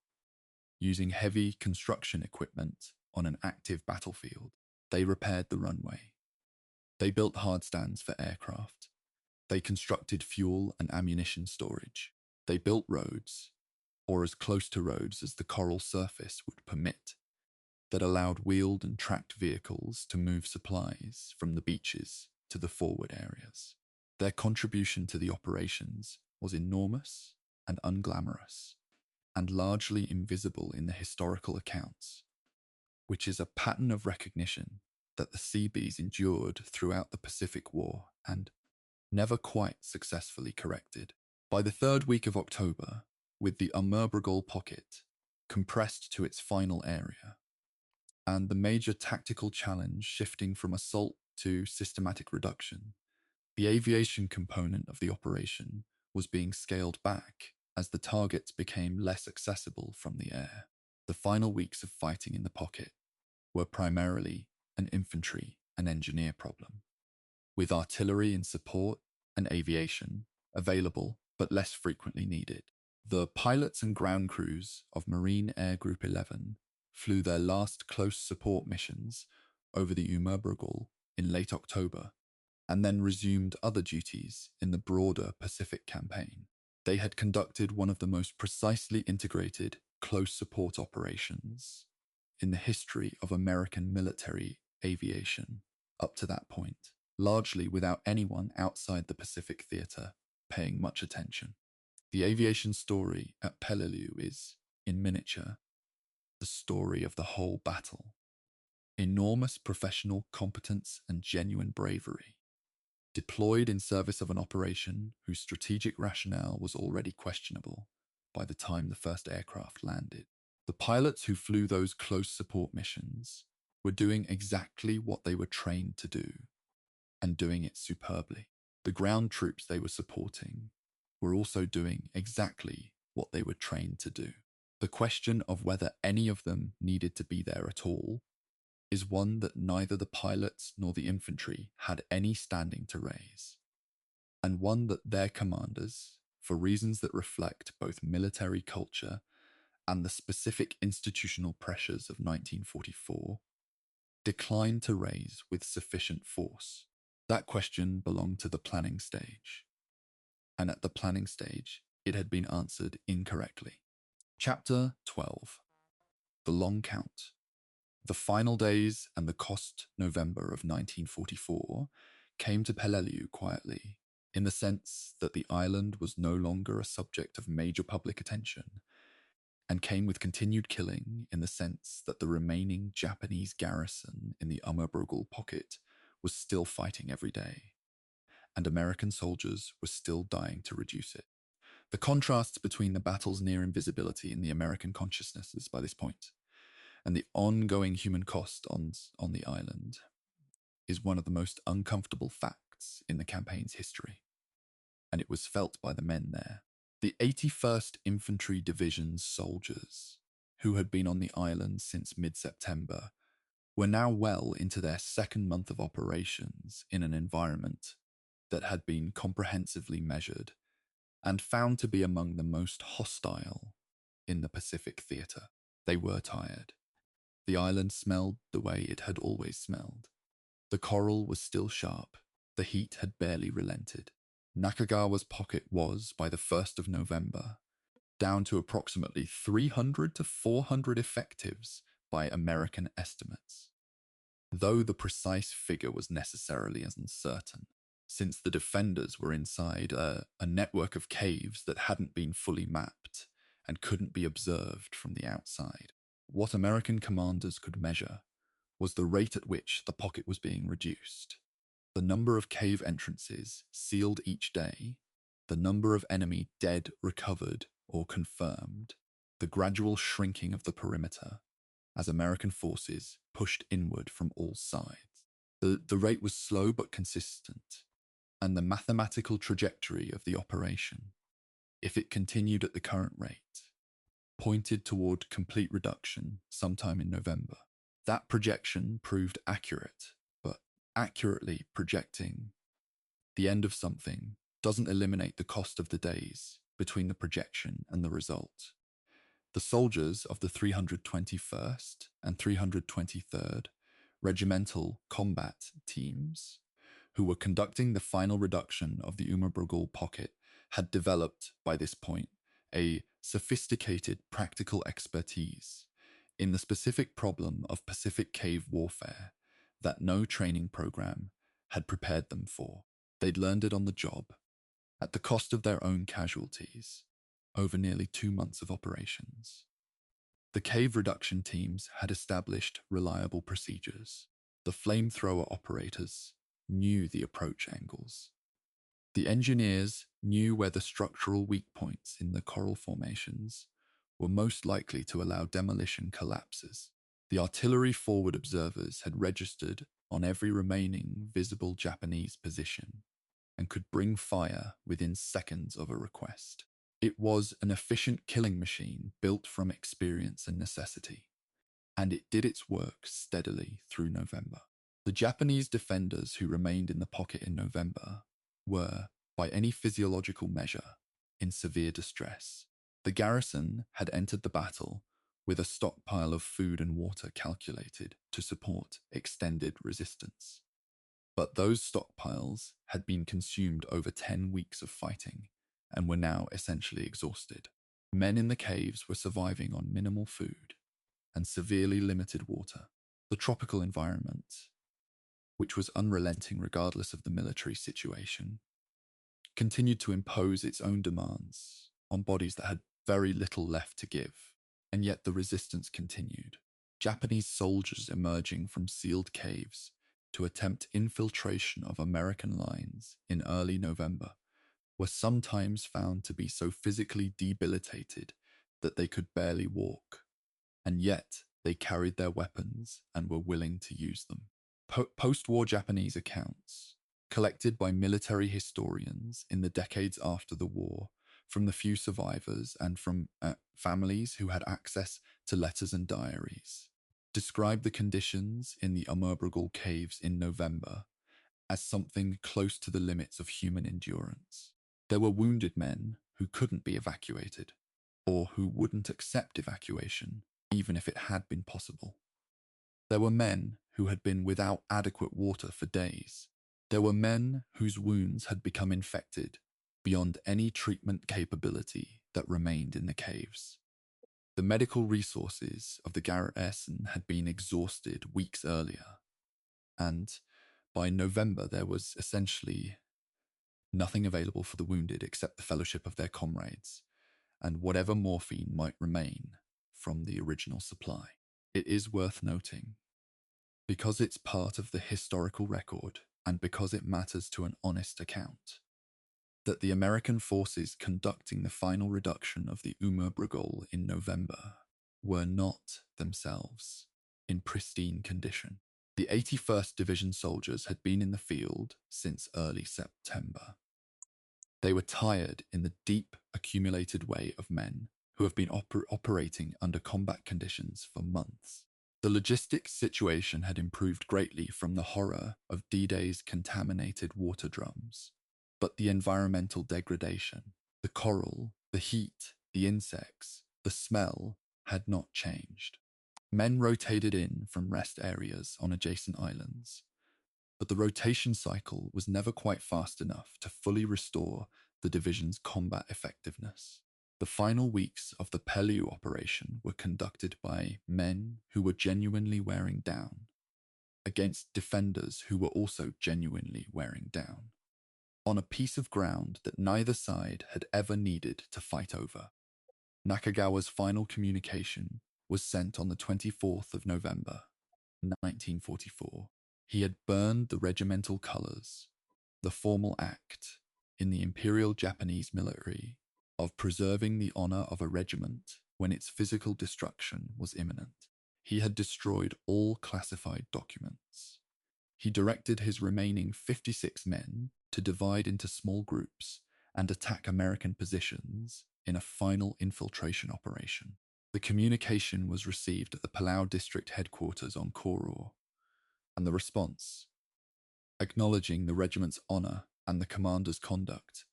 Using heavy construction equipment on an active battlefield, they repaired the runway. They built hardstands for aircraft. They constructed fuel and ammunition storage. They built roads, or as close to roads as the coral surface would permit, that allowed wheeled and tracked vehicles to move supplies from the beaches to the forward areas. Their contribution to the operations was enormous and unglamorous, and largely invisible in the historical accounts, which is a pattern of recognition that the Seabees endured throughout the Pacific War and never quite successfully corrected. By the third week of October, with the Umurbrogol pocket compressed to its final area, and the major tactical challenge shifting from assault to systematic reduction, the aviation component of the operation was being scaled back as the targets became less accessible from the air. The final weeks of fighting in the pocket were primarily an infantry and engineer problem, with artillery in support and aviation available but less frequently needed. The pilots and ground crews of Marine Air Group 11 flew their last close support missions over the Umurbrogol in late October, and then resumed other duties in the broader Pacific campaign. They had conducted one of the most precisely integrated close support operations in the history of American military aviation up to that point, largely without anyone outside the Pacific theater paying much attention. The aviation story at Peleliu is, in miniature, the story of the whole battle. Enormous professional competence and genuine bravery, deployed in service of an operation whose strategic rationale was already questionable by the time the first aircraft landed. The pilots who flew those close support missions were doing exactly what they were trained to do, and doing it superbly. The ground troops they were supporting were also doing exactly what they were trained to do. The question of whether any of them needed to be there at all is one that neither the pilots nor the infantry had any standing to raise, and one that their commanders, for reasons that reflect both military culture and the specific institutional pressures of 1944, declined to raise with sufficient force. That question belonged to the planning stage, and at the planning stage, it had been answered incorrectly. Chapter 12. The Long Count. The final days and the cost November of 1944 came to Peleliu quietly, in the sense that the island was no longer a subject of major public attention, and came with continued killing in the sense that the remaining Japanese garrison in the Ummerbrugel pocket was still fighting every day, and American soldiers were still dying to reduce it. The contrasts between the battle's near invisibility in the American consciousnesses by this point and the ongoing human cost on the island is one of the most uncomfortable facts in the campaign's history, and it was felt by the men there. The 81st Infantry Division's soldiers, who had been on the island since mid-September, were now well into their second month of operations in an environment that had been comprehensively measured and found to be among the most hostile in the Pacific theatre. They were tired. The island smelled the way it had always smelled. The coral was still sharp. The heat had barely relented. Nakagawa's pocket was, by the 1st of November, down to approximately 300 to 400 effectives by American estimates, though the precise figure was necessarily uncertain, since the defenders were inside a network of caves that hadn't been fully mapped and couldn't be observed from the outside. What American commanders could measure was the rate at which the pocket was being reduced, the number of cave entrances sealed each day, the number of enemy dead recovered or confirmed, the gradual shrinking of the perimeter as American forces pushed inward from all sides. The rate was slow but consistent, and the mathematical trajectory of the operation, if it continued at the current rate, pointed toward complete reduction sometime in November. That projection proved accurate, but accurately projecting the end of something doesn't eliminate the cost of the days between the projection and the result. The soldiers of the 321st and 323rd Regimental Combat Teams, who were conducting the final reduction of the Ummerbrugel pocket, had developed, by this point, a sophisticated practical expertise in the specific problem of Pacific cave warfare that no training program had prepared them for. They'd learned it on the job, at the cost of their own casualties, over nearly 2 months of operations. The cave reduction teams had established reliable procedures. The flamethrower operators knew the approach angles. The engineers knew where the structural weak points in the coral formations were most likely to allow demolition collapses. The artillery forward observers had registered on every remaining visible Japanese position and could bring fire within seconds of a request. It was an efficient killing machine built from experience and necessity, and it did its work steadily through November. The Japanese defenders who remained in the pocket in November were, by any physiological measure, in severe distress. The garrison had entered the battle with a stockpile of food and water calculated to support extended resistance. But those stockpiles had been consumed over 10 weeks of fighting and were now essentially exhausted. Men in the caves were surviving on minimal food and severely limited water. The tropical environment, which was unrelenting regardless of the military situation, continued to impose its own demands on bodies that had very little left to give, and yet the resistance continued. Japanese soldiers emerging from sealed caves to attempt infiltration of American lines in early November were sometimes found to be so physically debilitated that they could barely walk, and yet they carried their weapons and were willing to use them. Post-war Japanese accounts, collected by military historians in the decades after the war, from the few survivors and from families who had access to letters and diaries, described the conditions in the Umurbrugul caves in November as something close to the limits of human endurance. There were wounded men who couldn't be evacuated, or who wouldn't accept evacuation, even if it had been possible. There were men who had been without adequate water for days. There were men whose wounds had become infected beyond any treatment capability that remained in the caves. The medical resources of the garrison had been exhausted weeks earlier, and by November there was essentially nothing available for the wounded except the fellowship of their comrades and whatever morphine might remain from the original supply. It is worth noting, because it's part of the historical record and because it matters to an honest account, that the American forces conducting the final reduction of the Umurbrugul in November were not themselves in pristine condition. The 81st Division soldiers had been in the field since early September. They were tired in the deep accumulated way of men who have been operating under combat conditions for months. The logistics situation had improved greatly from the horror of D-Day's contaminated water drums, but the environmental degradation, the coral, the heat, the insects, the smell had not changed. Men rotated in from rest areas on adjacent islands, but the rotation cycle was never quite fast enough to fully restore the division's combat effectiveness. The final weeks of the Peleliu operation were conducted by men who were genuinely wearing down, against defenders who were also genuinely wearing down, on a piece of ground that neither side had ever needed to fight over. Nakagawa's final communication was sent on the 24th of November, 1944. He had burned the regimental colors, the formal act in the Imperial Japanese military of preserving the honor of a regiment when its physical destruction was imminent. He had destroyed all classified documents. He directed his remaining 56 men to divide into small groups and attack American positions in a final infiltration operation. The communication was received at the Palau district headquarters on Koror, and the response, acknowledging the regiment's honor and the commander's conduct,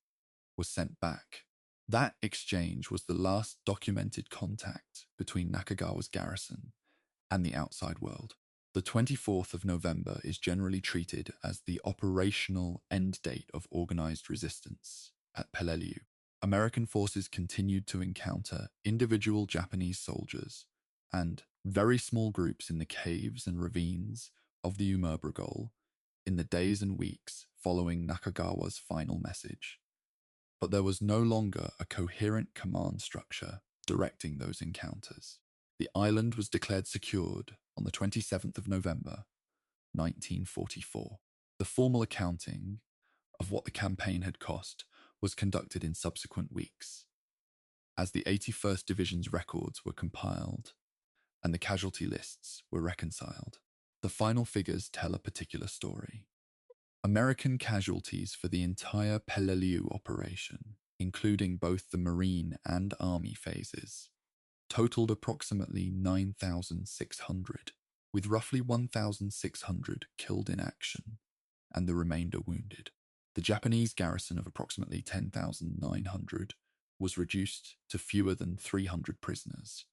was sent back. That exchange was the last documented contact between Nakagawa's garrison and the outside world. The 24th of November is generally treated as the operational end date of organized resistance at Peleliu. American forces continued to encounter individual Japanese soldiers and very small groups in the caves and ravines of the Umurbrugul in the days and weeks following Nakagawa's final message. But there was no longer a coherent command structure directing those encounters. The island was declared secured on the 27th of November, 1944. The formal accounting of what the campaign had cost was conducted in subsequent weeks, as the 81st Division's records were compiled and the casualty lists were reconciled. The final figures tell a particular story. American casualties for the entire Peleliu operation, including both the Marine and Army phases, totaled approximately 9,600, with roughly 1,600 killed in action and the remainder wounded. The Japanese garrison of approximately 10,900 was reduced to fewer than 300 prisoners,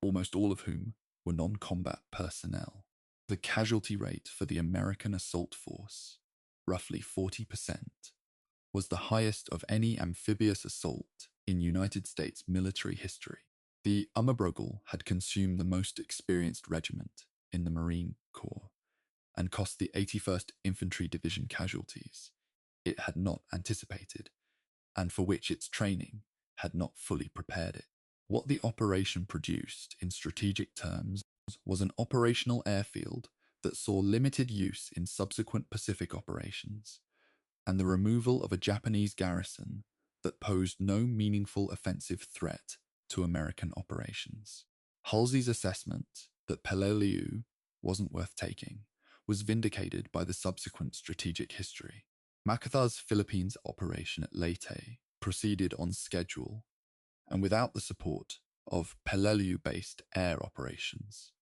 almost all of whom were non-combat personnel. The casualty rate for the American assault force, roughly 40%, was the highest of any amphibious assault in United States military history. The Umurbrugul had consumed the most experienced regiment in the Marine Corps and cost the 81st Infantry Division casualties it had not anticipated, and for which its training had not fully prepared it. What the operation produced in strategic terms was an operational airfield that saw limited use in subsequent Pacific operations, and the removal of a Japanese garrison that posed no meaningful offensive threat to American operations. Halsey's assessment that Peleliu wasn't worth taking was vindicated by the subsequent strategic history. MacArthur's Philippines operation at Leyte proceeded on schedule and without the support of Peleliu-based air operations.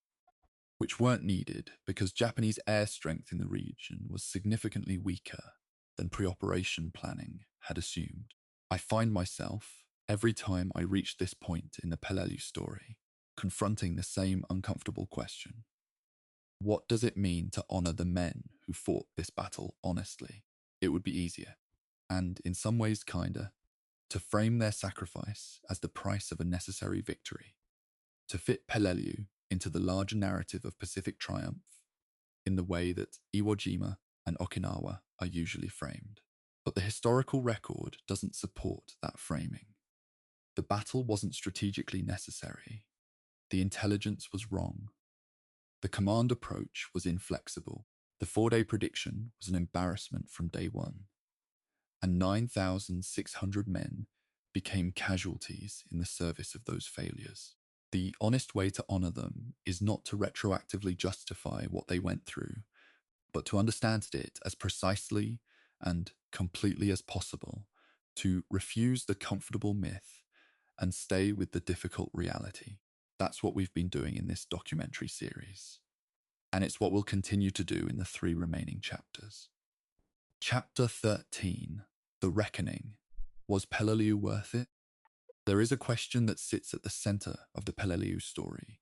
which weren't needed because Japanese air strength in the region was significantly weaker than pre-operation planning had assumed. I find myself, every time I reach this point in the Peleliu story, confronting the same uncomfortable question. What does it mean to honor the men who fought this battle honestly? It would be easier, and in some ways kinder, to frame their sacrifice as the price of a necessary victory, to fit Peleliu into the larger narrative of Pacific triumph in the way that Iwo Jima and Okinawa are usually framed. But the historical record doesn't support that framing. The battle wasn't strategically necessary. The intelligence was wrong. The command approach was inflexible. The 4-day prediction was an embarrassment from day one. And 9,600 men became casualties in the service of those failures. The honest way to honor them is not to retroactively justify what they went through, but to understand it as precisely and completely as possible, to refuse the comfortable myth and stay with the difficult reality. That's what we've been doing in this documentary series. And it's what we'll continue to do in the 3 remaining chapters. Chapter 13, The Reckoning. Was Peleliu worth it? There is a question that sits at the center of the Peleliu story,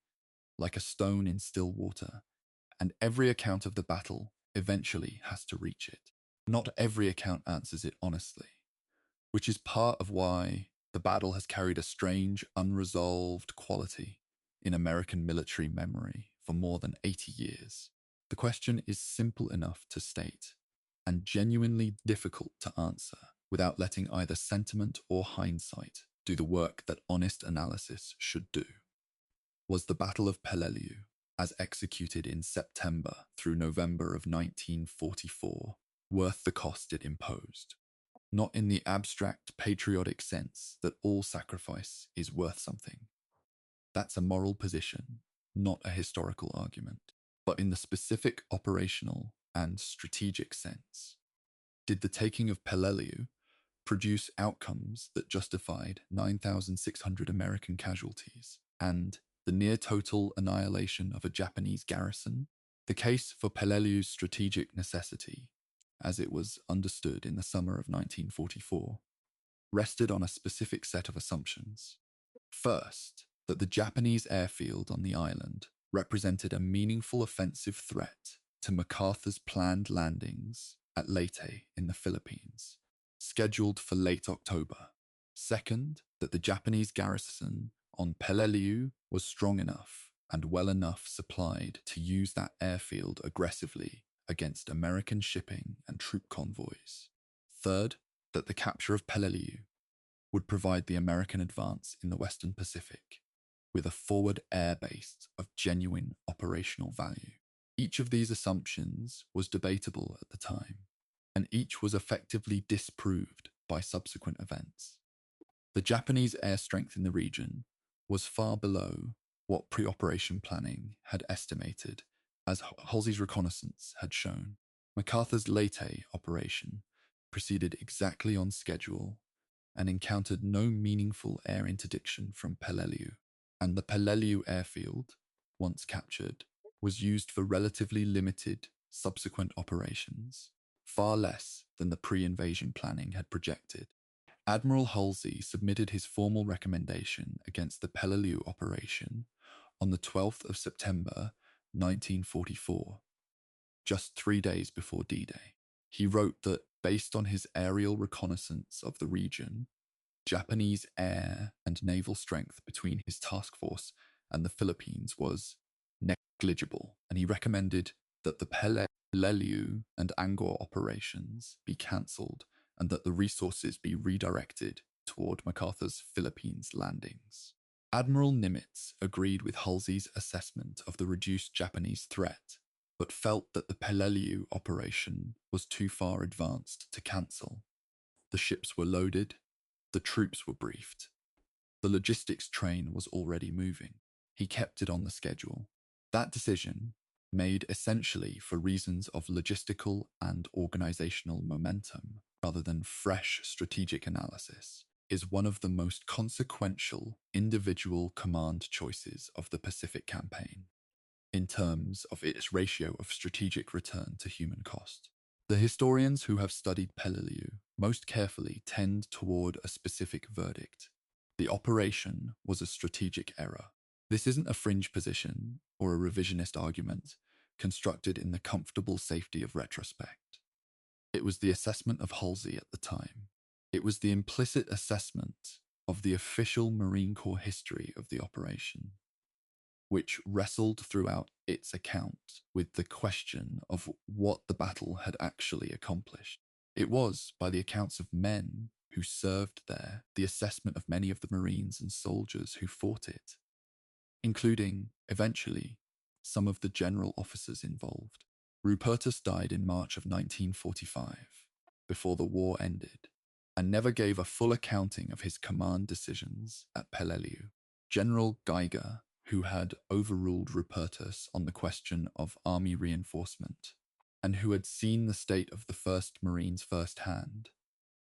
like a stone in still water, and every account of the battle eventually has to reach it. Not every account answers it honestly, which is part of why the battle has carried a strange, unresolved quality in American military memory for more than 80 years. The question is simple enough to state and genuinely difficult to answer without letting either sentiment or hindsight do the work that honest analysis should do. Was the Battle of Peleliu, as executed in September through November of 1944, worth the cost it imposed? Not in the abstract patriotic sense that all sacrifice is worth something. That's a moral position, not a historical argument, but in the specific operational and strategic sense. Did the taking of Peleliu produce outcomes that justified 9,600 American casualties and the near-total annihilation of a Japanese garrison? The case for Peleliu's strategic necessity, as it was understood in the summer of 1944, rested on a specific set of assumptions. First, that the Japanese airfield on the island represented a meaningful offensive threat to MacArthur's planned landings at Leyte in the Philippines, scheduled for late October. Second, that the Japanese garrison on Peleliu was strong enough and well enough supplied to use that airfield aggressively against American shipping and troop convoys. Third, that the capture of Peleliu would provide the American advance in the Western Pacific with a forward air base of genuine operational value. Each of these assumptions was debatable at the time, and each was effectively disproved by subsequent events. The Japanese air strength in the region was far below what pre-operation planning had estimated, as Halsey's reconnaissance had shown. MacArthur's Leyte operation proceeded exactly on schedule and encountered no meaningful air interdiction from Peleliu, and the Peleliu airfield, once captured, was used for relatively limited subsequent operations, far less than the pre-invasion planning had projected. Admiral Halsey submitted his formal recommendation against the Peleliu operation on the 12th of September 1944, just 3 days before D-Day. He wrote that, based on his aerial reconnaissance of the region, Japanese air and naval strength between his task force and the Philippines was negligible, and he recommended that the Peleliu and Angkor operations be cancelled and that the resources be redirected toward MacArthur's Philippines landings. Admiral Nimitz agreed with Halsey's assessment of the reduced Japanese threat, but felt that the Peleliu operation was too far advanced to cancel. The ships were loaded, the troops were briefed. The logistics train was already moving. He kept it on the schedule. That decision, made essentially for reasons of logistical and organizational momentum, rather than fresh strategic analysis, is one of the most consequential individual command choices of the Pacific Campaign. in terms of its ratio of strategic return to human cost. The historians who have studied Peleliu most carefully tend toward a specific verdict. The operation was a strategic error. This isn't a fringe position or a revisionist argument constructed in the comfortable safety of retrospect. It was the assessment of Halsey at the time. It was the implicit assessment of the official Marine Corps history of the operation, which wrestled throughout its account with the question of what the battle had actually accomplished. It was, by the accounts of men who served there, the assessment of many of the Marines and soldiers who fought it, including, eventually, some of the general officers involved. Rupertus died in March of 1945, before the war ended, and never gave a full accounting of his command decisions at Peleliu. General Geiger, who had overruled Rupertus on the question of army reinforcement, and who had seen the state of the 1st Marines firsthand,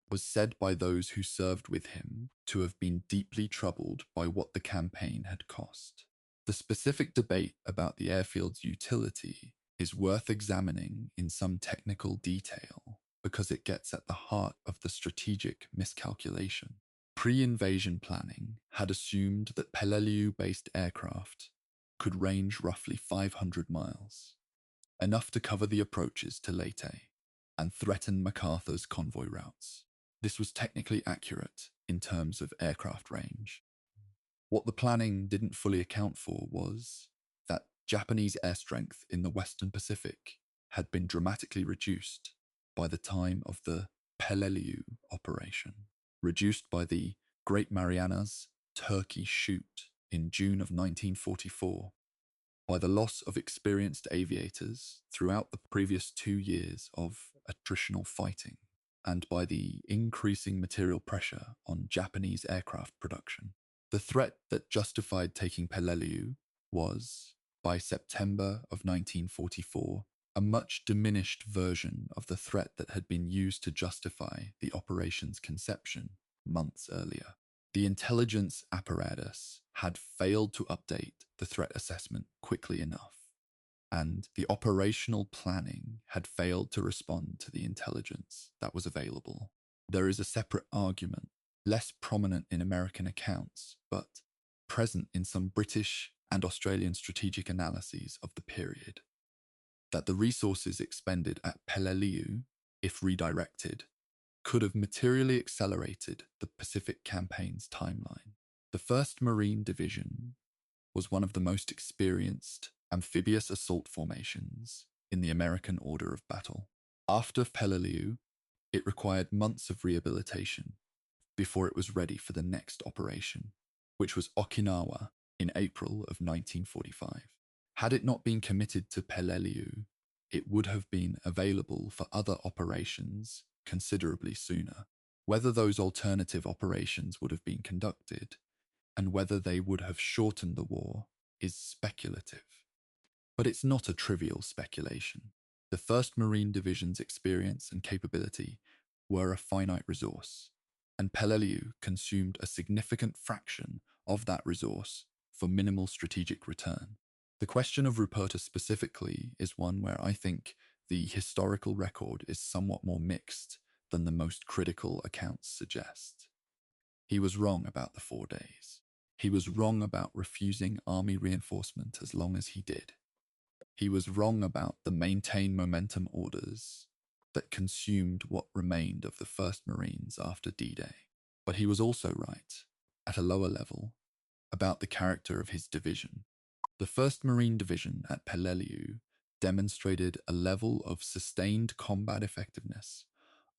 was said by those who served with him to have been deeply troubled by what the campaign had cost. The specific debate about the airfield's utility is worth examining in some technical detail because it gets at the heart of the strategic miscalculation. Pre-invasion planning had assumed that Peleliu-based aircraft could range roughly 500 miles, enough to cover the approaches to Leyte and threaten MacArthur's convoy routes. This was technically accurate in terms of aircraft range. What the planning didn't fully account for was that Japanese air strength in the Western Pacific had been dramatically reduced by the time of the Peleliu operation, reduced by the Great Marianas Turkey Shoot in June of 1944, by the loss of experienced aviators throughout the previous 2 years of attritional fighting, and by the increasing material pressure on Japanese aircraft production. The threat that justified taking Peleliu was, by September of 1944, a much diminished version of the threat that had been used to justify the operation's conception months earlier. The intelligence apparatus had failed to update the threat assessment quickly enough, and the operational planning had failed to respond to the intelligence that was available. There is a separate argument, less prominent in American accounts, but present in some British and Australian strategic analyses of the period, that the resources expended at Peleliu, if redirected, could have materially accelerated the Pacific campaign's timeline. The 1st Marine Division was one of the most experienced amphibious assault formations in the American order of battle. After Peleliu, it required months of rehabilitation before it was ready for the next operation, which was Okinawa in April of 1945. Had it not been committed to Peleliu, it would have been available for other operations considerably sooner. Whether those alternative operations would have been conducted, and whether they would have shortened the war, is speculative. But it's not a trivial speculation. The 1st Marine Division's experience and capability were a finite resource, and Peleliu consumed a significant fraction of that resource for minimal strategic return. The question of Rupertus specifically is one where I think the historical record is somewhat more mixed than the most critical accounts suggest. He was wrong about the 4 days. He was wrong about refusing army reinforcement as long as he did. He was wrong about the maintain momentum orders that consumed what remained of the 1st Marines after D-Day. But he was also right, at a lower level, about the character of his division. The 1st Marine Division at Peleliu demonstrated a level of sustained combat effectiveness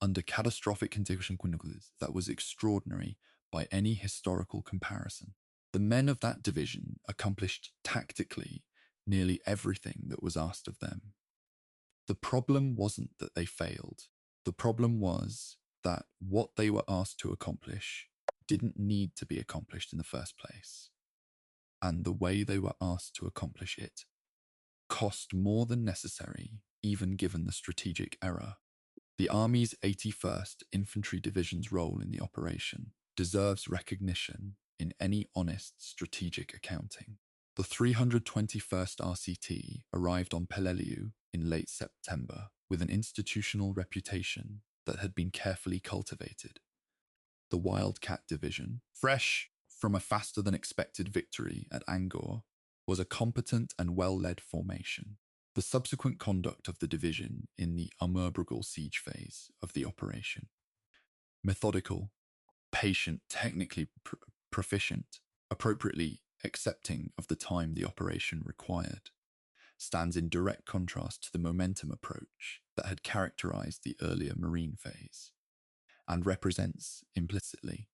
under catastrophic conditions that was extraordinary by any historical comparison. The men of that division accomplished tactically nearly everything that was asked of them. The problem wasn't that they failed. The problem was that what they were asked to accomplish didn't need to be accomplished in the first place. And the way they were asked to accomplish it cost more than necessary, even given the strategic error. The Army's 81st Infantry Division's role in the operation deserves recognition in any honest strategic accounting. The 321st RCT arrived on Peleliu in late September with an institutional reputation that had been carefully cultivated. The Wildcat Division, fresh from a faster-than-expected victory at Angkor, was a competent and well-led formation. The subsequent conduct of the division in the Umurbrugul siege phase of the operation, methodical, patient, technically proficient, appropriately accepting of the time the operation required, stands in direct contrast to the momentum approach that had characterized the earlier Marine phase, and represents, implicitly,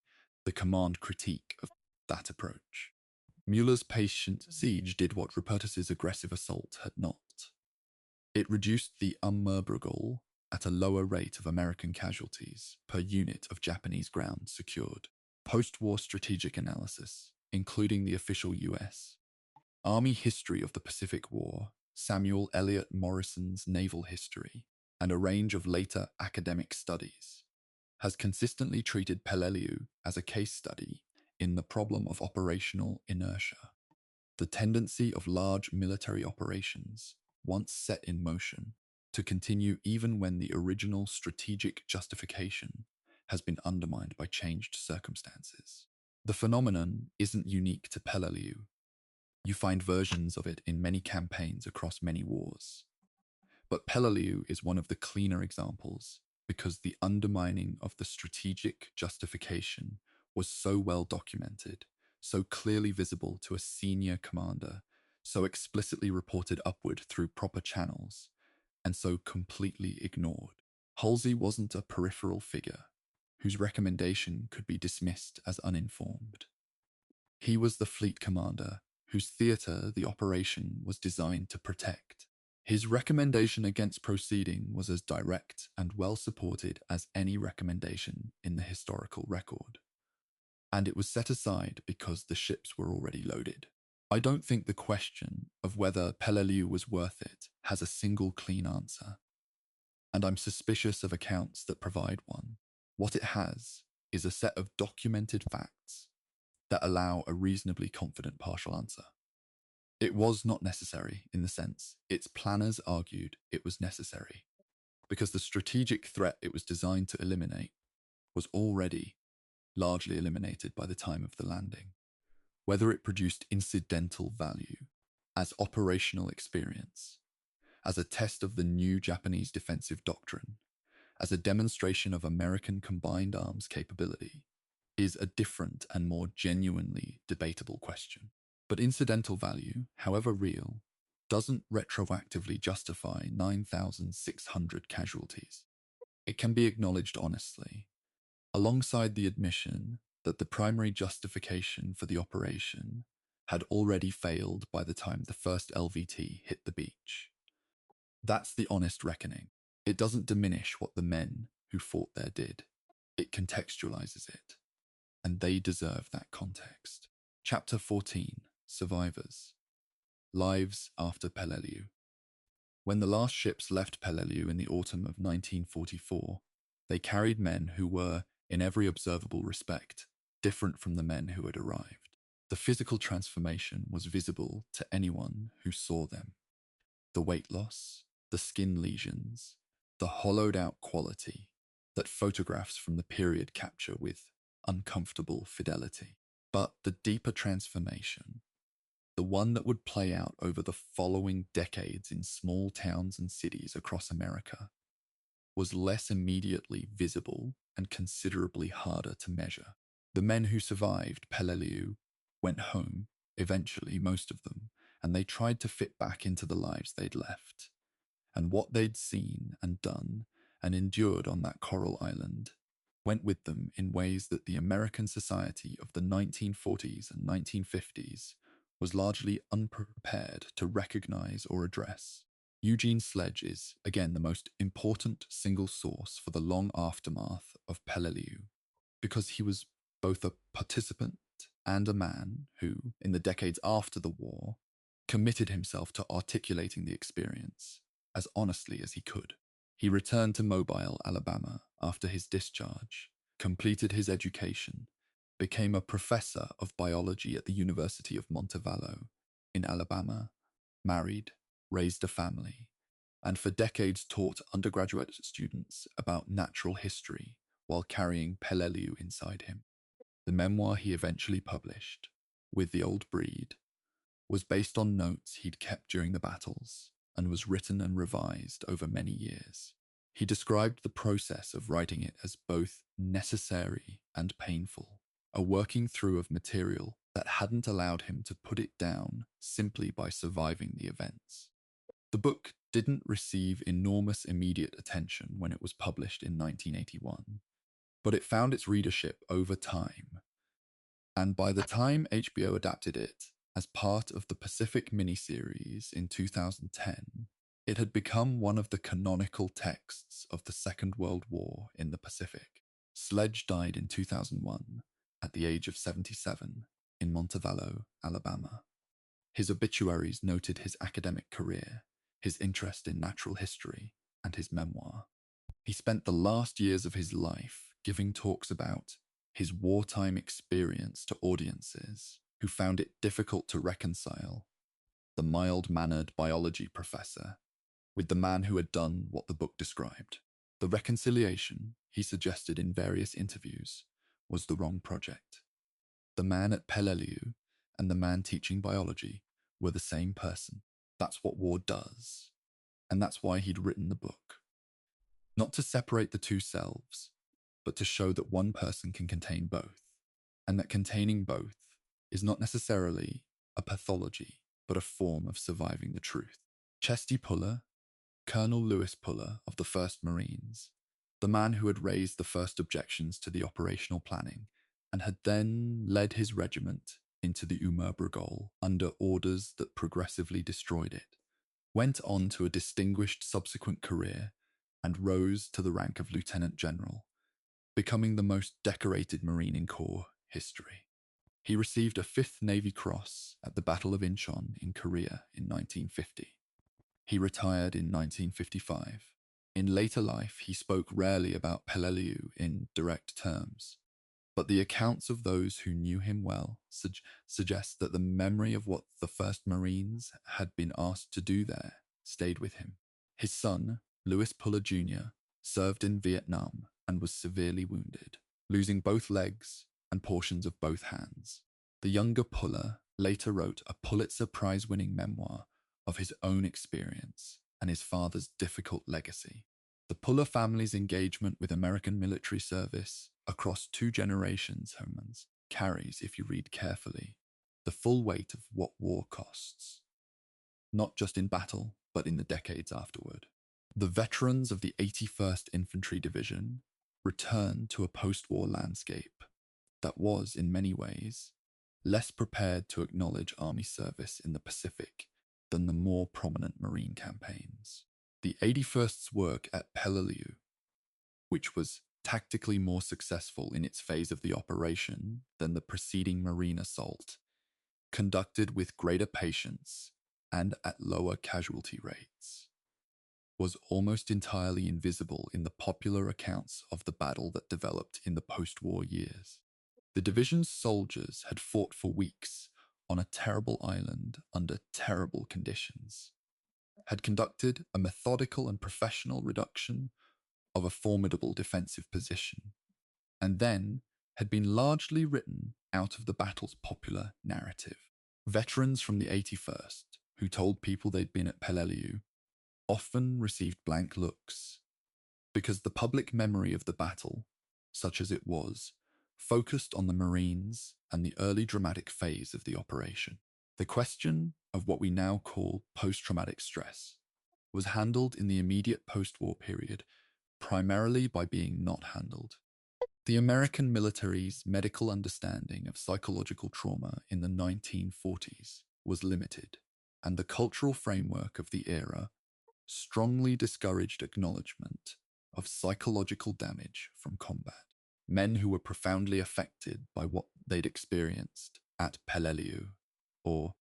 the command critique of that approach. Mueller's patient siege did what Rupertus's aggressive assault had not. It reduced the Umurbrugul at a lower rate of American casualties per unit of Japanese ground secured. Post-war strategic analysis, including the official US Army History of the Pacific War, Samuel Eliot Morrison's Naval History, and a range of later academic studies, has consistently treated Peleliu as a case study in the problem of operational inertia. The tendency of large military operations, once set in motion, to continue even when the original strategic justification has been undermined by changed circumstances. The phenomenon isn't unique to Peleliu. You find versions of it in many campaigns across many wars. But Peleliu is one of the cleaner examples because the undermining of the strategic justification was so well documented, so clearly visible to a senior commander, so explicitly reported upward through proper channels, and so completely ignored. Halsey wasn't a peripheral figure whose recommendation could be dismissed as uninformed. He was the fleet commander whose theatre the operation was designed to protect. His recommendation against proceeding was as direct and well supported as any recommendation in the historical record. And it was set aside because the ships were already loaded. I don't think the question of whether Peleliu was worth it has a single clean answer, and I'm suspicious of accounts that provide one. What it has is a set of documented facts that allow a reasonably confident partial answer. It was not necessary in the sense its planners argued it was necessary, because the strategic threat it was designed to eliminate was already largely eliminated by the time of the landing. Whether it produced incidental value as operational experience, as a test of the new Japanese defensive doctrine, as a demonstration of American combined arms capability, is a different and more genuinely debatable question. But incidental value, however real, doesn't retroactively justify 9,600 casualties. It can be acknowledged honestly, alongside the admission that the primary justification for the operation had already failed by the time the first LVT hit the beach. That's the honest reckoning. It doesn't diminish what the men who fought there did. It contextualizes it, and they deserve that context. Chapter 14, Survivors. Lives after Peleliu. When the last ships left Peleliu in the autumn of 1944, they carried men who were, in every observable respect, different from the men who had arrived. The physical transformation was visible to anyone who saw them. The weight loss, the skin lesions, the hollowed-out quality that photographs from the period capture with uncomfortable fidelity. But the deeper transformation, the one that would play out over the following decades in small towns and cities across America, was less immediately visible and considerably harder to measure. The men who survived Peleliu went home, eventually, most of them, and they tried to fit back into the lives they'd left. And what they'd seen and done and endured on that coral island went with them in ways that the American society of the 1940s and 1950s was largely unprepared to recognize or address. Eugene Sledge is, again, the most important single source for the long aftermath of Peleliu, because he was both a participant and a man who, in the decades after the war, committed himself to articulating the experience as honestly as he could. He returned to Mobile, Alabama, after his discharge, completed his education, became a professor of biology at the University of Montevallo, in Alabama, married, raised a family, and for decades taught undergraduate students about natural history while carrying Peleliu inside him. The memoir he eventually published, With the Old Breed, was based on notes he'd kept during the battles and was written and revised over many years. He described the process of writing it as both necessary and painful, a working through of material that hadn't allowed him to put it down simply by surviving the events. The book didn't receive enormous immediate attention when it was published in 1981, but it found its readership over time, and by the time HBO adapted it as part of the Pacific miniseries in 2010, it had become one of the canonical texts of the Second World War in the Pacific. Sledge died in 2001 at the age of 77 in Montevallo, Alabama. His obituaries noted his academic career, his interest in natural history, and his memoir. He spent the last years of his life giving talks about his wartime experience to audiences who found it difficult to reconcile the mild-mannered biology professor with the man who had done what the book described. The reconciliation, he suggested in various interviews, was the wrong project. The man at Peleliu and the man teaching biology were the same person. That's what war does. And that's why he'd written the book. Not to separate the two selves, but to show that one person can contain both, and that containing both is not necessarily a pathology, but a form of surviving the truth. Chesty Puller, Colonel Lewis Puller of the 1st Marines, the man who had raised the first objections to the operational planning and had then led his regiment into the Umurbrugol under orders that progressively destroyed it, went on to a distinguished subsequent career and rose to the rank of Lieutenant General, becoming the most decorated Marine in Corps history. He received a 5th Navy Cross at the Battle of Incheon in Korea in 1950. He retired in 1955. In later life, he spoke rarely about Peleliu in direct terms, but the accounts of those who knew him well suggest that the memory of what the 1st Marines had been asked to do there stayed with him. His son, Lewis Puller Jr., served in Vietnam and was severely wounded, losing both legs and portions of both hands. The younger Puller later wrote a Pulitzer Prize-winning memoir of his own experience and his father's difficult legacy. The Puller family's engagement with American military service across 2 generations carries, if you read carefully, the full weight of what war costs, not just in battle, but in the decades afterward. The veterans of the 81st Infantry Division returned to a post-war landscape that was, in many ways, less prepared to acknowledge Army service in the Pacific than the more prominent Marine campaigns. The 81st's work at Peleliu, which was tactically more successful in its phase of the operation than the preceding Marine assault, conducted with greater patience and at lower casualty rates, was almost entirely invisible in the popular accounts of the battle that developed in the post-war years. The division's soldiers had fought for weeks on a terrible island under terrible conditions, had conducted a methodical and professional reduction of a formidable defensive position, and then had been largely written out of the battle's popular narrative. Veterans from the 81st, who told people they'd been at Peleliu, often received blank looks, because the public memory of the battle, such as it was, focused on the Marines and the early dramatic phase of the operation. The question of what we now call post-traumatic stress was handled in the immediate post-war period primarily by being not handled. The American military's medical understanding of psychological trauma in the 1940s was limited, and the cultural framework of the era strongly discouraged acknowledgement of psychological damage from combat. Men who were profoundly affected by what they'd experienced at Peleliu, or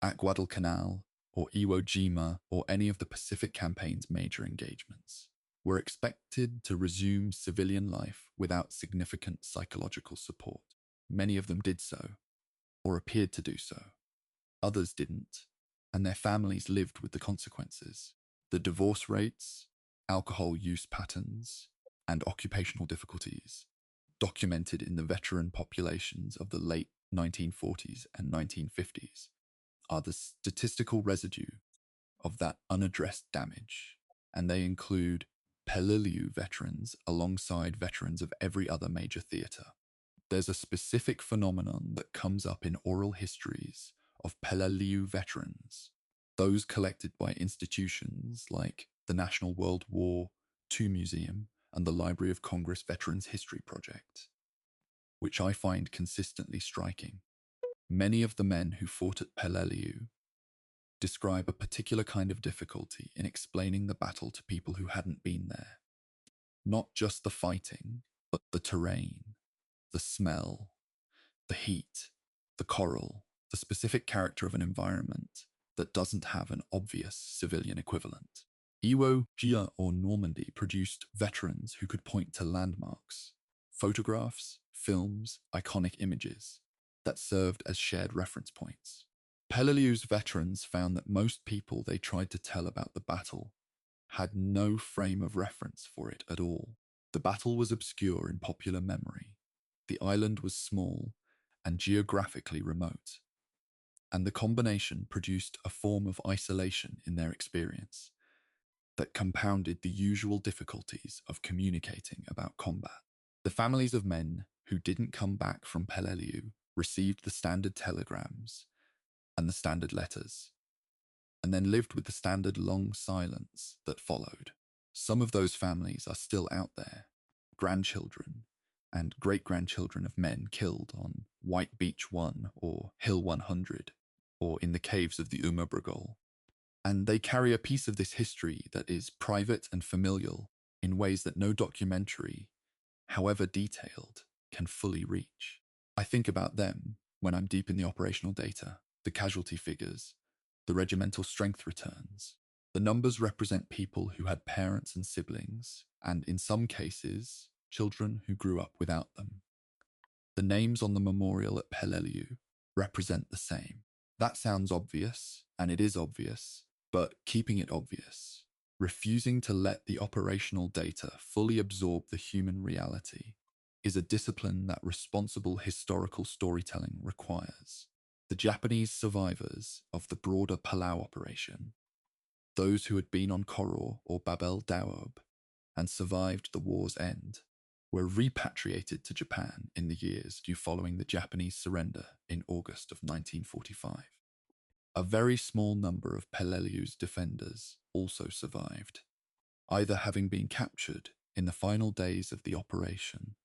at Guadalcanal, or Iwo Jima, or any of the Pacific Campaign's major engagements, were expected to resume civilian life without significant psychological support. Many of them did so, or appeared to do so. Others didn't, and their families lived with the consequences. The divorce rates, alcohol use patterns, and occupational difficulties documented in the veteran populations of the late 1940s and 1950s are the statistical residue of that unaddressed damage, and they include Peleliu veterans alongside veterans of every other major theatre. There's a specific phenomenon that comes up in oral histories of Peleliu veterans, those collected by institutions like the National World War II Museum and the Library of Congress Veterans History Project, which I find consistently striking. Many of the men who fought at Peleliu describe a particular kind of difficulty in explaining the battle to people who hadn't been there. Not just the fighting, but the terrain, the smell, the heat, the coral, the specific character of an environment that doesn't have an obvious civilian equivalent. Iwo Jima or Normandy produced veterans who could point to landmarks, photographs, films, iconic images that served as shared reference points. Peleliu's veterans found that most people they tried to tell about the battle had no frame of reference for it at all. The battle was obscure in popular memory. The island was small and geographically remote, and the combination produced a form of isolation in their experience that compounded the usual difficulties of communicating about combat. The families of men who didn't come back from Peleliu received the standard telegrams and the standard letters, and then lived with the standard long silence that followed. Some of those families are still out there, grandchildren and great-grandchildren of men killed on White Beach 1 or Hill 100, or in the caves of the Umurbrugol. And they carry a piece of this history that is private and familial in ways that no documentary, however detailed, can fully reach. I think about them when I'm deep in the operational data, the casualty figures, the regimental strength returns. The numbers represent people who had parents and siblings, and in some cases, children who grew up without them. The names on the memorial at Peleliu represent the same. That sounds obvious, and it is obvious, but keeping it obvious, refusing to let the operational data fully absorb the human reality, is a discipline that responsible historical storytelling requires. The Japanese survivors of the broader Palau operation, those who had been on Koror or Bab el Daoub and survived the war's end, were repatriated to Japan in the years due following the Japanese surrender in August of 1945. A very small number of Peleliu's defenders also survived, either having been captured in the final days of the operation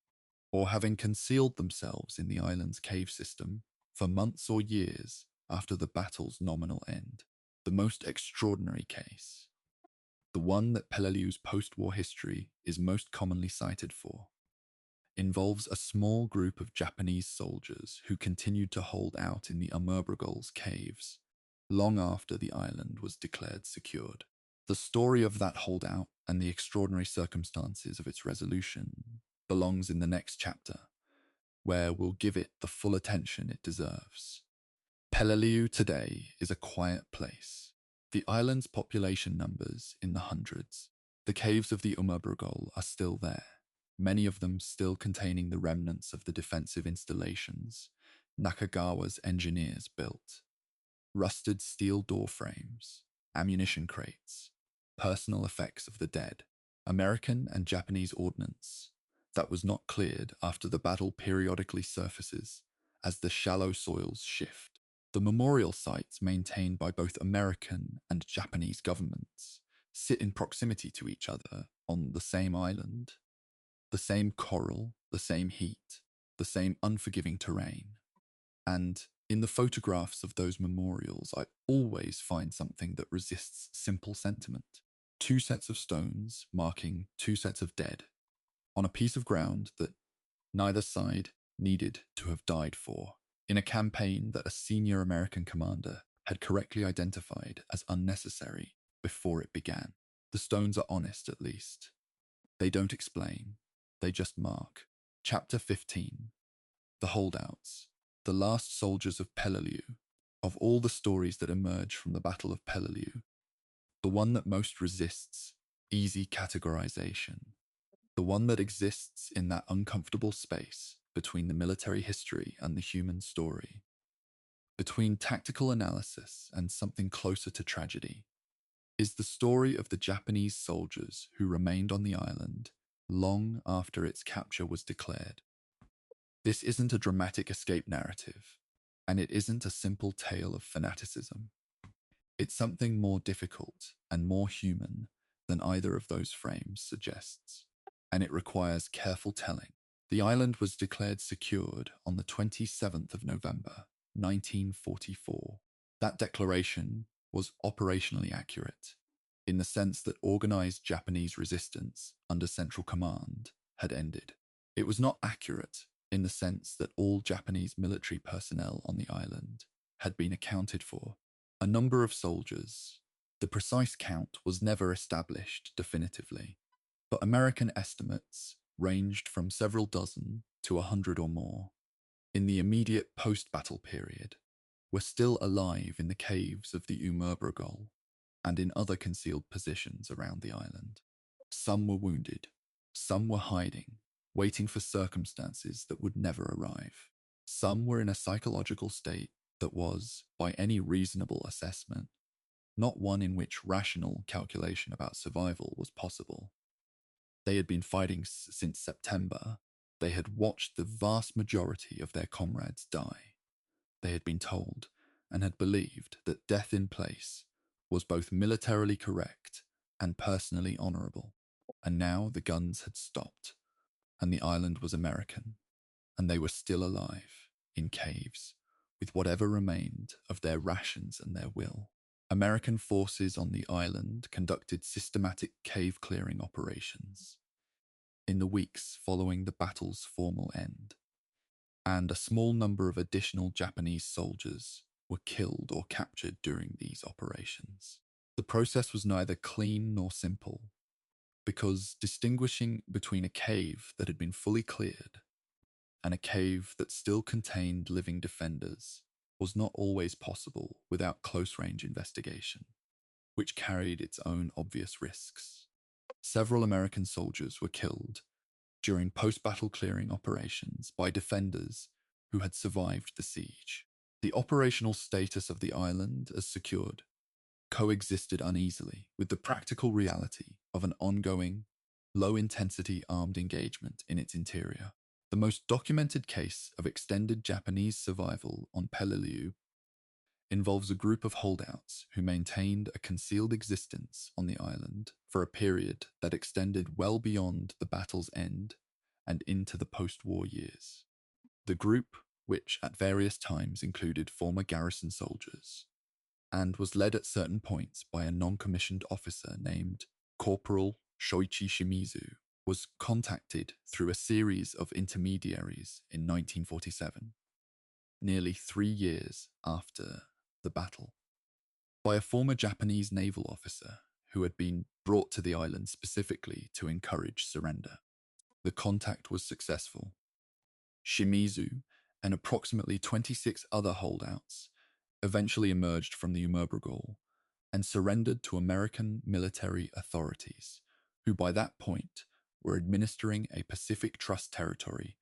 or having concealed themselves in the island's cave system for months or years after the battle's nominal end. The most extraordinary case, the one that Peleliu's post-war history is most commonly cited for, involves a small group of Japanese soldiers who continued to hold out in the Umurbrugol's caves long after the island was declared secured. The story of that holdout and the extraordinary circumstances of its resolution belongs in the next chapter, where we'll give it the full attention it deserves. Peleliu today is a quiet place. The island's population numbers in the hundreds. The caves of the Umurbrugol are still there, many of them still containing the remnants of the defensive installations Nakagawa's engineers built. Rusted steel door frames, ammunition crates, personal effects of the dead, American and Japanese ordnance that was not cleared after the battle periodically surfaces as the shallow soils shift. The memorial sites maintained by both American and Japanese governments sit in proximity to each other on the same island. The same coral, the same heat, the same unforgiving terrain. And in the photographs of those memorials, I always find something that resists simple sentiment. Two sets of stones marking two sets of dead on a piece of ground that neither side needed to have died for, in a campaign that a senior American commander had correctly identified as unnecessary before it began. The stones are honest, at least. They don't explain, they just mark. Chapter 15. The Holdouts. The last soldiers of Peleliu. Of all the stories that emerge from the Battle of Peleliu, the one that most resists easy categorization, the one that exists in that uncomfortable space between the military history and the human story, between tactical analysis and something closer to tragedy, is the story of the Japanese soldiers who remained on the island long after its capture was declared. This isn't a dramatic escape narrative, and it isn't a simple tale of fanaticism. It's something more difficult and more human than either of those frames suggests, and it requires careful telling. The island was declared secured on the 27th of November, 1944. That declaration was operationally accurate, in the sense that organized Japanese resistance under Central Command had ended. It was not accurate in the sense that all Japanese military personnel on the island had been accounted for. A number of soldiers, the precise count was never established definitively, but American estimates ranged from several dozen to 100 or more, in the immediate post-battle period, were still alive in the caves of the Umurbrogol and in other concealed positions around the island. Some were wounded, some were hiding, waiting for circumstances that would never arrive. Some were in a psychological state that was, by any reasonable assessment, not one in which rational calculation about survival was possible. They had been fighting since September. They had watched the vast majority of their comrades die. They had been told and had believed that death in place was both militarily correct and personally honorable. And now the guns had stopped, and the island was American, and they were still alive, in caves, with whatever remained of their rations and their will. American forces on the island conducted systematic cave-clearing operations in the weeks following the battle's formal end, and a small number of additional Japanese soldiers were killed or captured during these operations. The process was neither clean nor simple, because distinguishing between a cave that had been fully cleared and a cave that still contained living defenders was not always possible without close-range investigation, which carried its own obvious risks. Several American soldiers were killed during post-battle clearing operations by defenders who had survived the siege. The operational status of the island as secured coexisted uneasily with the practical reality of an ongoing, low-intensity armed engagement in its interior. The most documented case of extended Japanese survival on Peleliu involves a group of holdouts who maintained a concealed existence on the island for a period that extended well beyond the battle's end and into the post-war years. The group, which at various times included former garrison soldiers, and was led at certain points by a non-commissioned officer named Corporal Shoichi Shimizu, was contacted through a series of intermediaries in 1947, nearly 3 years after the battle, by a former Japanese naval officer who had been brought to the island specifically to encourage surrender. The contact was successful. Shimizu and approximately 26 other holdouts eventually emerged from the Umurbrogol and surrendered to American military authorities, who by that point were administering a Pacific Trust territory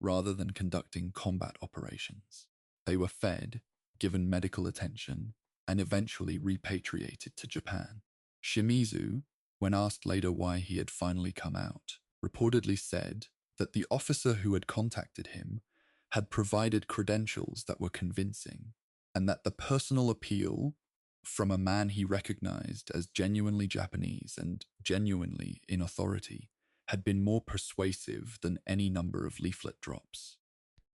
rather than conducting combat operations. They were fed, given medical attention, and eventually repatriated to Japan. Shimizu, when asked later why he had finally come out, reportedly said that the officer who had contacted him had provided credentials that were convincing, and that the personal appeal from a man he recognized as genuinely Japanese and genuinely in authority had been more persuasive than any number of leaflet drops.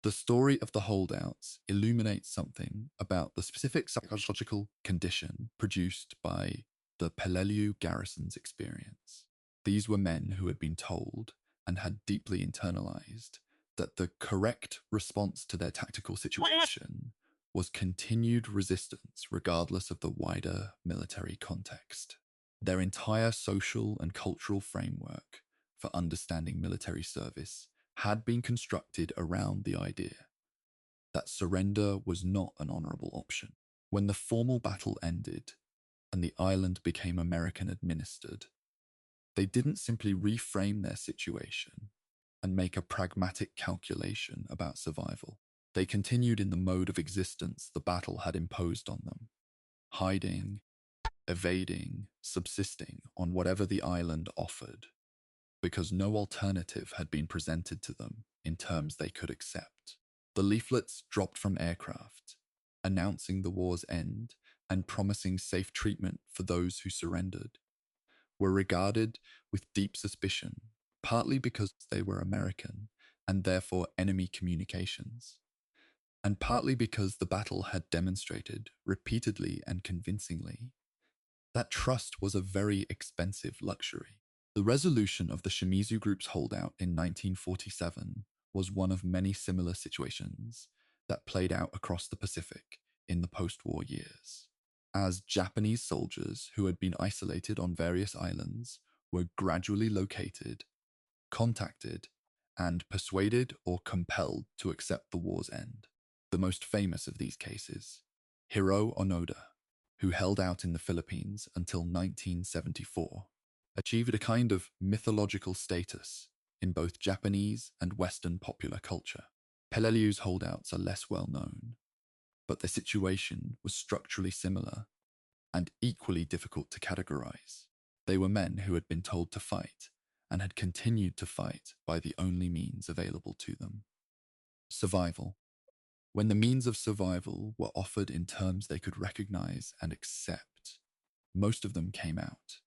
The story of the holdouts illuminates something about the specific psychological condition produced by the Peleliu garrison's experience. These were men who had been told and had deeply internalized that the correct response to their tactical situation was continued resistance regardless of the wider military context. Their entire social and cultural framework for understanding military service had been constructed around the idea that surrender was not an honorable option. When the formal battle ended and the island became American administered, they didn't simply reframe their situation and make a pragmatic calculation about survival. They continued in the mode of existence the battle had imposed on them, hiding, evading, subsisting on whatever the island offered, because no alternative had been presented to them in terms they could accept. The leaflets dropped from aircraft, announcing the war's end and promising safe treatment for those who surrendered, were regarded with deep suspicion, partly because they were American and therefore enemy communications, and partly because the battle had demonstrated repeatedly and convincingly that trust was a very expensive luxury. The resolution of the Shimizu Group's holdout in 1947 was one of many similar situations that played out across the Pacific in the post-war years, as Japanese soldiers who had been isolated on various islands were gradually located, contacted, and persuaded or compelled to accept the war's end. The most famous of these cases, Hiro Onoda, who held out in the Philippines until 1974, achieved a kind of mythological status in both Japanese and Western popular culture. Peleliu's holdouts are less well known, but their situation was structurally similar and equally difficult to categorize. They were men who had been told to fight and had continued to fight by the only means available to them: survival. When the means of survival were offered in terms they could recognize and accept, most of them came out.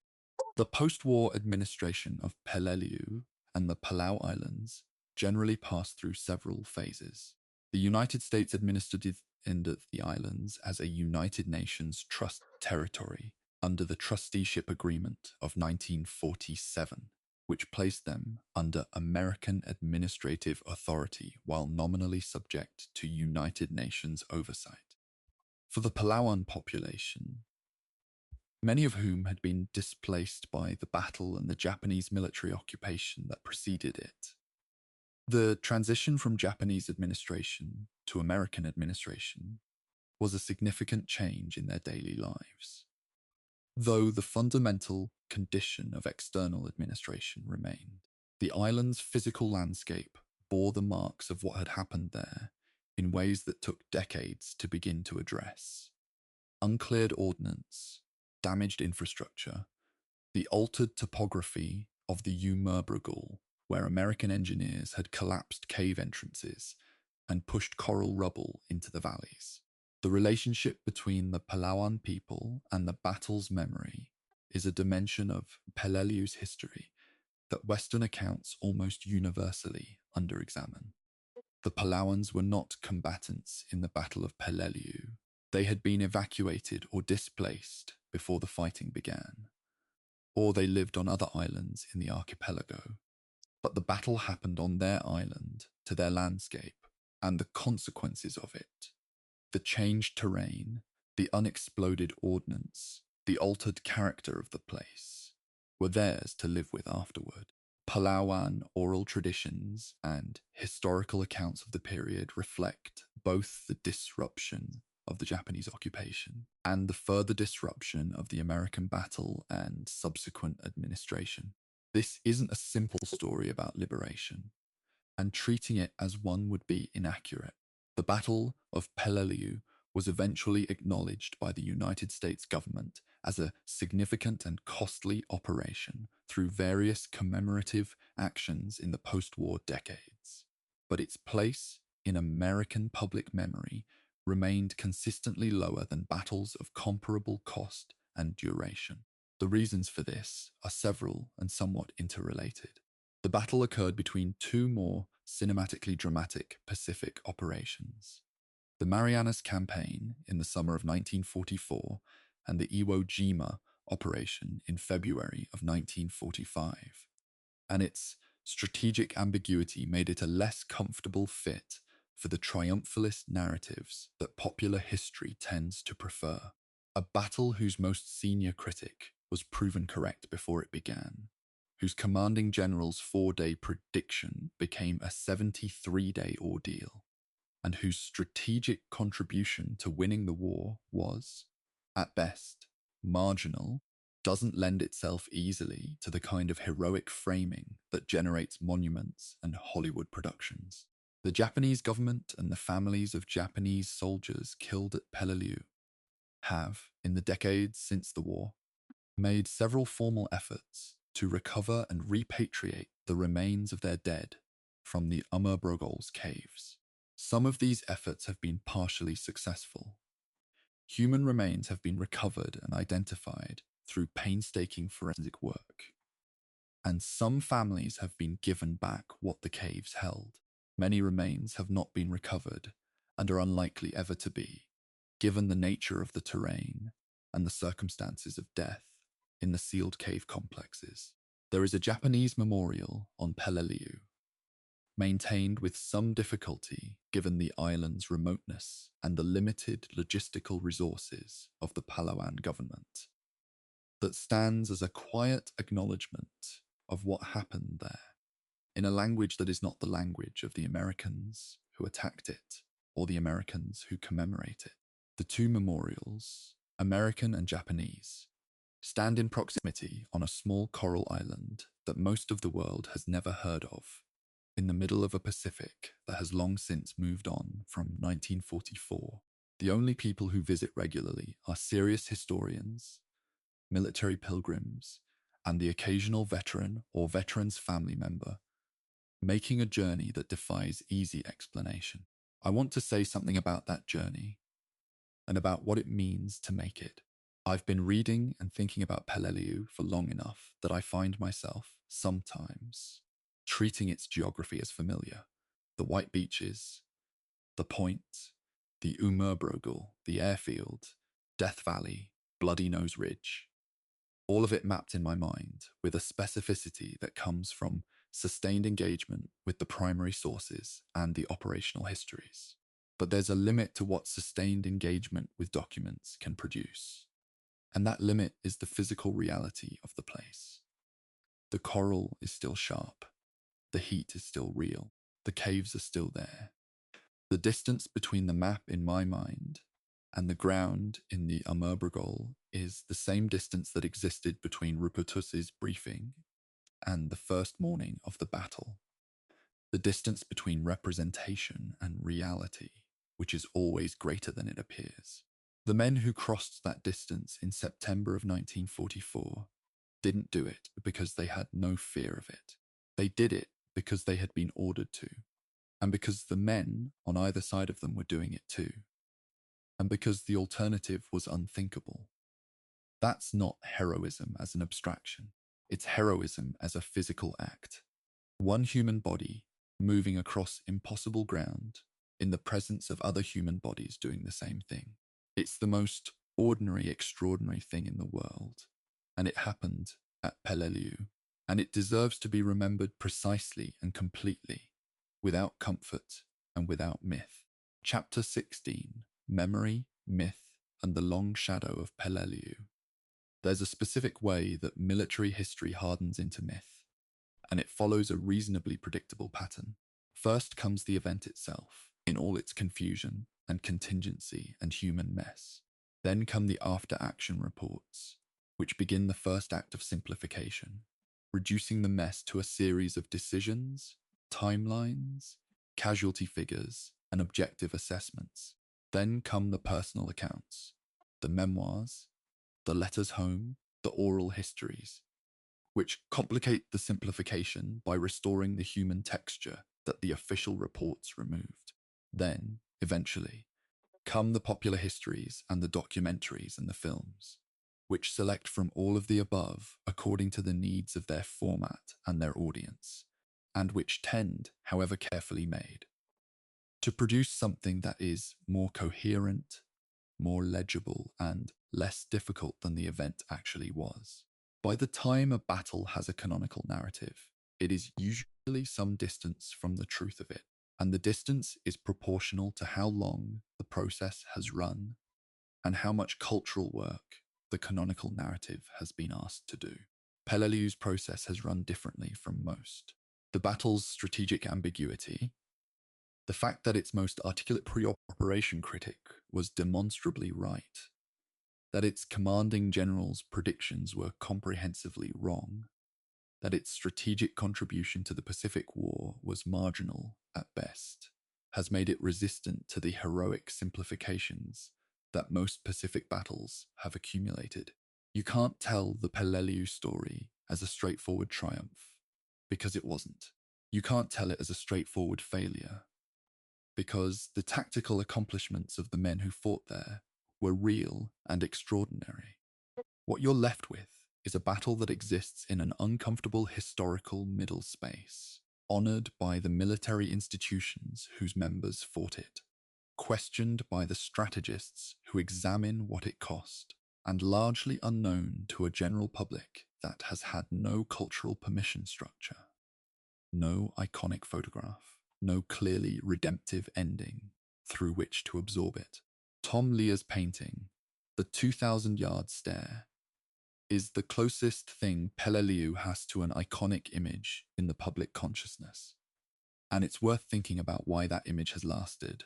The post-war administration of Peleliu and the Palau Islands generally passed through several phases. The United States administered the islands as a United Nations Trust territory under the Trusteeship Agreement of 1947, which placed them under American administrative authority while nominally subject to United Nations oversight. For the Palauan population, many of whom had been displaced by the battle and the Japanese military occupation that preceded it, the transition from Japanese administration to American administration was a significant change in their daily lives, though the fundamental condition of external administration remained. The island's physical landscape bore the marks of what had happened there in ways that took decades to begin to address. Uncleared ordnance, damaged infrastructure, the altered topography of the Umurbrugul, where American engineers had collapsed cave entrances and pushed coral rubble into the valleys. The relationship between the Palauan people and the battle's memory is a dimension of Peleliu's history that Western accounts almost universally underexamine. The Palauans were not combatants in the Battle of Peleliu. They had been evacuated or displaced before the fighting began, or they lived on other islands in the archipelago. But the battle happened on their island, to their landscape, and the consequences of it, the changed terrain, the unexploded ordnance, the altered character of the place, were theirs to live with afterward. Palauan oral traditions and historical accounts of the period reflect both the disruption of the Japanese occupation and the further disruption of the American battle and subsequent administration. This isn't a simple story about liberation, and treating it as one would be inaccurate. The Battle of Peleliu was eventually acknowledged by the United States government as a significant and costly operation through various commemorative actions in the post-war decades. But its place in American public memory remained consistently lower than battles of comparable cost and duration. The reasons for this are several and somewhat interrelated. The battle occurred between two more cinematically dramatic Pacific operations: the Marianas Campaign in the summer of 1944 and the Iwo Jima operation in February of 1945. And its strategic ambiguity made it a less comfortable fit for the triumphalist narratives that popular history tends to prefer. A battle whose most senior critic was proven correct before it began, whose commanding general's 4-day prediction became a 73-day ordeal, and whose strategic contribution to winning the war was, at best, marginal, doesn't lend itself easily to the kind of heroic framing that generates monuments and Hollywood productions. The Japanese government and the families of Japanese soldiers killed at Peleliu have, in the decades since the war, made several formal efforts to recover and repatriate the remains of their dead from the Umurbrogol's caves. Some of these efforts have been partially successful. Human remains have been recovered and identified through painstaking forensic work, and some families have been given back what the caves held. Many remains have not been recovered and are unlikely ever to be, given the nature of the terrain and the circumstances of death in the sealed cave complexes. There is a Japanese memorial on Peleliu, maintained with some difficulty given the island's remoteness and the limited logistical resources of the Palawan government, that stands as a quiet acknowledgement of what happened there, in a language that is not the language of the Americans who attacked it or the Americans who commemorate it. The two memorials, American and Japanese, stand in proximity on a small coral island that most of the world has never heard of, in the middle of a Pacific that has long since moved on from 1944. The only people who visit regularly are serious historians, military pilgrims, and the occasional veteran or veteran's family member, making a journey that defies easy explanation. I want to say something about that journey and about what it means to make it. I've been reading and thinking about Peleliu for long enough that I find myself, sometimes, treating its geography as familiar. The white beaches, the point, the Umurbrogol, the airfield, Death Valley, Bloody Nose Ridge. All of it mapped in my mind with a specificity that comes from sustained engagement with the primary sources and the operational histories. But there's a limit to what sustained engagement with documents can produce. And that limit is the physical reality of the place. The coral is still sharp. The heat is still real. The caves are still there. The distance between the map in my mind and the ground in the Umurbrogol is the same distance that existed between Rupertus's briefing and the first morning of the battle. The distance between representation and reality, which is always greater than it appears. The men who crossed that distance in September of 1944 didn't do it because they had no fear of it. They did it because they had been ordered to, and because the men on either side of them were doing it too, and because the alternative was unthinkable. That's not heroism as an abstraction. It's heroism as a physical act. One human body moving across impossible ground in the presence of other human bodies doing the same thing. It's the most ordinary, extraordinary thing in the world, and it happened at Peleliu, and it deserves to be remembered precisely and completely, without comfort and without myth. Chapter 16, Memory, Myth, and the Long Shadow of Peleliu. There's a specific way that military history hardens into myth, and it follows a reasonably predictable pattern. First comes the event itself, in all its confusion and contingency and human mess. Then come the after-action reports, which begin the first act of simplification, reducing the mess to a series of decisions, timelines, casualty figures, and objective assessments. Then come the personal accounts, the memoirs, the letters home, the oral histories, which complicate the simplification by restoring the human texture that the official reports removed. Then, eventually, come the popular histories and the documentaries and the films, which select from all of the above according to the needs of their format and their audience, and which tend, however carefully made, to produce something that is more coherent, more legible, and less difficult than the event actually was. By the time a battle has a canonical narrative, it is usually some distance from the truth of it, and the distance is proportional to how long the process has run and how much cultural work the canonical narrative has been asked to do. Peleliu's process has run differently from most. The battle's strategic ambiguity, The fact that its most articulate pre-operation critic was demonstrably right, that its commanding general's predictions were comprehensively wrong, that its strategic contribution to the Pacific War was marginal at best, has made it resistant to the heroic simplifications that most Pacific battles have accumulated. You can't tell the Peleliu story as a straightforward triumph, because it wasn't. You can't tell it as a straightforward failure, because the tactical accomplishments of the men who fought there were real and extraordinary. What you're left with is a battle that exists in an uncomfortable historical middle space, honored by the military institutions whose members fought it, questioned by the strategists who examine what it cost, and largely unknown to a general public that has had no cultural permission structure, no iconic photograph, no clearly redemptive ending through which to absorb it. Tom Lear's painting, The 2,000-Yard Stare, is the closest thing Peleliu has to an iconic image in the public consciousness. And it's worth thinking about why that image has lasted,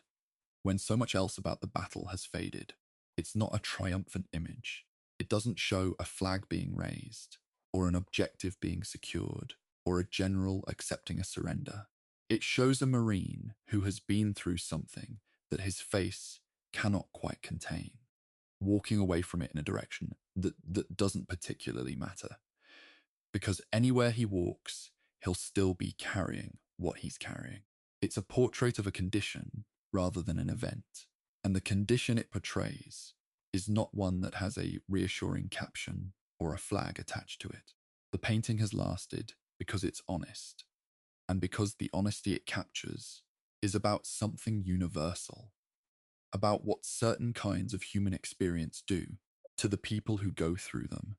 when so much else about the battle has faded. It's not a triumphant image. It doesn't show a flag being raised, or an objective being secured, or a general accepting a surrender. It shows a Marine who has been through something that his face cannot quite contain, walking away from it in a direction that doesn't particularly matter. Because anywhere he walks, he'll still be carrying what he's carrying. It's a portrait of a condition rather than an event. And the condition it portrays is not one that has a reassuring caption or a flag attached to it. The painting has lasted because it's honest, and because the honesty it captures is about something universal, about what certain kinds of human experience do to the people who go through them,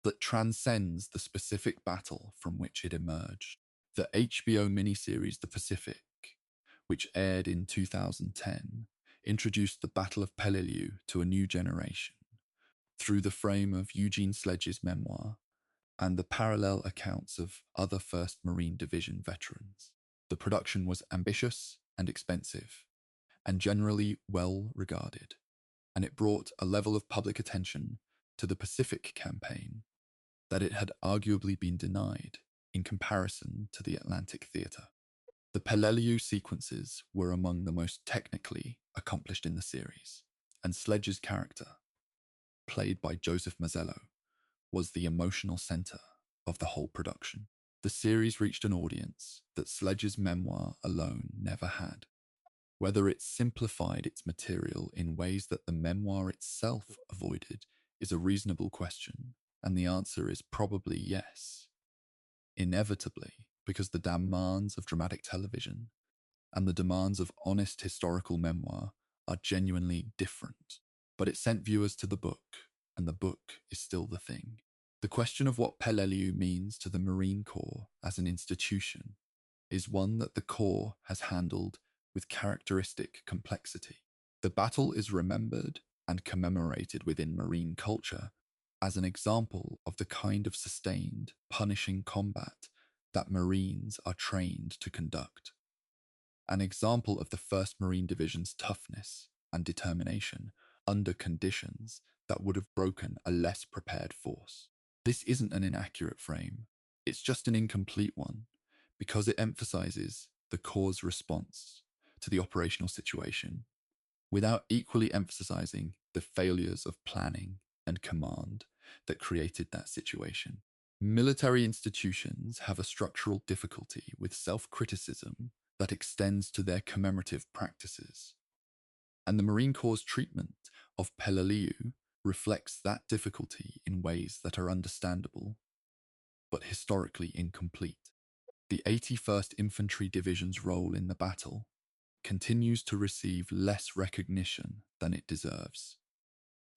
that transcends the specific battle from which it emerged. The HBO miniseries The Pacific, which aired in 2010, introduced the Battle of Peleliu to a new generation through the frame of Eugene Sledge's memoir and the parallel accounts of other 1st Marine Division veterans. The production was ambitious and expensive, and generally well regarded, and it brought a level of public attention to the Pacific campaign that it had arguably been denied in comparison to the Atlantic theatre. The Peleliu sequences were among the most technically accomplished in the series, and Sledge's character, played by Joseph Mazzello, was the emotional centre of the whole production. The series reached an audience that Sledge's memoir alone never had. Whether it simplified its material in ways that the memoir itself avoided is a reasonable question, and the answer is probably yes. Inevitably, because the demands of dramatic television and the demands of honest historical memoir are genuinely different. But it sent viewers to the book, and the book is still the thing. The question of what Peleliu means to the Marine Corps as an institution is one that the Corps has handled with characteristic complexity. The battle is remembered and commemorated within Marine culture as an example of the kind of sustained, punishing combat that Marines are trained to conduct. An example of the 1st Marine Division's toughness and determination under conditions that would have broken a less prepared force. This isn't an inaccurate frame, it's just an incomplete one, because it emphasizes the Corps' response to the operational situation, without equally emphasizing the failures of planning and command that created that situation. Military institutions have a structural difficulty with self-criticism that extends to their commemorative practices, and the Marine Corps' treatment of Peleliu reflects that difficulty in ways that are understandable, but historically incomplete. The 81st Infantry Division's role in the battle continues to receive less recognition than it deserves,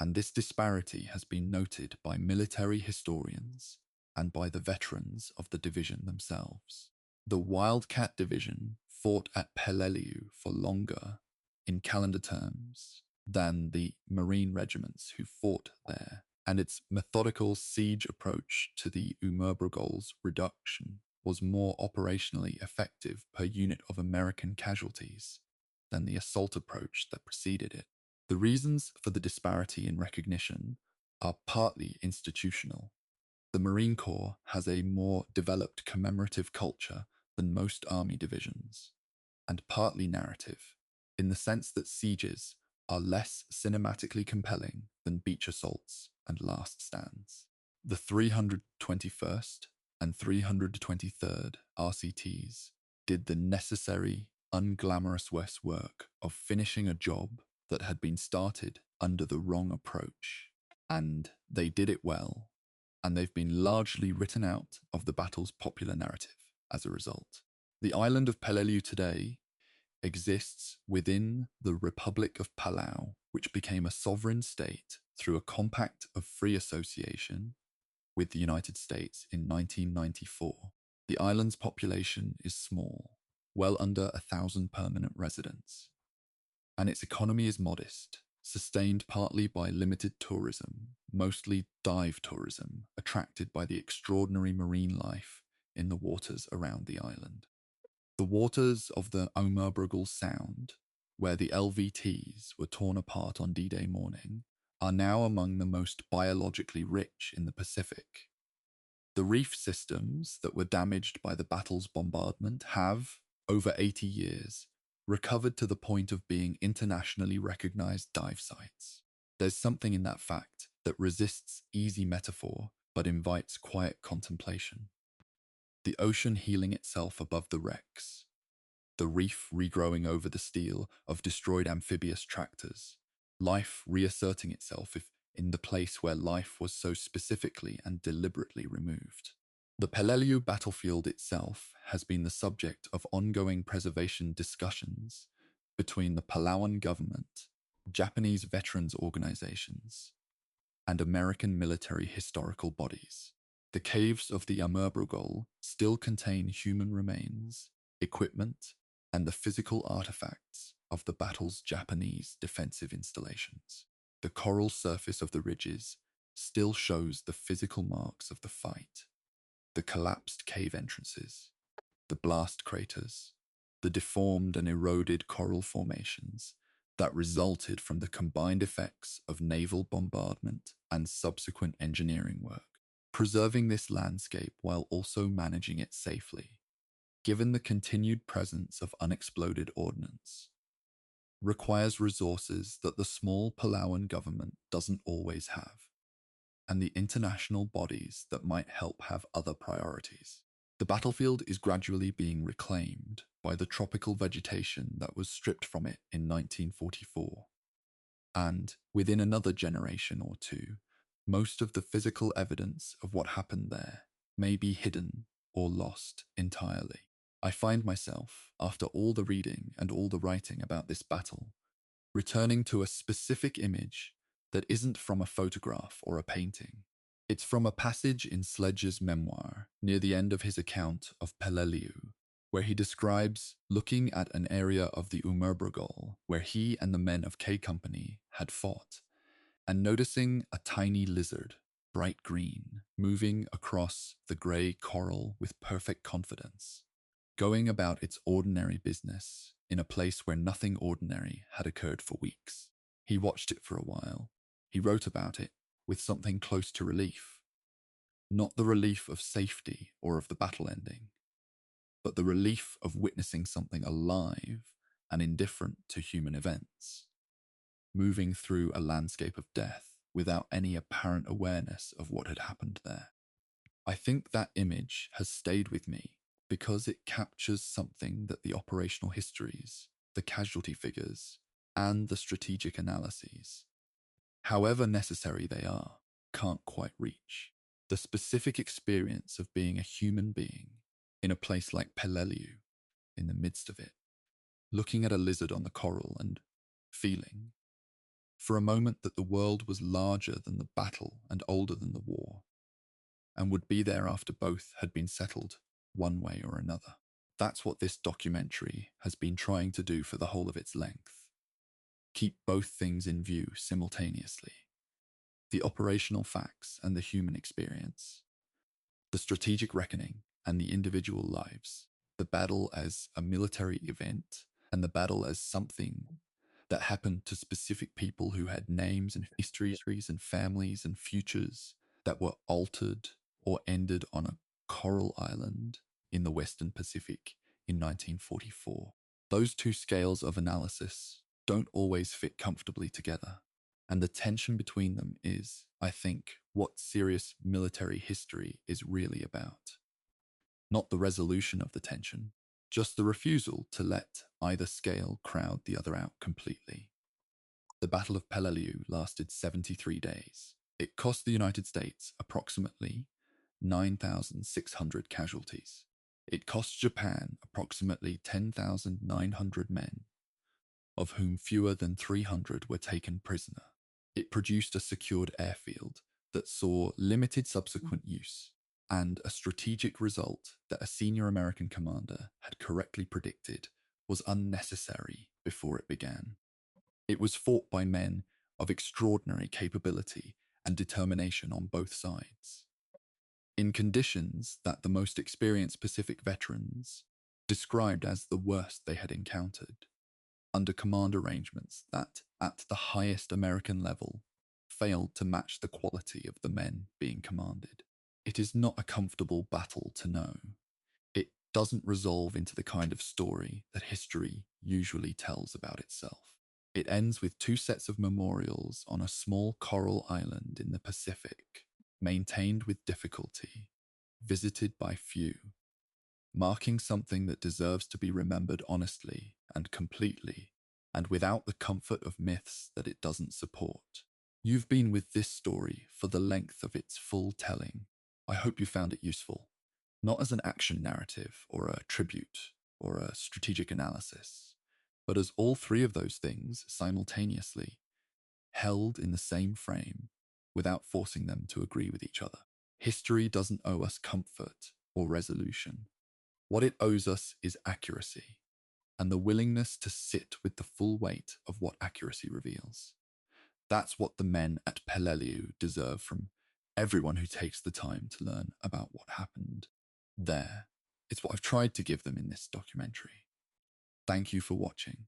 and this disparity has been noted by military historians and by the veterans of the division themselves. The Wildcat Division fought at Peleliu for longer, in calendar terms, than the Marine regiments who fought there, and its methodical siege approach to the Umurbrogol's reduction was more operationally effective per unit of American casualties than the assault approach that preceded it. The reasons for the disparity in recognition are partly institutional. The Marine Corps has a more developed commemorative culture than most army divisions, and partly narrative, in the sense that sieges are less cinematically compelling than beach assaults and last stands. The 321st and 323rd RCTs did the necessary, unglamorous West work of finishing a job that had been started under the wrong approach. And they did it well, and they've been largely written out of the battle's popular narrative as a result. The island of Peleliu today exists within the Republic of Palau, which became a sovereign state through a compact of free association with the United States in 1994. The island's population is small, well under 1,000 permanent residents, and its economy is modest, sustained partly by limited tourism, mostly dive tourism, attracted by the extraordinary marine life in the waters around the island. The waters of the Omerbrugel Sound, where the LVTs were torn apart on D-Day morning, are now among the most biologically rich in the Pacific. The reef systems that were damaged by the battle's bombardment have, over 80 years, recovered to the point of being internationally recognized dive sites. There's something in that fact that resists easy metaphor but invites quiet contemplation. The ocean healing itself above the wrecks, the reef regrowing over the steel of destroyed amphibious tractors, life reasserting itself if in the place where life was so specifically and deliberately removed. The Peleliu battlefield itself has been the subject of ongoing preservation discussions between the Palauan government, Japanese veterans organizations, and American military historical bodies. The caves of the Amerbrugol still contain human remains, equipment, and the physical artifacts of the battle's Japanese defensive installations. The coral surface of the ridges still shows the physical marks of the fight, the collapsed cave entrances, the blast craters, the deformed and eroded coral formations that resulted from the combined effects of naval bombardment and subsequent engineering work. Preserving this landscape while also managing it safely, given the continued presence of unexploded ordnance, requires resources that the small Palauan government doesn't always have, and the international bodies that might help have other priorities. The battlefield is gradually being reclaimed by the tropical vegetation that was stripped from it in 1944. And within another generation or two, most of the physical evidence of what happened there may be hidden or lost entirely. I find myself, after all the reading and all the writing about this battle, returning to a specific image that isn't from a photograph or a painting. It's from a passage in Sledge's memoir near the end of his account of Peleliu, where he describes looking at an area of the Umerbrugol where he and the men of K Company had fought, and noticing a tiny lizard, bright green, moving across the grey coral with perfect confidence, going about its ordinary business in a place where nothing ordinary had occurred for weeks. He watched it for a while. He wrote about it with something close to relief. Not the relief of safety or of the battle ending, but the relief of witnessing something alive and indifferent to human events, moving through a landscape of death without any apparent awareness of what had happened there. I think that image has stayed with me because it captures something that the operational histories, the casualty figures, and the strategic analyses, however necessary they are, can't quite reach. The specific experience of being a human being in a place like Peleliu, in the midst of it, looking at a lizard on the coral and feeling, for a moment, that the world was larger than the battle and older than the war, and would be there after both had been settled one way or another. That's what this documentary has been trying to do for the whole of its length. Keep both things in view simultaneously. The operational facts and the human experience. The strategic reckoning and the individual lives, the battle as a military event, and the battle as something that happened to specific people who had names and histories and families and futures that were altered or ended on a coral island in the Western Pacific in 1944. Those two scales of analysis don't always fit comfortably together, and the tension between them is, I think, what serious military history is really about. Not the resolution of the tension, just the refusal to let either scale crowd the other out completely. The Battle of Peleliu lasted 73 days. It cost the United States approximately 9,600 casualties. It cost Japan approximately 10,900 men, of whom fewer than 300 were taken prisoner. It produced a secured airfield that saw limited subsequent use, and a strategic result that a senior American commander had correctly predicted was unnecessary before it began. It was fought by men of extraordinary capability and determination on both sides, in conditions that the most experienced Pacific veterans described as the worst they had encountered, under command arrangements that, at the highest American level, failed to match the quality of the men being commanded. It is not a comfortable battle to know. It doesn't resolve into the kind of story that history usually tells about itself. It ends with two sets of memorials on a small coral island in the Pacific, maintained with difficulty, visited by few, marking something that deserves to be remembered honestly and completely, and without the comfort of myths that it doesn't support. You've been with this story for the length of its full telling. I hope you found it useful, not as an action narrative or a tribute or a strategic analysis, but as all three of those things simultaneously, held in the same frame without forcing them to agree with each other. History doesn't owe us comfort or resolution. What it owes us is accuracy, and the willingness to sit with the full weight of what accuracy reveals. That's what the men at Peleliu deserve from everyone who takes the time to learn about what happened there. It's what I've tried to give them in this documentary. Thank you for watching.